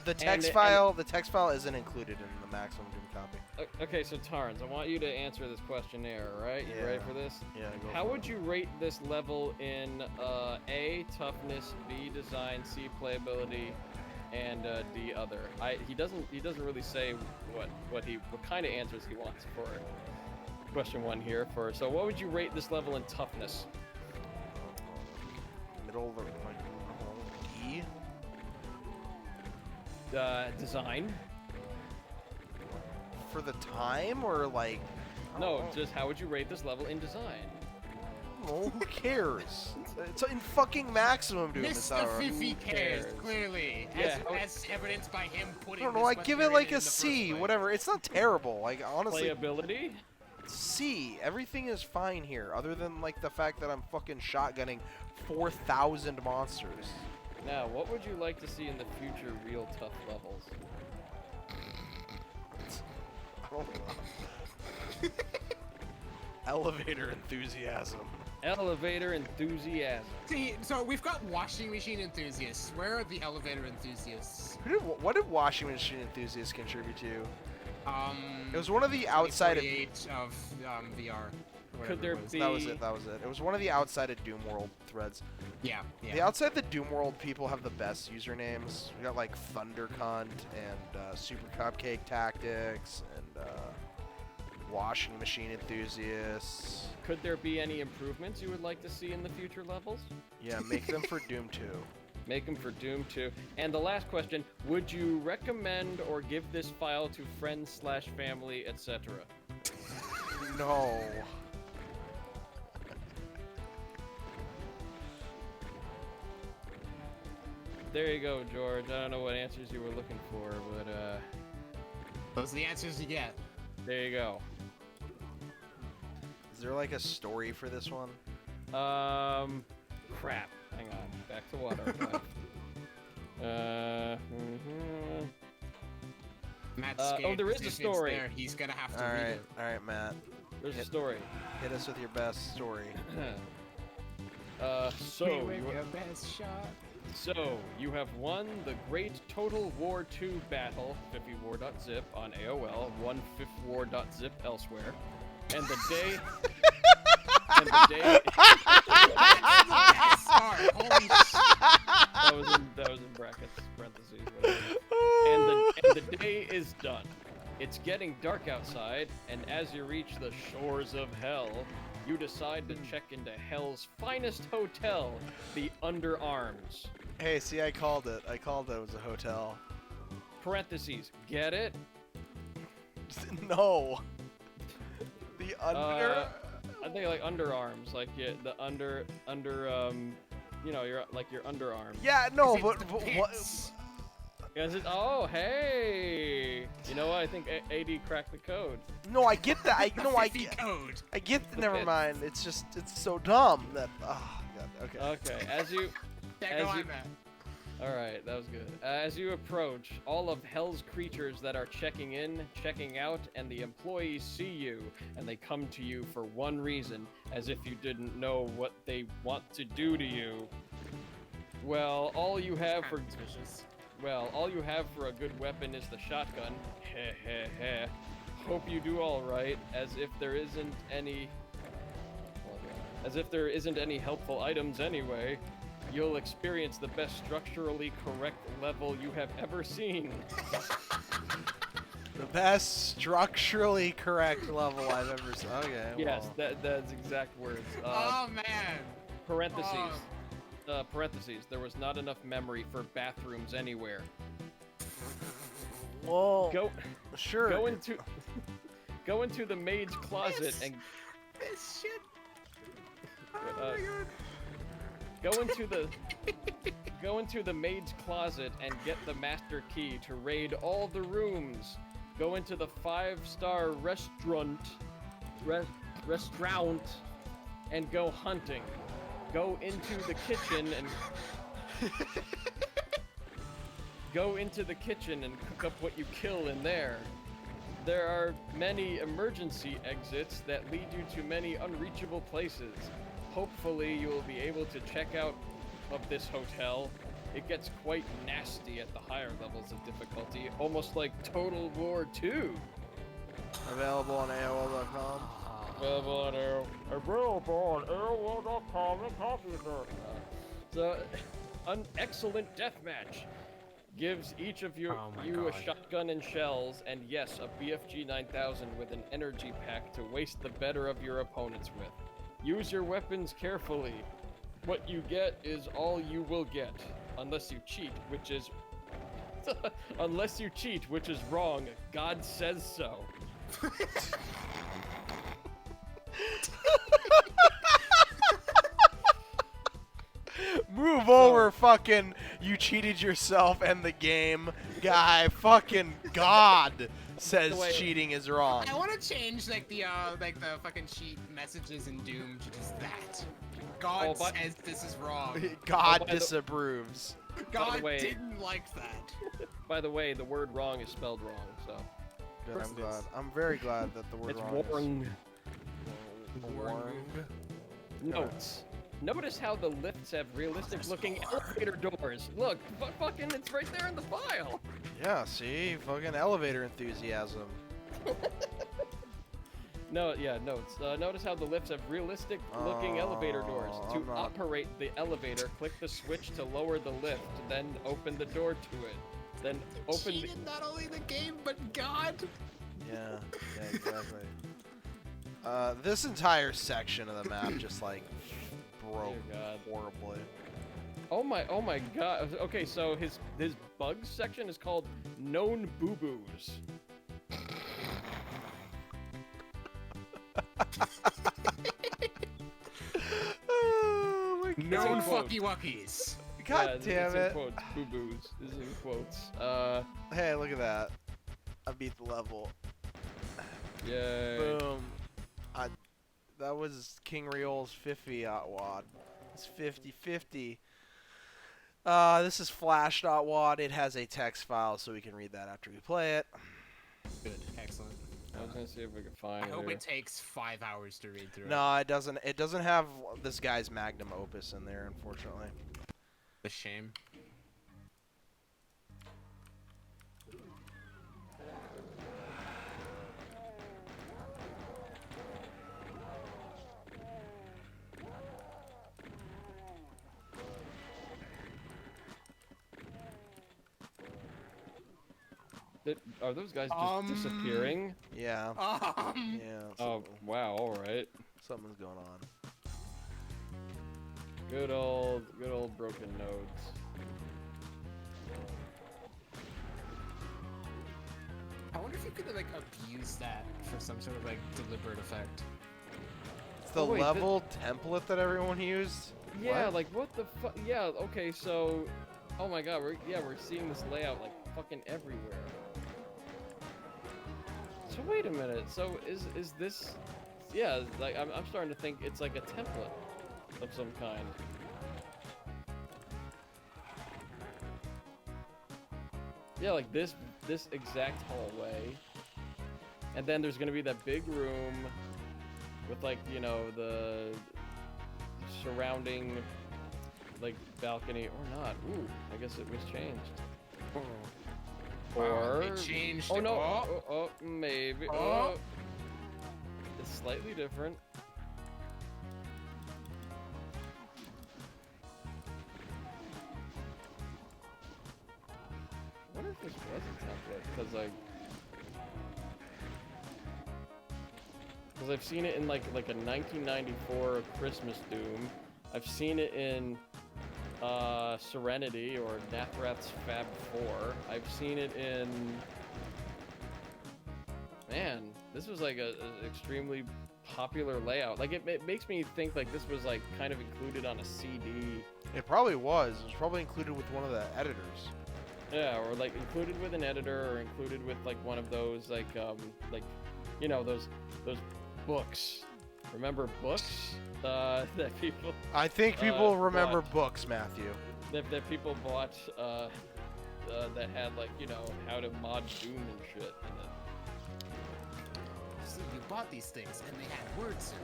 The text file isn't included in the maximum doom copy. Okay, so Tarns, I want you to answer this questionnaire, right? You ready for this? Yeah. How would you rate this level in A, toughness, B, design, C, playability, and D, other? He doesn't really say what kind of answers he wants for question 1 here. So what would you rate this level in toughness? Middle of the D. Design? For the time or like? I don't No, know. just how would you rate this level in design? Oh, who cares? It's in fucking maximum doom. It's not Mr. Fifi cares, cares? clearly, Yeah. as evidenced by him I putting. don't know. this I much give it rating like in a the first C. place. Whatever. It's not terrible. Like honestly, Playability? C. Everything is fine here, other than like the fact that I'm fucking shotgunning 4,000 monsters. Now, what would you like to see in the future real tough levels? I don't know. Elevator enthusiasm. Elevator enthusiasm. See, so we've got washing machine enthusiasts. Where are the elevator enthusiasts? What did washing machine enthusiasts contribute to? It It was one of the outside of. 48 of VR. Could there be? That was it. That was it. It was one of the outside of Doom World threads. Yeah, yeah. The outside the Doom World people have the best usernames. We got like Thunder Cunt and Super Cupcake Tactics and Washing Machine Enthusiasts. Could there be any improvements you would like to see in the future levels? Yeah, make them for Doom 2. Make them for Doom 2. And the last question, would you recommend or give this file to friends/family, etc.? No. There you go, George. I don't know what answers you were looking for, but Those are the answers you get. there you go. Is there like a story for this one? Crap. Hang on. Back to water. Matt's oh, scared there is 'cause a if it's story. there, he's gonna have to All read right, it. all right, Matt. There's a story. Hit us with your best story. So you have won the Great Total War 2 battle, 50war.zip on AOL, 15war.zip elsewhere, and the day. And the day. That's the best part. Holy shit. That was in brackets, parentheses, whatever. And the day is done. It's getting dark outside, and as you reach the shores of hell, you decide to check into hell's finest hotel, the Underarms. Hey, see, I called it. I called it. It was a hotel. Parentheses. Get it? No. The under. I think like underarms, like the under you know, your underarm. Yeah, no, It's but the what? pits. Oh, hey! You know what? I think AD cracked the code. No, I get that. I no, I Fifi get. code. I get. Never mind. It's just. It's so dumb that. Oh God. Okay. Okay, as you Yeah, go As on, you- Matt. All right, that was good. As you approach, all of hell's creatures that are checking in, checking out, and the employees see you, and they come to you for one reason, as if you didn't know what they want to do to you. Well, all you have for a good weapon is the shotgun. Heh heh heh. Hope you do all right, as if there isn't any helpful items anyway. You'll experience the best structurally correct level you have ever seen. The best structurally correct level I've ever seen. Okay. Yes, well. that's exact words. Oh man. Parentheses. Parentheses. There was not enough memory for bathrooms anywhere. Well, Go sure. go into the maid's closet and This shit. uh, Oh my god. Go into the maid's closet and get the master key to raid all the rooms. Go into the 5-star restaurant and go hunting. Go into the kitchen and cook up what you kill in there. There are many emergency exits that lead you to many unreachable places. Hopefully you will be able to check out of this hotel. It gets quite nasty at the higher levels of difficulty, almost like Total War 2. Available on AOL.com. Available on AOL.com and computer. So, an excellent deathmatch. Gives each of you Oh my a God. shotgun and shells, and yes, a BFG 9000 with an energy pack to waste the better of your opponents with. Use your weapons carefully. What you get is all you will get, unless you cheat, which is wrong. God says so. Move over, fucking. You cheated yourself and the game, guy. Fucking God says Wait. cheating is wrong. I want to change like the fucking cheat messages in Doom to just that. God Oh, but- says this is wrong. God by the- disapproves. God way- didn't like that. By the way, the word wrong is spelled wrong, so. Good, course I'm it glad. is. I'm very glad that the word It's wrong wrong. is Warng. Notes. Notice how the lifts have realistic-looking elevator doors. Look, fucking, it's right there in the file. Yeah, see? Fucking elevator enthusiasm. No, yeah, notes. Notice how the lifts have realistic-looking elevator doors. Oh, To I'm not- operate the elevator, click the switch to lower the lift, then open the door to it. Then open the... Cheated not only the game but God. Yeah, exactly. This entire section of the map just like broke Dear God. horribly. Oh my god. Okay, so his bugs section is called Known Boo-Boos. Oh my No. Known in quotes. fucky wuckies. God Yeah, damn it's it. in quotes. Boo-Boos. This is in quotes. Hey, look at that. I beat the level. Yay. Boom. That was King Riol's 50 wad. It's 50-50. This is flash.wad. It has a text file, so we can read that after we play it. Good, excellent. I was gonna see if we could find I it hope here. it takes 5 hours to read through. No, it doesn't. It doesn't have this guy's magnum opus in there, unfortunately. The shame. Are those guys just disappearing? Yeah. Um. Yeah. Oh, wow, alright. Something's going on. Good old broken nodes. I wonder if you could like abuse that for some sort of like deliberate effect. It's the Oh, wait, level template that everyone used? Yeah, What? like what the fuck? Yeah, okay, so, oh my god, we're seeing this layout like fucking everywhere. So wait a minute. So is this? Yeah, like I'm starting to think it's like a template of some kind. Yeah, like this exact hallway. And then there's gonna be that big room with like, you know, the surrounding like balcony or not. Ooh, I guess it was changed. Wow, Or it changed. oh no, maybe. Oh. It's slightly different. I wonder if this was a template, because I've seen it in like a 1994 Christmas Doom. I've seen it in Serenity or Nathrath's Fab 4. I've seen it in... Man, this was like a extremely popular layout. Like it makes me think like this was like kind of included on a CD. It probably was. It was probably included with one of the editors. Yeah, or like included with an editor, or included with like one of those like you know, those books. Remember books that people? I think people remember bought. books, Matthew. That people bought that had like, you know, how to mod Doom and shit in it. So you bought these things and they had words in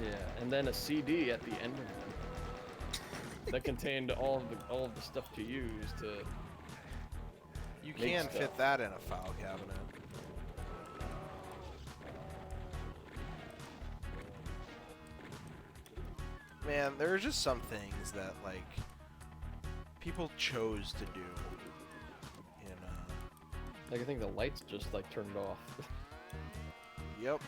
them. Yeah, and then a CD at the end of them that contained all of the stuff to use to. You Make can stuff. fit that in a file cabinet. Man, there are just some things that like people chose to do. Like I think the lights just like turned off. Yep.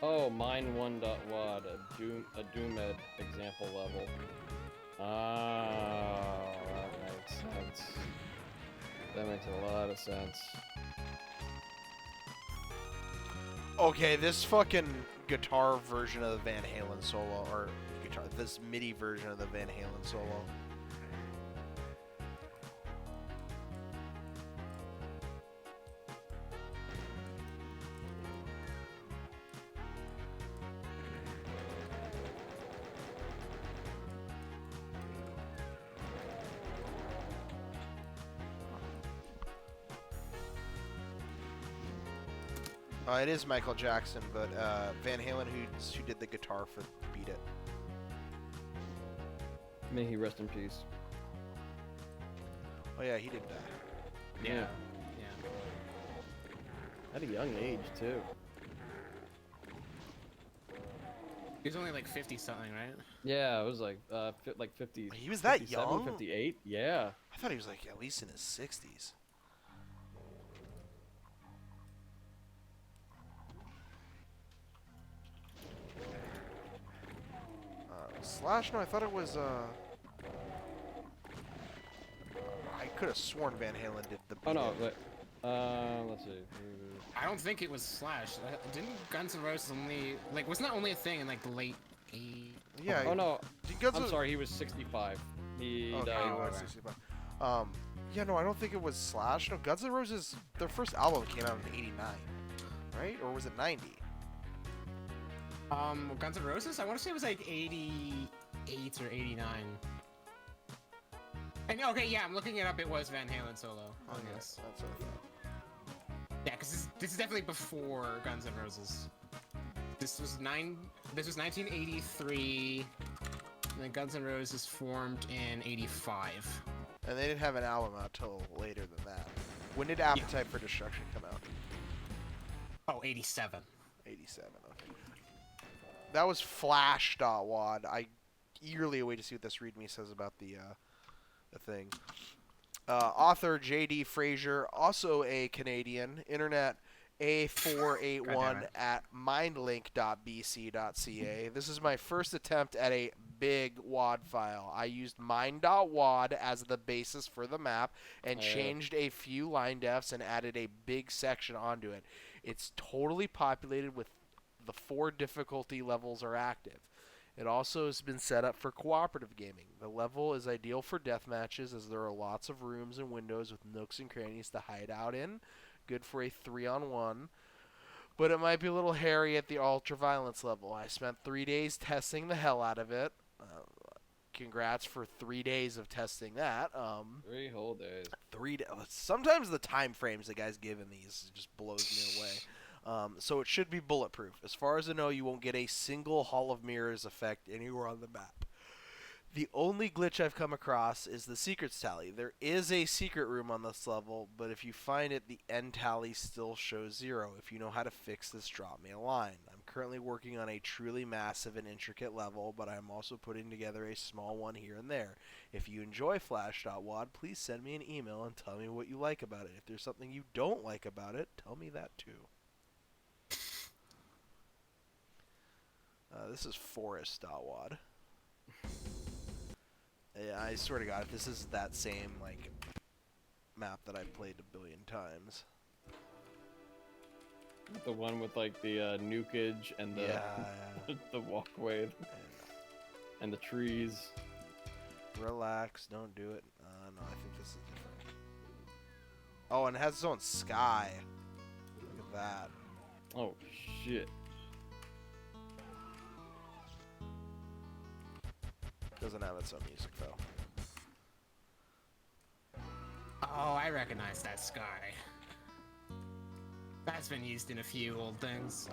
Oh, mine 1.wad, a Doomed example level. Oh, that makes sense. That makes a lot of sense. Okay, this fucking guitar version of the Van Halen solo, or guitar, this MIDI version of the Van Halen solo. It is Michael Jackson, but Van Halen who did the guitar for Beat It. May he rest in peace. Oh yeah, he did die. Yeah. At a young age too. He was only like 50 something, right? Yeah, it was like like 50. He was that 57, young? 58. Yeah. I thought he was like at least in his 60s. Slash? No, I thought it was, I could have sworn Van Halen did the Oh no, Beat It. wait. Let's see. I don't think it was Slash. Didn't Guns N' Roses only like wasn't that only a thing in like the late 80s? Yeah. Oh no, Guns I'm N- sorry, he was 65. He Okay, died. he was 65. Yeah, no, I don't think it was Slash. No, Guns N' Roses, their first album came out in 89, right? Or was it 90? Guns N' Roses? I want to say it was like 88 or 89. And okay, yeah, I'm looking it up. It was Van Halen solo. Oh, Okay, yes. that's what I thought. Yeah, because this is definitely before Guns N' Roses. This was 1983. And then Guns N' Roses formed in 85. And they didn't have an album out till later than that. When did Appetite for Destruction come out? Oh, 87. 87, okay. That was Flash.wad. I eagerly await to see what this README says about the thing. Author J.D. Frazier, also a Canadian, internet A481 at mindlink.bc.ca. This is my first attempt at a big WAD file. I used mind.wad as the basis for the map and changed a few line defs and added a big section onto it. It's totally populated with the 4 difficulty levels are active. It also has been set up for cooperative gaming. The level is ideal for death matches as there are lots of rooms and windows with nooks and crannies to hide out in. good for a 3-on-1, but it might be a little hairy at the ultraviolence level. I spent 3 days testing the hell out of it. Congrats for 3 days of testing that. 3 whole days. Sometimes the time frames the guys give in these just blows me away. So it should be bulletproof. As far as I know, you won't get a single Hall of Mirrors effect anywhere on the map. The only glitch I've come across is the secrets tally. There is a secret room on this level, but if you find it, the end tally still shows 0. If you know how to fix this, drop me a line. I'm currently working on a truly massive and intricate level, but I'm also putting together a small one here and there. If you enjoy Flash.wad, please send me an email and tell me what you like about it. If there's something you don't like about it, tell me that too. This is Forest.wad. Yeah, I swear to God, if this is that same, like, map that I've played a billion times. The one with, like, the nukage and the, yeah. the walkway and the trees. Relax, don't do it. No, I think this is different. Oh, and it has its own sky. Look at that. Oh, shit. Doesn't have its own music, though. Oh, I recognize that sky. That's been used in a few old things.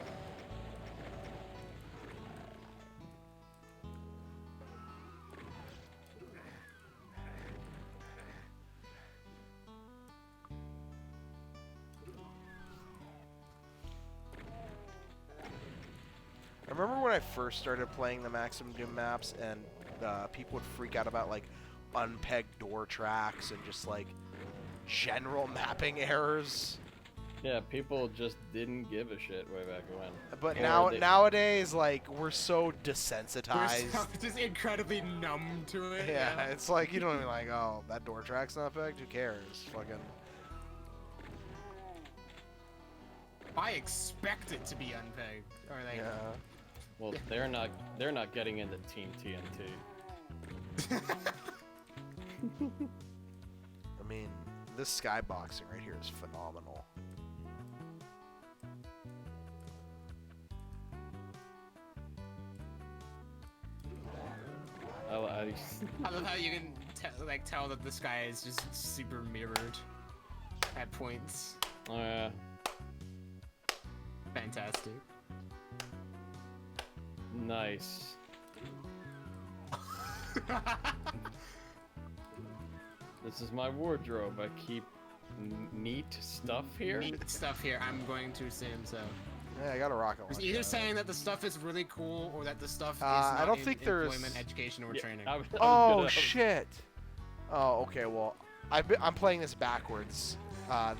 I remember when I first started playing the Maximum Doom maps, and people would freak out about, like, unpegged door tracks and just, like, general mapping errors. Yeah, people just didn't give a shit way back when. But Or nowadays, like, we're so desensitized. We're just incredibly numb to it. Yeah, it's like, you don't even like, oh, that door track's not pegged? Who cares? Fucking... I expect it to be unpegged. Or like, Yeah. Well, they're not getting into Team TNT. I mean, this skyboxing right here is phenomenal. I I love how you can tell that the sky is just super mirrored at points. Oh yeah. Fantastic. Nice. This is my wardrobe. I keep neat stuff here. Neat stuff here. I'm going to assume so. Yeah, I got a rocket It's launcher. either saying that the stuff is really cool or that the stuff is I not don't in think there's- employment, education, or training. Oh, shit! Oh, okay, well, I'm playing this backwards.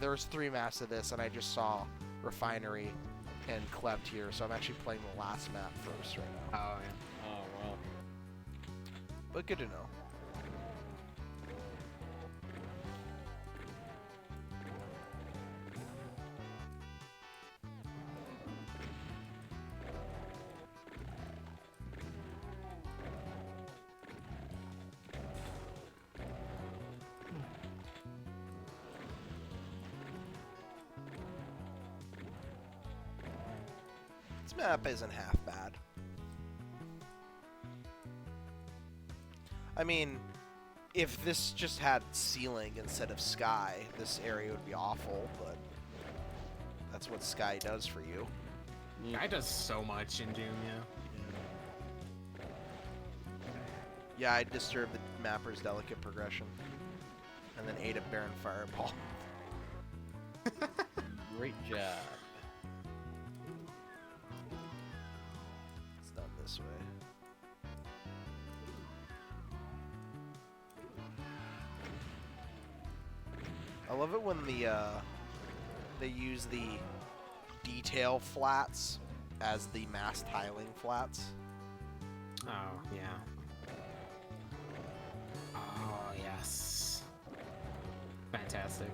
There's 3 maps of this, and I just saw Refinery and Klept here, so I'm actually playing the last map first right now. Oh, yeah. Oh well. But good to know. This map isn't half bad. I mean, if this just had ceiling instead of sky, this area would be awful, but that's what sky does for you. Guy does so much in Doom, yeah. Yeah, I disturbed the mapper's delicate progression, and then ate a Baron Fireball. Great job. It's done this way. I love it when they use the detail flats as the mass tiling flats. Oh, yeah. Oh, yes. Fantastic.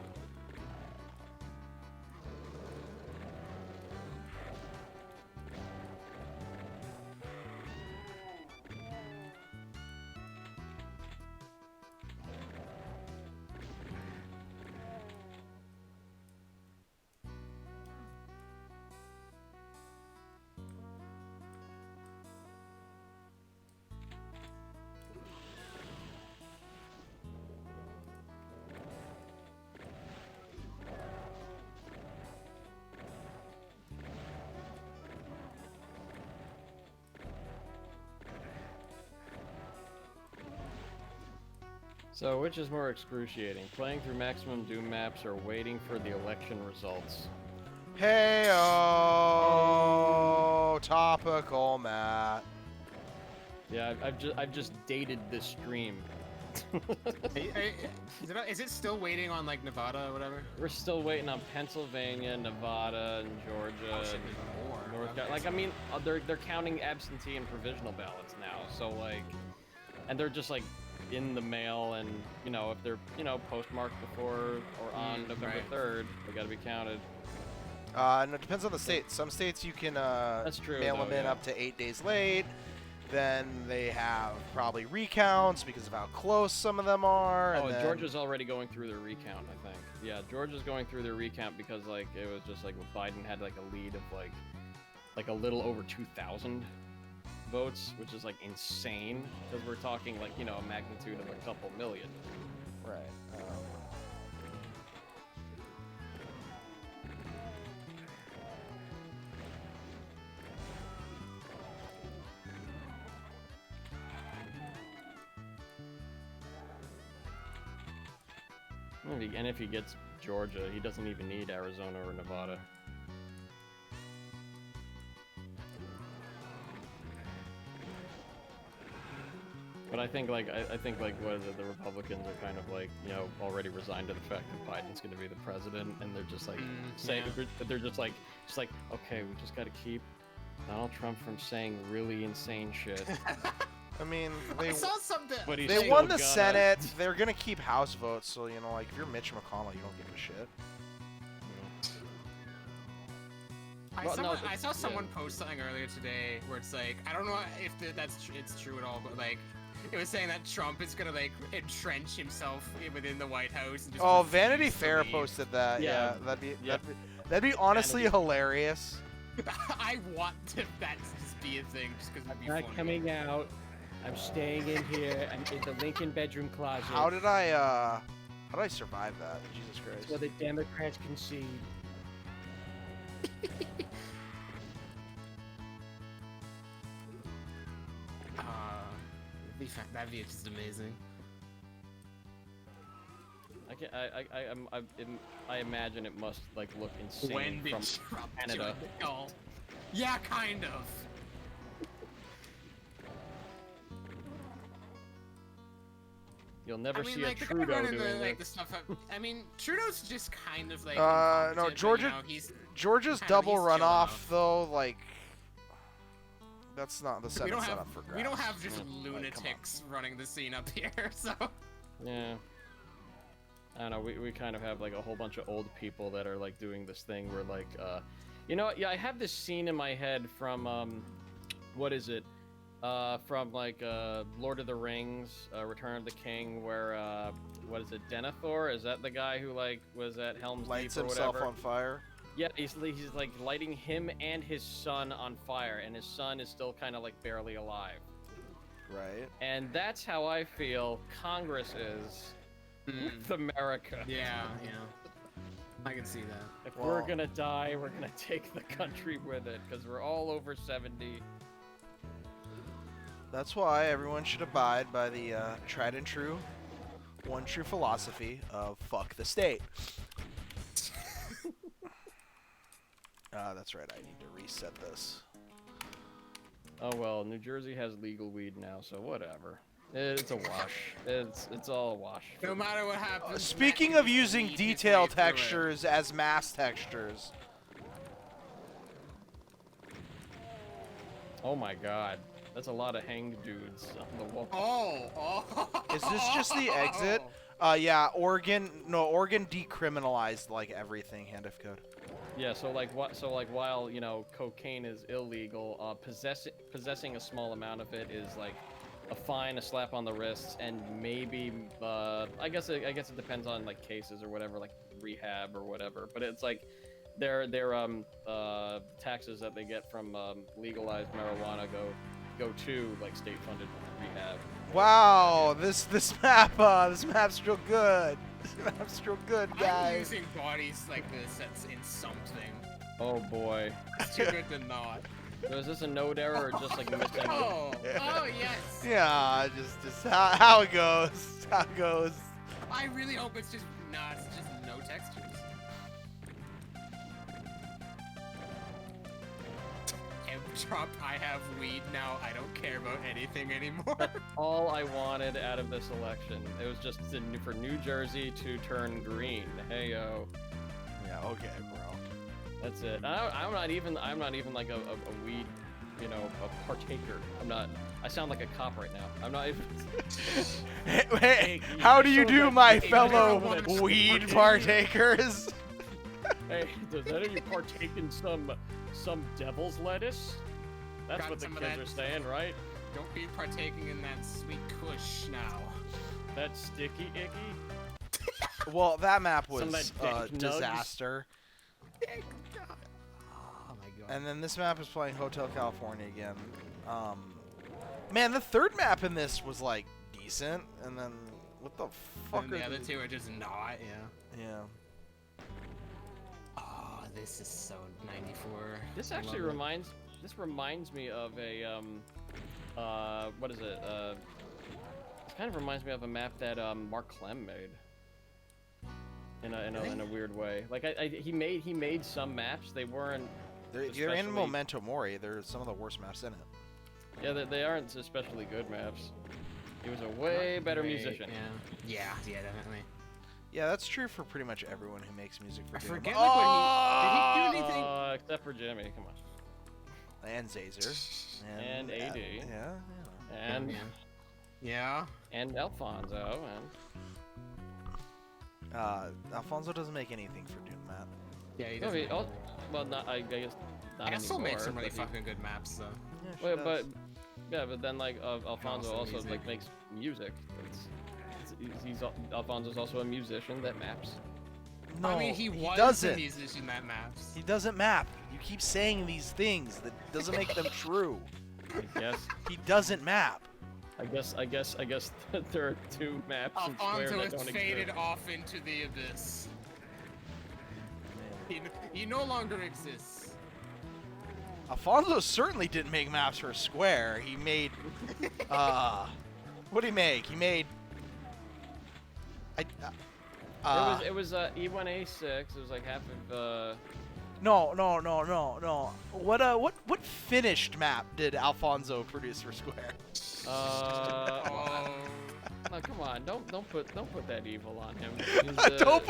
So, which is more excruciating? Playing through Maximum Doom maps or waiting for the election results? Hey-oh, topical, Matt. Yeah, I've just dated this stream. Is it still waiting on like Nevada or whatever? We're still waiting on Pennsylvania, Nevada, and Georgia, Oh, shit, and there's more. North Okay. Carolina. Like, I mean, they're counting absentee and provisional ballots now. So like, and they're just like in the mail, and you know, if they're postmarked before or on November 3rd, they got to be counted. And it depends on the state. Some states you can That's true, mail though, them in yeah. up to 8 days late. Then they have probably recounts because of how close some of them are. Oh, And then... Georgia's already going through their recount, I think. Yeah, Georgia's going through their recount because like it was just like Biden had like a lead of like a little over 2,000 votes, which is like insane because we're talking like a magnitude of a couple million. Right. And if he gets Georgia, he doesn't even need Arizona or Nevada. But I think like what is it? The Republicans are kind of like already resigned to the fact that Biden's going to be the president, and they're just like saying, but they're just like okay, we just got to keep Donald Trump from saying really insane shit. I mean, I saw something. But he's they still won the gonna- Senate. They're gonna keep House votes, so like if you're Mitch McConnell, you don't give a shit. I saw someone post something earlier today where it's like, I don't know if it's true at all, but like it was saying that Trump is gonna like entrench himself within the White House. And just Oh, refuse Vanity to Fair leave. posted that. Yeah. Yeah, Yep. that'd be honestly Vanity. hilarious. I want that to just be a thing, just because it'd be Not funny. coming out. I'm staying in here. I'm in the Lincoln bedroom closet. How did I survive that? Jesus Christ. So the Democrats concede. That'd be just amazing. I imagine it must like look insane When did from Trump Canada. join the cult? Yeah, kind of. You'll never I mean, see like, a the guy Trudeau running doing the this. stuff. I mean, Trudeau's just kind of like. No, incompetent, but, Georgia- Georgia's Kinda, double he's chill runoff enough. though, like that's not the We Senate's don't not have up for grabs. we don't have just Like, come on. lunatics running the scene up here, so. Yeah. I don't know, we kind of have like a whole bunch of old people that are like doing this thing where like I have this scene in my head from what is it? From like Lord of the Rings, Return of the King, where what is it, Denethor? Is that the guy who like was at Helm's Lights Deep or himself whatever? on fire. Yeah, he's like lighting him and his son on fire, and his son is still kind of like barely alive. Right. And that's how I feel Congress is with America. Yeah, I can see that. If we're Well- gonna die, we're gonna take the country with it, because we're all over 70. That's why everyone should abide by the tried and true, one true philosophy of fuck the state. That's right. I need to reset this. Oh well, New Jersey has legal weed now, so whatever. It's a wash. It's all a wash. No matter what happens. Speaking Matt of can using lead his way detail through it. textures as mass textures, Oh my god, that's a lot of hanged dudes on the wall. Oh. is this just the exit? Yeah, Oregon decriminalized like everything. Hand of code. Yeah, so like while cocaine is illegal, possessing a small amount of it is like a fine, a slap on the wrist, and maybe I guess it depends on like cases or whatever, like rehab or whatever. But it's like their taxes that they get from legalized marijuana go to like state-funded rehab. Wow, this map's real good. This map's real good, I'm guys. using bodies like this that's in something. Oh boy. It's too good to not. So is this a node error or just like missing? Oh, yes. Yeah, just how it goes. how it goes. I really hope it's just no textures. Drop, I have weed now. I don't care about anything anymore. All I wanted out of this election. It was just for New Jersey to turn green. Hey yo. Yeah, okay, bro. That's it. I'm not even like a weed, you know, a partaker. I sound like a cop right now. I'm not even. Hey, how do you do, my Hey, fellow everyone- weed partakers? Hey, does any of you partake in some devil's lettuce? That's Got what the some of kids that. are saying, right? Don't be partaking in that sweet kush now. That sticky icky. Well, that map Some of was that dank nugs. disaster. Oh my god. And then this map is playing Hotel California again. Man, the third map in this was like decent, and then what the fuck And are the other these- two are just not, yeah. Yeah. Oh, this is so 94. This I actually love it. reminds me of a what is it? It kind of reminds me of a map that Mark Clem made. In a weird way. Like he made some maps. They weren't. They're in Especially- Memento Mori. They're some of the worst maps in it. Yeah, they aren't especially good maps. He was a way better Great, musician. Yeah, definitely. Yeah, that's true for pretty much everyone who makes music for I Doom. forget like when did he do anything? Except for Jimmy, come on. And Zazer. And AD. Yeah. And Yeah. and Alfonso Alfonso doesn't make anything for Doom, Matt. Yeah, he No, does. well, not I guess not I still make anymore, some really but he- fucking good maps though. Yeah, she Wait, does. but yeah, but then like Alfonso Also also music. like makes music. Alfonso's also a musician that maps. no, I mean, he was doesn't. a musician that maps. He doesn't map. You keep saying these things that doesn't make them true. I guess. He doesn't map. I guess that there are two maps in Square Alfonso that has don't faded exist. off into the abyss. He no longer exists. Alfonso certainly didn't make maps for Square. He made, what did he make? He made, It was E1A6. It was like half of no. What finished map did Alfonso produce for Square? Oh. No, come on! Don't put that evil on him. Don't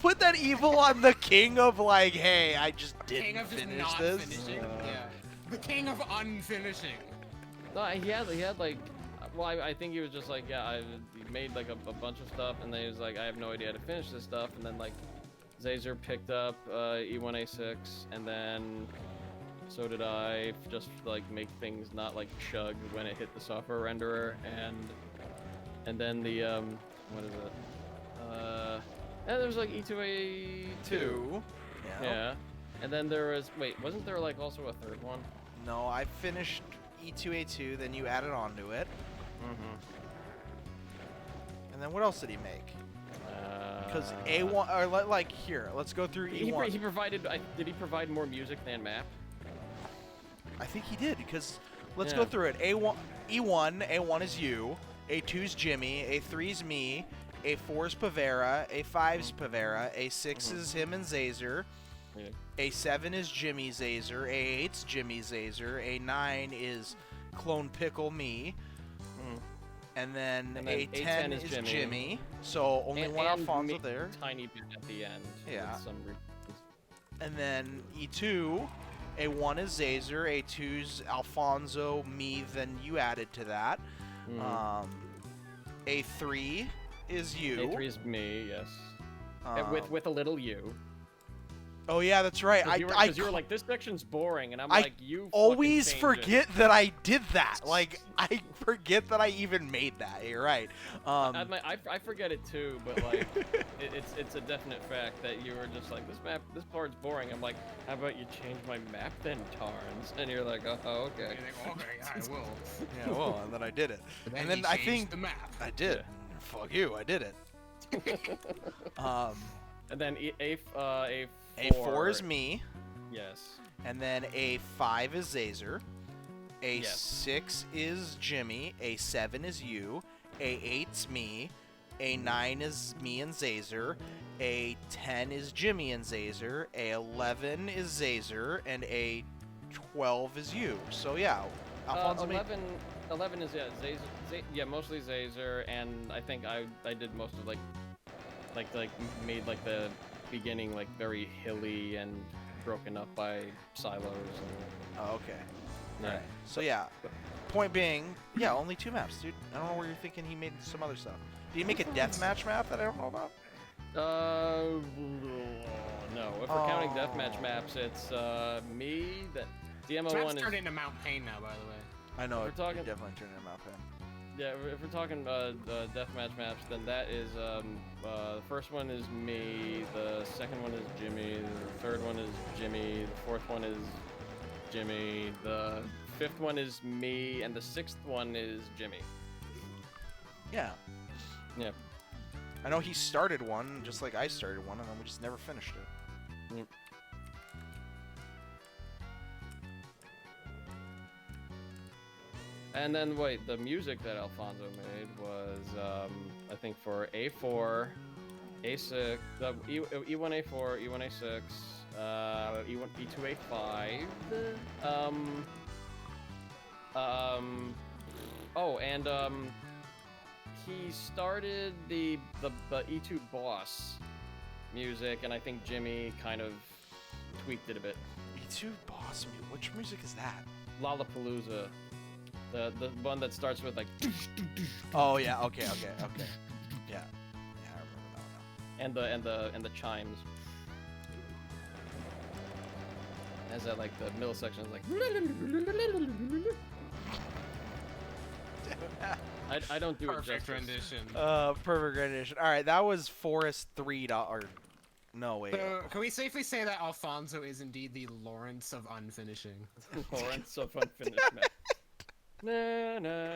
put that evil on the king of like, hey, I just King didn't of just finish not this. finishing. Yeah. The king of unfinishing. No, he had like, well, I think he was just like, yeah, he made like a bunch of stuff, and then he was like, I have no idea how to finish this stuff, and then like, Zazer picked up E1A6, and then so did I, just like make things not like chug when it hit the software renderer, and then the what is it? And there was like E2A2. Yeah. And then there was, wasn't there like also a third one? No, I finished E2A2, then you added on to it. Mm-hmm. And then what else did he make? Because A1, or like here, let's go through E1. He provided, did he provide more music than map? I think he did, because let's Yeah. go through it. A1 is you, A2 is Jimmy, A3 is me, A4 is Pavera, A5 is Pavera, A6 is him and Zazer, Yeah. A7 is Jimmy Zazer, A8's Jimmy Zazer, A9 is Clone Pickle me, and then A10 is Jimmy. So only one Alfonso me, there. Tiny bit at the end. Yeah. with some And then E2, A1 is Zazer, A2's Alfonso, me, then you added to that. A3 is you. A3 is me, yes. And with a little u. Oh yeah, that's right. Because you were like, this section's boring, and I'm I like, you always fucking change forget that I did that. Like, I forget that I even made that. You're right. I forget it too, but like, it's a definite fact that you were just like, this part's boring. I'm like, how about you change my map then, Tarns? And you're like, oh, okay. You're like, okay, I will. Yeah, well, and then I did it. But And he then I changed think the map. I did. Fuck you, I did it. And then A4. A4 is me, Yes. and then A5 is Zazer, A6 is Jimmy, A7 is you, A8's me, A9 is me and Zazer, A10 is Jimmy and Zazer, A11 is Zazer, and A12 is you. So yeah, Alfonso made 11 is Zazer, mostly Zazer, and I think I did most of made like the beginning like very hilly and broken up by silos. And, Oh, okay. yeah. Alright. So yeah, point being, yeah, only 2 maps, dude. I don't know where you're thinking he made some other stuff. Did he make a deathmatch map that I don't know about? No. If we're counting deathmatch maps, it's me. That DMO Map's one is. turned into Mount Pain now, by the way. I know, We're it talking- definitely turned into Mount Pen. Yeah, if we're talking deathmatch maps, then that is the first one is me, the second one is Jimmy, the third one is Jimmy, the fourth one is Jimmy, the fifth one is me, and the sixth one is Jimmy. Yeah. Yeah. I know he started one, just like I started one, and then we just never finished it. Mm. And then wait, the music that Alfonso made was I think for A4, A6, E1 A4, E1 A6, E1 E2 A5. Oh, and he started the E2 boss music, and I think Jimmy kind of tweaked it a bit. E2 boss music. Which music is that? Lollapalooza. The one that starts with like Oh yeah. Okay. Yeah. Yeah, I remember that one and the chimes. As that like the middle section is like I don't do Perfect it justice. rendition. now. Perfect rendition. All right, that was Forest 3. Or no wait. So, can we safely say that Alfonso is indeed the Lawrence of unfinishing? Lawrence of unfinished match. Na, na, na,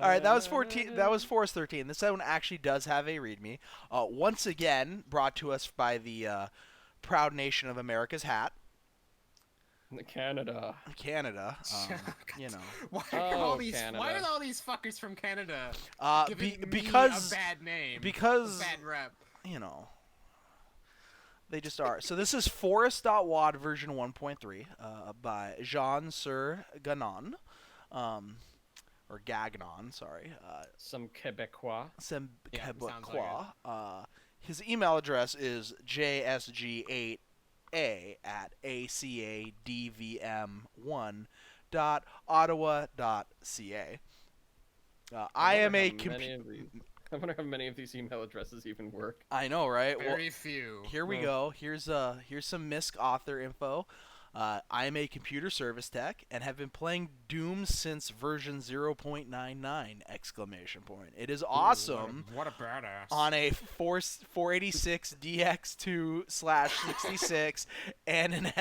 All right, that was 14. That was Forest 13. This one actually does have a README. Once again, brought to us by the proud nation of America's hat, Canada. Canada. You know. Why are Oh, all these? Canada. Why are all these fuckers from Canada giving me because a bad name? because a bad rep. you know. They just are. So this is Forest.wad version 1.3 by Jean-Sir Ganon. Or Gagnon, sorry. Some Quebecois. Some Yeah, sounds like Quebecois. His email address is jsg8a at acadvm1.ottawa.ca. I am a I wonder how many of these email addresses even work. I know, right? Very few. Here we go. Here's some MISC author info. I am a computer service tech and have been playing Doom since version 0.99! Exclamation point. It is awesome. What a badass. On a 486 DX2/66 and an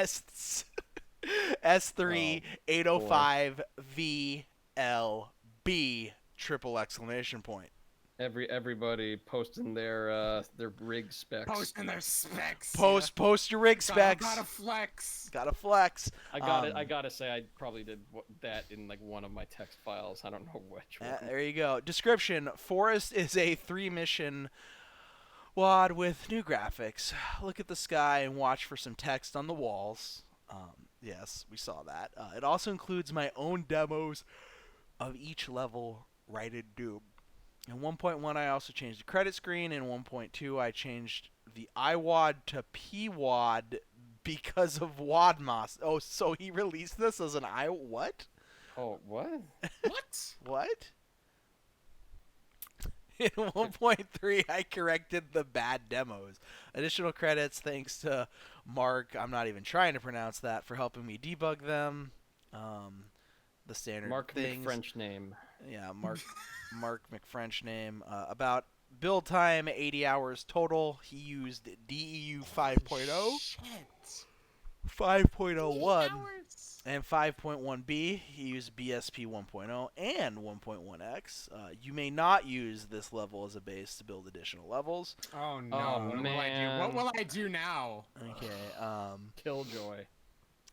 S3 805 VLB triple exclamation point. Everybody posting their rig specs. Posting their specs. Post your rig specs. Gotta flex. Gotta flex. I gotta say I probably did that in like one of my text files. I don't know which one. There you go. Description: Forest is a 3-mission WAD with new graphics. Look at the sky and watch for some text on the walls. Yes, we saw that. It also includes my own demos of each level righted Doom. In 1.1, I also changed the credit screen. In 1.2, I changed the iWAD to PWAD because of WADMOS. Oh, so he released this as an what? Oh, what? What? What? In 1.3, I corrected the bad demos. Additional credits thanks to Mark, I'm not even trying to pronounce that, for helping me debug them. The standard Mark things. French name. Yeah, Mark McFrench name. About build time, 80 hours total. He used DEU 5.0, Shit. 5.01, Hours. and 5.1b. He used BSP 1.0 and 1.1x. You may not use this level as a base to build additional levels. Oh no. Oh, What will I do? man. What will I do now? Okay. Killjoy.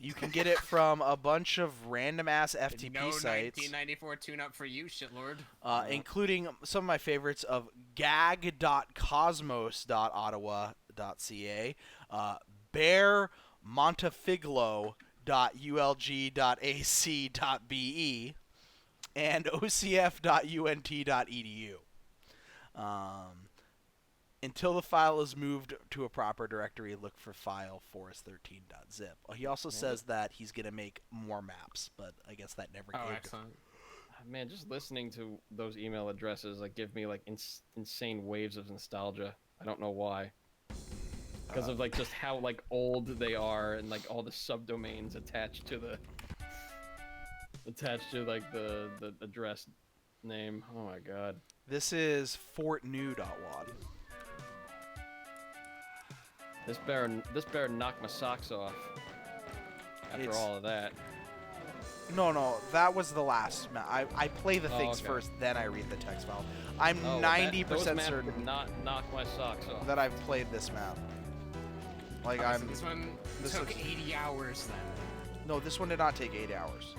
You can get it from a bunch of random ass FTP no sites, 1994 tune-up for you, shitlord. including some of my favorites of gag.cosmos.ottawa.ca, bearmontefiglo.ulg.ac.be, and ocf.unt.edu. Until the file is moved to a proper directory, look for file forest13.zip. He also says that he's going to make more maps, but I guess that never Oh, came excellent. Man, just listening to those email addresses like give me like insane waves of nostalgia. I don't know why. Because of like just how like old they are and like all the subdomains attached to like the address name. Oh my god. This is fortnew.wad. This better knock my socks off. After It's- all of that. No, that was the last map. I play the things okay. first, then I read the text file. I'm Oh, 90% those maps certain did not knock my socks off. that I've played this map. Like, Okay, so I'm... this one this took looks- 80 hours then. No, this one did not take 8 hours.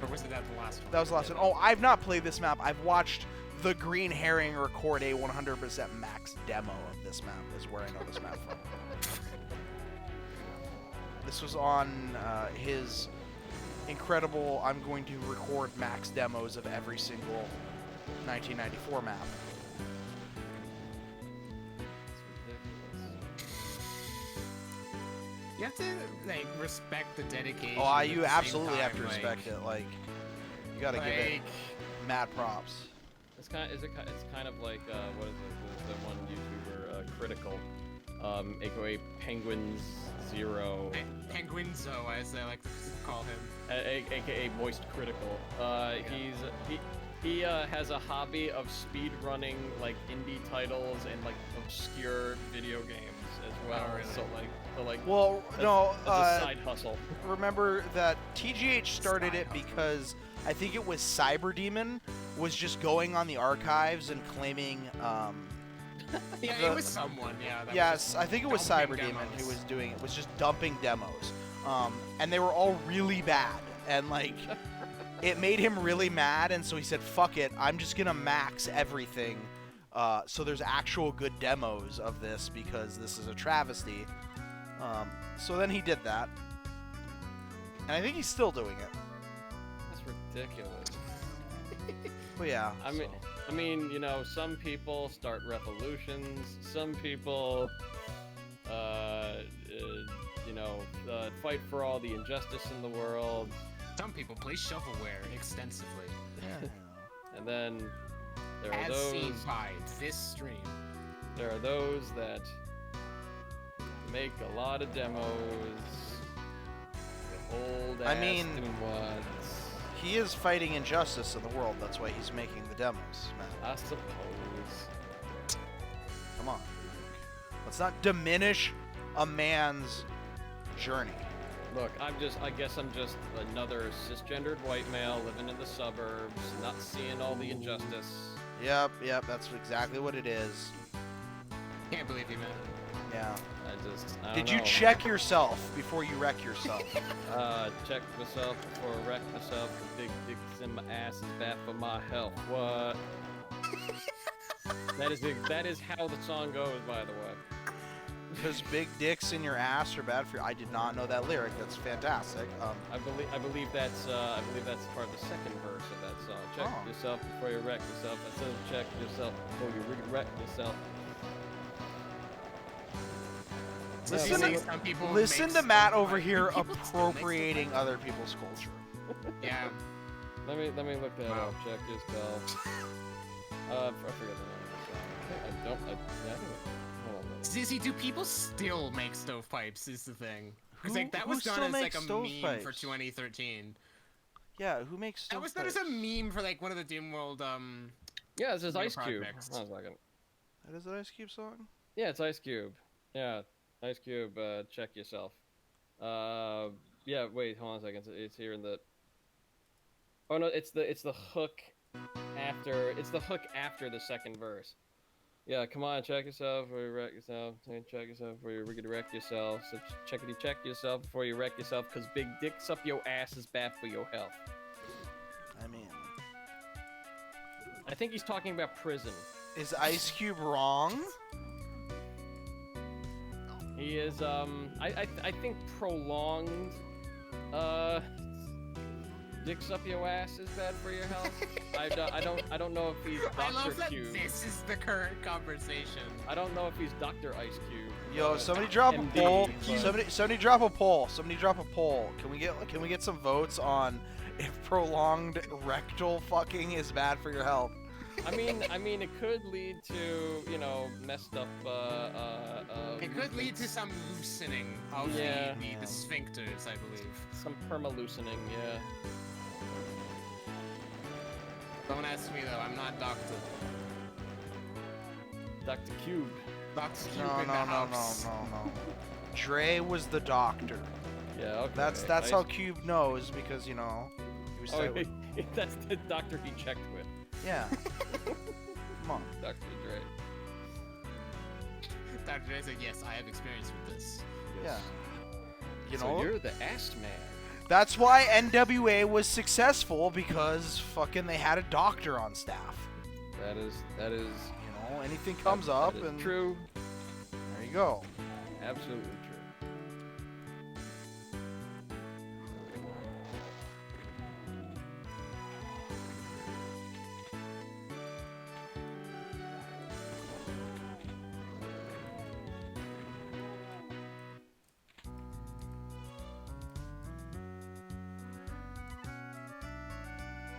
Or was it that the last one? That was the last one. Oh, I've not played this map. I've watched the Green Herring record a 100% max demo of this map, is where I know this map from. This was on his incredible, I'm going to record max demos of every single 1994 map. You have to like respect the dedication. Oh, at the you same absolutely have to time, respect it. Like, you gotta give it mad props. It's kind of like what is it? The one YouTuber critical, aka Penguins Zero, Penguinzo, as I like to call him. aka Moist Critical. He has a hobby of speed running like indie titles and like obscure video games as well. Oh, really? So like Well, no, that's a side hustle. remember that TGH started it because I think it was Cyberdemon was just going on the archives and claiming. Yeah, The- it was someone. Yeah. That Yes, I think it was dumping Cyberdemon who demos. was doing it. Was just dumping demos, and they were all really bad. And like, it made him really mad, and so he said, "Fuck it, I'm just gonna max everything." So there's actual good demos of this because this is a travesty. So then he did that, and I think he's still doing it. That's ridiculous. But yeah, I mean, you know, some people start revolutions. Some people, fight for all the injustice in the world. Some people play shovelware extensively, yeah. And then there are as seen those. by this stream. There are those that make a lot of demos. The old I ass mean, Doom ones. He is fighting injustice in the world. That's why he's making the demos, man. I suppose. Come on. Let's not diminish a man's journey. Look, I guess I'm just another cisgendered white male living in the suburbs, not seeing all the injustice. Yep, that's exactly what it is. Can't believe you, man. Yeah. I don't Did you know. check yourself before you wreck yourself? Check myself before I wreck myself. The big dicks in my ass is bad for my health. What? that is how the song goes, by the way. Because big dicks in your ass are bad for you. I did not know that lyric. That's fantastic. I believe that's part of the second verse of that song. Check Oh. yourself before you wreck yourself. I said check yourself before you wreck yourself. Listen See, to- some people Listen make to Matt stuff over like- here people still make appropriating stuff other people's culture. like- Yeah. Let me look that Wow. up. Check yourself. I forget the name of the song. I don't. Hold on. See, do people still make stovepipes? Is the thing. Because Who- like that who was done still as like makes a meme for stovepipes? 2013. Yeah, who makes That was stovepipes? done as a meme for like one of the Doom World Yeah, it's his Video Ice Cube. projects. Hold on a second. That is an Ice Cube song? Yeah, it's Ice Cube. Yeah, Ice Cube. Check yourself. Yeah. Wait, hold on a second. It's here in the. Oh no, it's the hook after. It's the hook after the second verse. Yeah, come on, check yourself before you wreck yourself. Check yourself before you wreck yourself. So check yourself before you wreck yourself, because big dicks up your ass is bad for your health. I mean, I think he's talking about prison. is Ice Cube wrong? He is, I think prolonged, dicks up your ass is bad for your health. I don't know if he's Dr. I love that Cube. this is the current conversation. I don't know if he's Dr. Ice Cube. Yo, somebody drop a MD, poll. but- Somebody drop a poll. Somebody drop a poll. Can we get some votes on if prolonged rectal fucking is bad for your health? I mean, it could lead to, you know, messed up, It could lead to some loosening of Yeah. the sphincters, I believe. some perma-loosening, yeah. Don't ask me though, I'm not doctor. Dr. Cube. Dr. Cube No, in no, the no, house. no. Dre was the doctor. Yeah, okay. That's how Cube knows because you know he was. Oh, tight with- that's the doctor he checked with. yeah. Come on. Dr. Dre. Dr. Dre said, yes, I have experience with this. Yeah. You So know. you're the ass man. That's why NWA was successful because fucking they had a doctor on staff. That is You know, anything comes that up is and true. there you go. Absolutely true.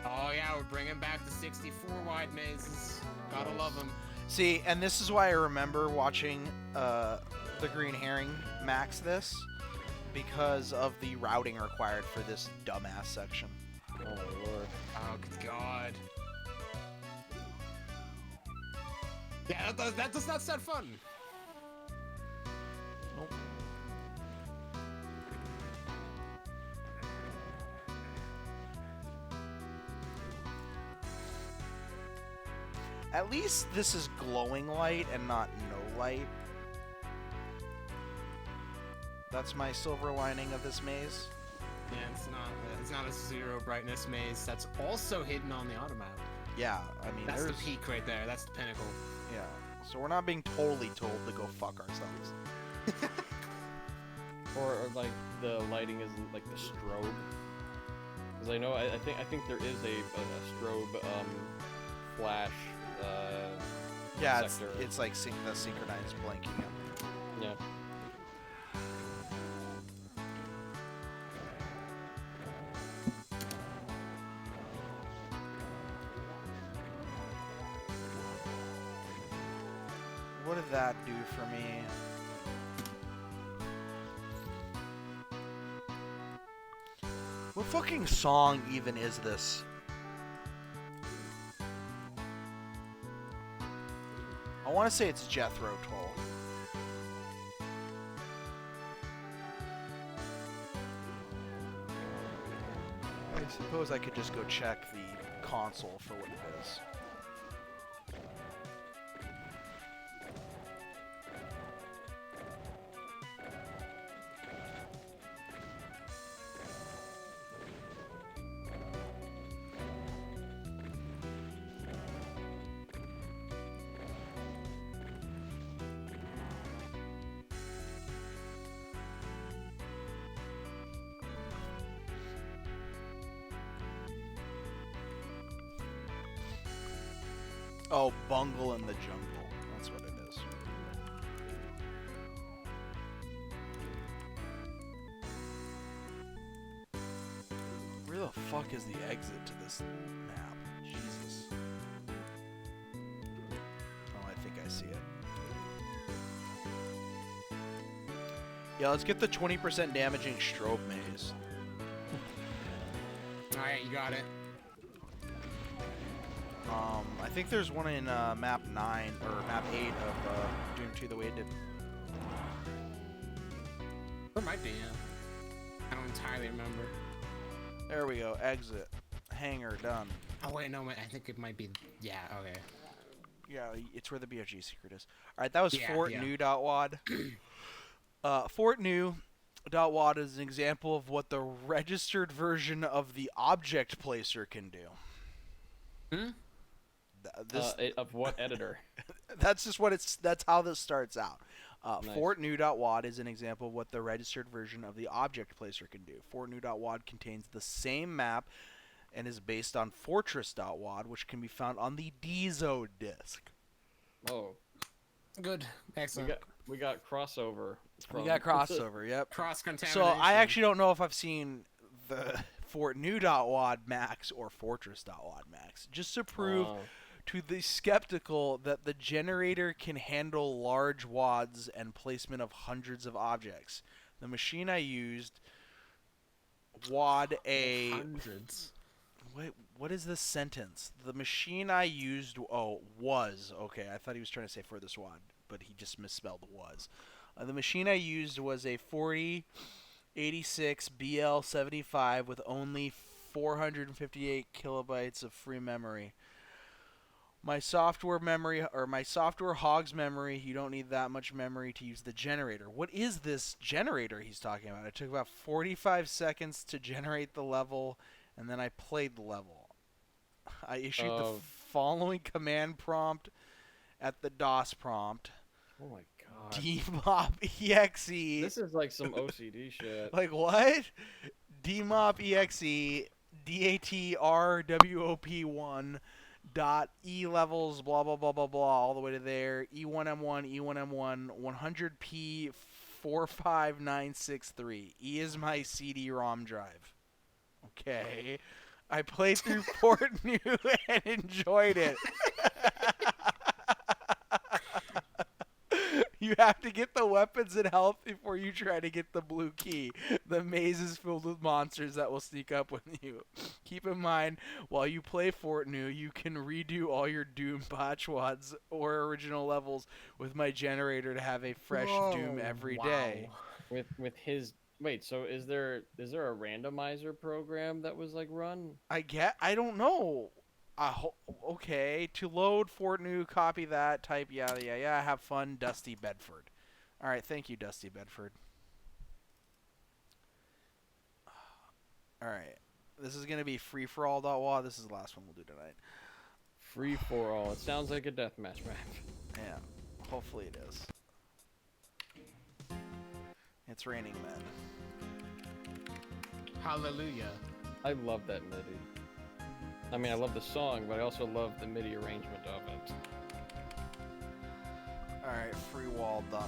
Oh yeah, we're bringing back the 64 wide mazes. Gotta love them. See, and this is why I remember watching the Green Herring max this because of the routing required for this dumbass section. Oh my lord. Oh good god. Yeah, that does not sound fun. Nope. At least this is glowing light and not no light. That's my silver lining of this maze. Yeah, it's not a zero brightness maze. That's also hidden on the automap. Yeah, I mean, That's the there's peak right there. That's the pinnacle. yeah. So we're not being totally told to go fuck ourselves. Or like the lighting isn't like the strobe. Because I know I think there is a strobe flash Yeah, sector. it's like the synchronized blinking. Yeah. What did that do for me? What fucking song even is this? I want to say it's Jethro Tull. I suppose I could just go check the console for what it is. Oh, Bungle in the Jungle. That's what it is. Where the fuck is the exit to this map? Jesus. Oh, I think I see it. Yeah, let's get the 20% damaging strobe maze. Alright, you got it. I think there's one in map 9 or map 8 of Doom 2 the way it did. There might be, yeah. I don't entirely remember. There we go. Exit. Hangar done. Oh wait, no, wait, I think it might be. Yeah, okay. Yeah, it's where the BFG secret is. All right, that was Yeah, Fort yeah. New.wad. Fort New.wad is an example of what the registered version of the object placer can do. Hmm? Of what editor? That's just what it's. That's how this starts out. Nice. Fort New.wad is an example of what the registered version of the object placer can do. Fort New.wad contains the same map and is based on Fortress.wad, which can be found on the DZO disk. Oh, Good. Excellent. we got crossover. We got crossover. Yep. Cross So contamination. I actually don't know if I've seen the Fort New.wad max or Fortress.wad max, just to prove to the skeptical that the generator can handle large wads and placement of hundreds of objects. The machine I used wad a hundreds. Wait, what is this sentence? The machine I used was okay. I thought he was trying to say for this wad, but he just misspelled was. The machine I used was a 4086 BL75 with only 458 kilobytes of free memory. My software memory, or my software hogs memory, you don't need that much memory to use the generator. What is this generator he's talking about? It took about 45 seconds to generate the level, and then I played the level. I issued the following command prompt at the DOS prompt. Oh my god. dmop.exe. This is like some OCD shit. Like what? dmop.exe datrwop1 dot e levels blah blah blah blah blah all the way to there. E1M1 E1M1 100p 45963. E is my CD-ROM drive. Okay. I played through Fort New and enjoyed it. You have to get the weapons and health before you try to get the blue key. The maze is filled with monsters that will sneak up with you. Keep in mind, while you play Fort New, you can redo all your Doom botchwads or original levels with my generator to have a fresh Doom every day. With his wait, so is there a randomizer program that was like run? I don't know. Okay, to load Fort New, copy that, type yeah, have fun, Dusty Bedford. All right, thank you, Dusty Bedford. All right, this is gonna be free-for-all.wad. This is the last one we'll do tonight. Free for all. It sounds like a deathmatch map. Yeah, hopefully it is. It's raining men. Hallelujah. I love that MIDI. I mean, I love the song, but I also love the MIDI arrangement of it. All right, freewall.e29.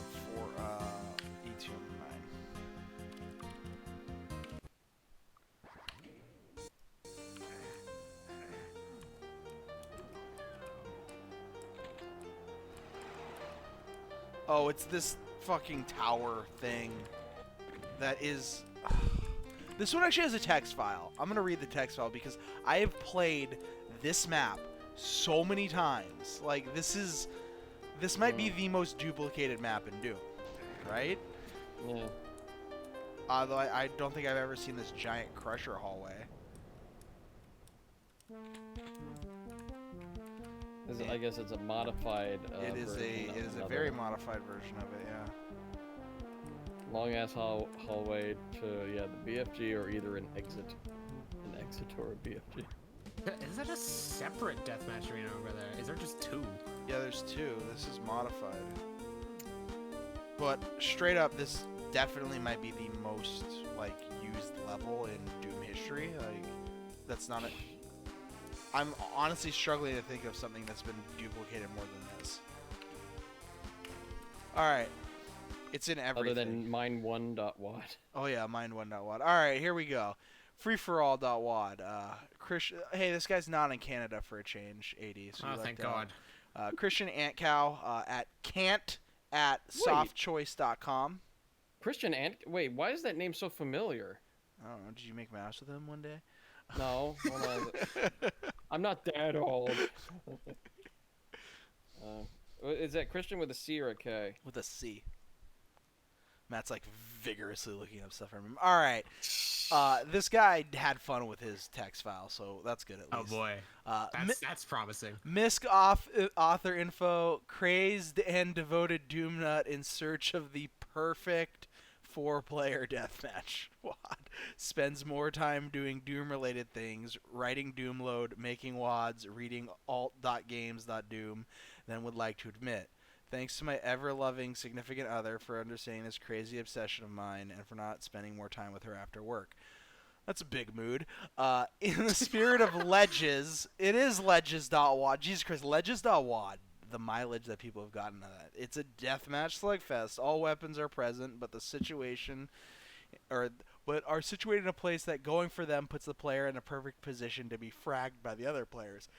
Oh, it's this fucking tower thing that is... This one actually has a text file. I'm going to read the text file because I have played this map so many times. Like, this might be the most duplicated map in Doom, right? Yeah. Although I don't think I've ever seen this giant crusher hallway. I guess it's a modified It is a very modified version of it, yeah. Long ass hallway to the BFG or either an exit or a BFG. Is that a separate deathmatch arena over there? Is there just two? Yeah, there's two. This is modified. But straight up, this definitely might be the most like used level in Doom history. Like, that's not a. I'm honestly struggling to think of something that's been duplicated more than this. All right. It's in everything. Other than mine1.wad. Oh yeah, mine1.wad. All right, here we go. Freeforall.wad. Hey, this guy's not in Canada for a change. 80. So Thank God. Christian Antcow at softchoice.com. Christian wait, why is that name so familiar? I don't know. Did you make mouse with him one day? No, hold on. I'm not that old. Is that Christian with a C or a K? With a C. Matt's like vigorously looking up stuff from him. All right. This guy had fun with his text file, so that's good at Oh least. boy, that's promising. Misk author info: crazed and devoted Doom nut in search of the perfect 4-player deathmatch. What? Spends more time doing Doom-related things, writing Doom load, making WADs, reading alt.games.doom than would like to admit. Thanks to my ever-loving significant other for understanding this crazy obsession of mine and for not spending more time with her after work. That's a big mood. In the spirit of Ledges, it is Ledges.wad. Jesus Christ, Ledges.wad. The mileage that people have gotten out of that. It's a deathmatch slugfest. All weapons are present, but are situated in a place that going for them puts the player in a perfect position to be fragged by the other players.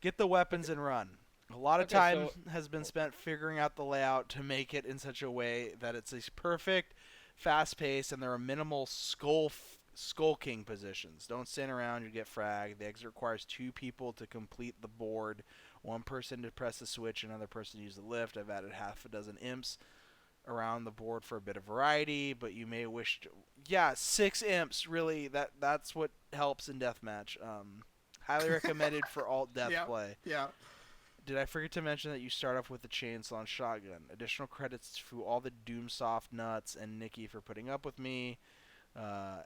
Get the weapons and run. A lot of time has been spent figuring out the layout to make it in such a way that it's a perfect, fast-paced, and there are minimal skulking positions. Don't stand around, you get fragged. The exit requires 2 people to complete the board. 1 person to press the switch, another person to use the lift. I've added half a dozen imps around the board for a bit of variety, but you may wish to... Yeah, 6 imps, really. That's what helps in deathmatch. Highly recommended for alt-death play. Yeah. Did I forget to mention that you start off with the chainsaw and shotgun? Additional credits to all the Doomsoft nuts and Nikki for putting up with me.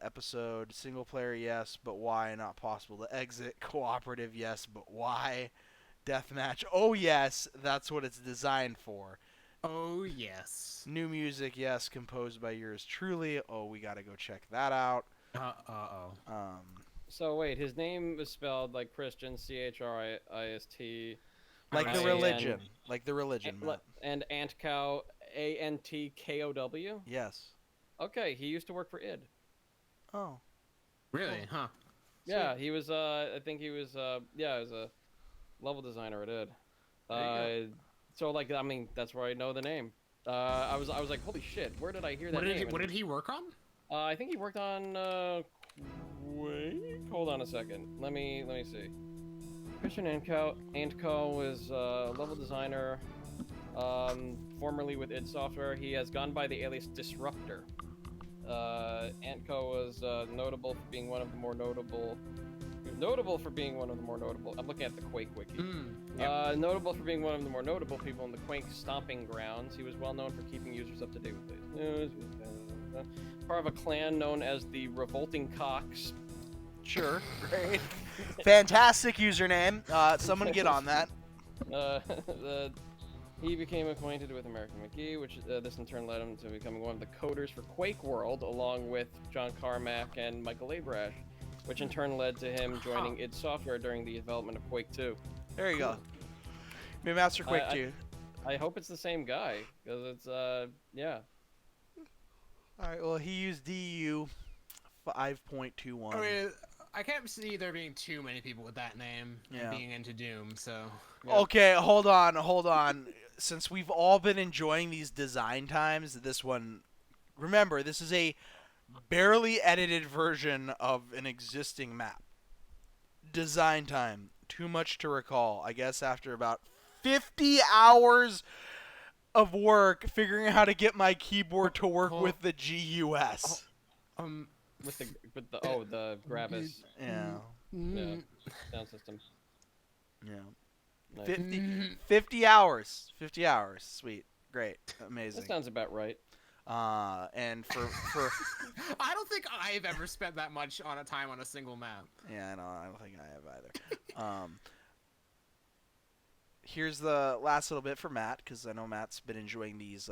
Episode, single player, yes, but why? Not possible to exit. Cooperative, yes, but why? Deathmatch, oh yes, that's what it's designed for. Oh yes. New music, yes, composed by yours truly. Oh, we gotta go check that out. So wait, his name is spelled like Christian, Chrisist. Like the religion. Like the religion. And Antcow, Antkow? Yes. Okay, he used to work for id. Oh. Really? Huh. Yeah, he was, I think he was, he was a level designer at id. So, like, I mean, that's where I know the name. I was like, holy shit, where did I hear that name? What did he work on? I think he worked on, Quake? Hold on a second. Let me see. Christian Antco was level designer, formerly with id Software. He has gone by the alias Disruptor. Antco was notable for being one of the more notable. I'm looking at the Quake wiki. Notable for being one of the more notable people in the Quake stomping grounds. He was well known for keeping users up to date with latest news. Part of a clan known as the Revolting Cocks. Sure, great. Fantastic username. Someone get on that. He became acquainted with American McGee, which this in turn led him to becoming one of the coders for Quake World, along with John Carmack and Michael Abrash, which in turn led to him joining id Software during the development of Quake 2. There you go. Maybe Master Quake 2. I hope it's the same guy, because it's, yeah. Alright, well, he used DU 5.21. I mean, I can't see there being too many people with that name and being into Doom, so... Yeah. Okay, hold on. Since we've all been enjoying these design times, this one... Remember, this is a barely edited version of an existing map. Design time. Too much to recall. I guess after about 50 hours of work figuring out how to get my keyboard to work with the GUS. With the Gravis. Yeah. Sound system. Yeah. Nice. 50 hours. 50 hours. Sweet. Great. Amazing. That sounds about right. And for I don't think I've ever spent that much time on a single map. Yeah, I know. I don't think I have either. Here's the last little bit for Matt, because I know Matt's been enjoying these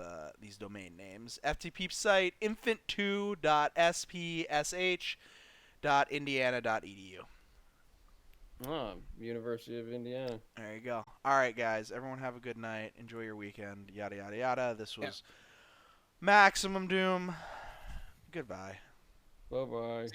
domain names. FTP site infant2.spsh.indiana.edu. Oh, University of Indiana. There you go. All right, guys. Everyone have a good night. Enjoy your weekend. Yada, yada, yada. This was Maximum Doom. Goodbye. Bye-bye.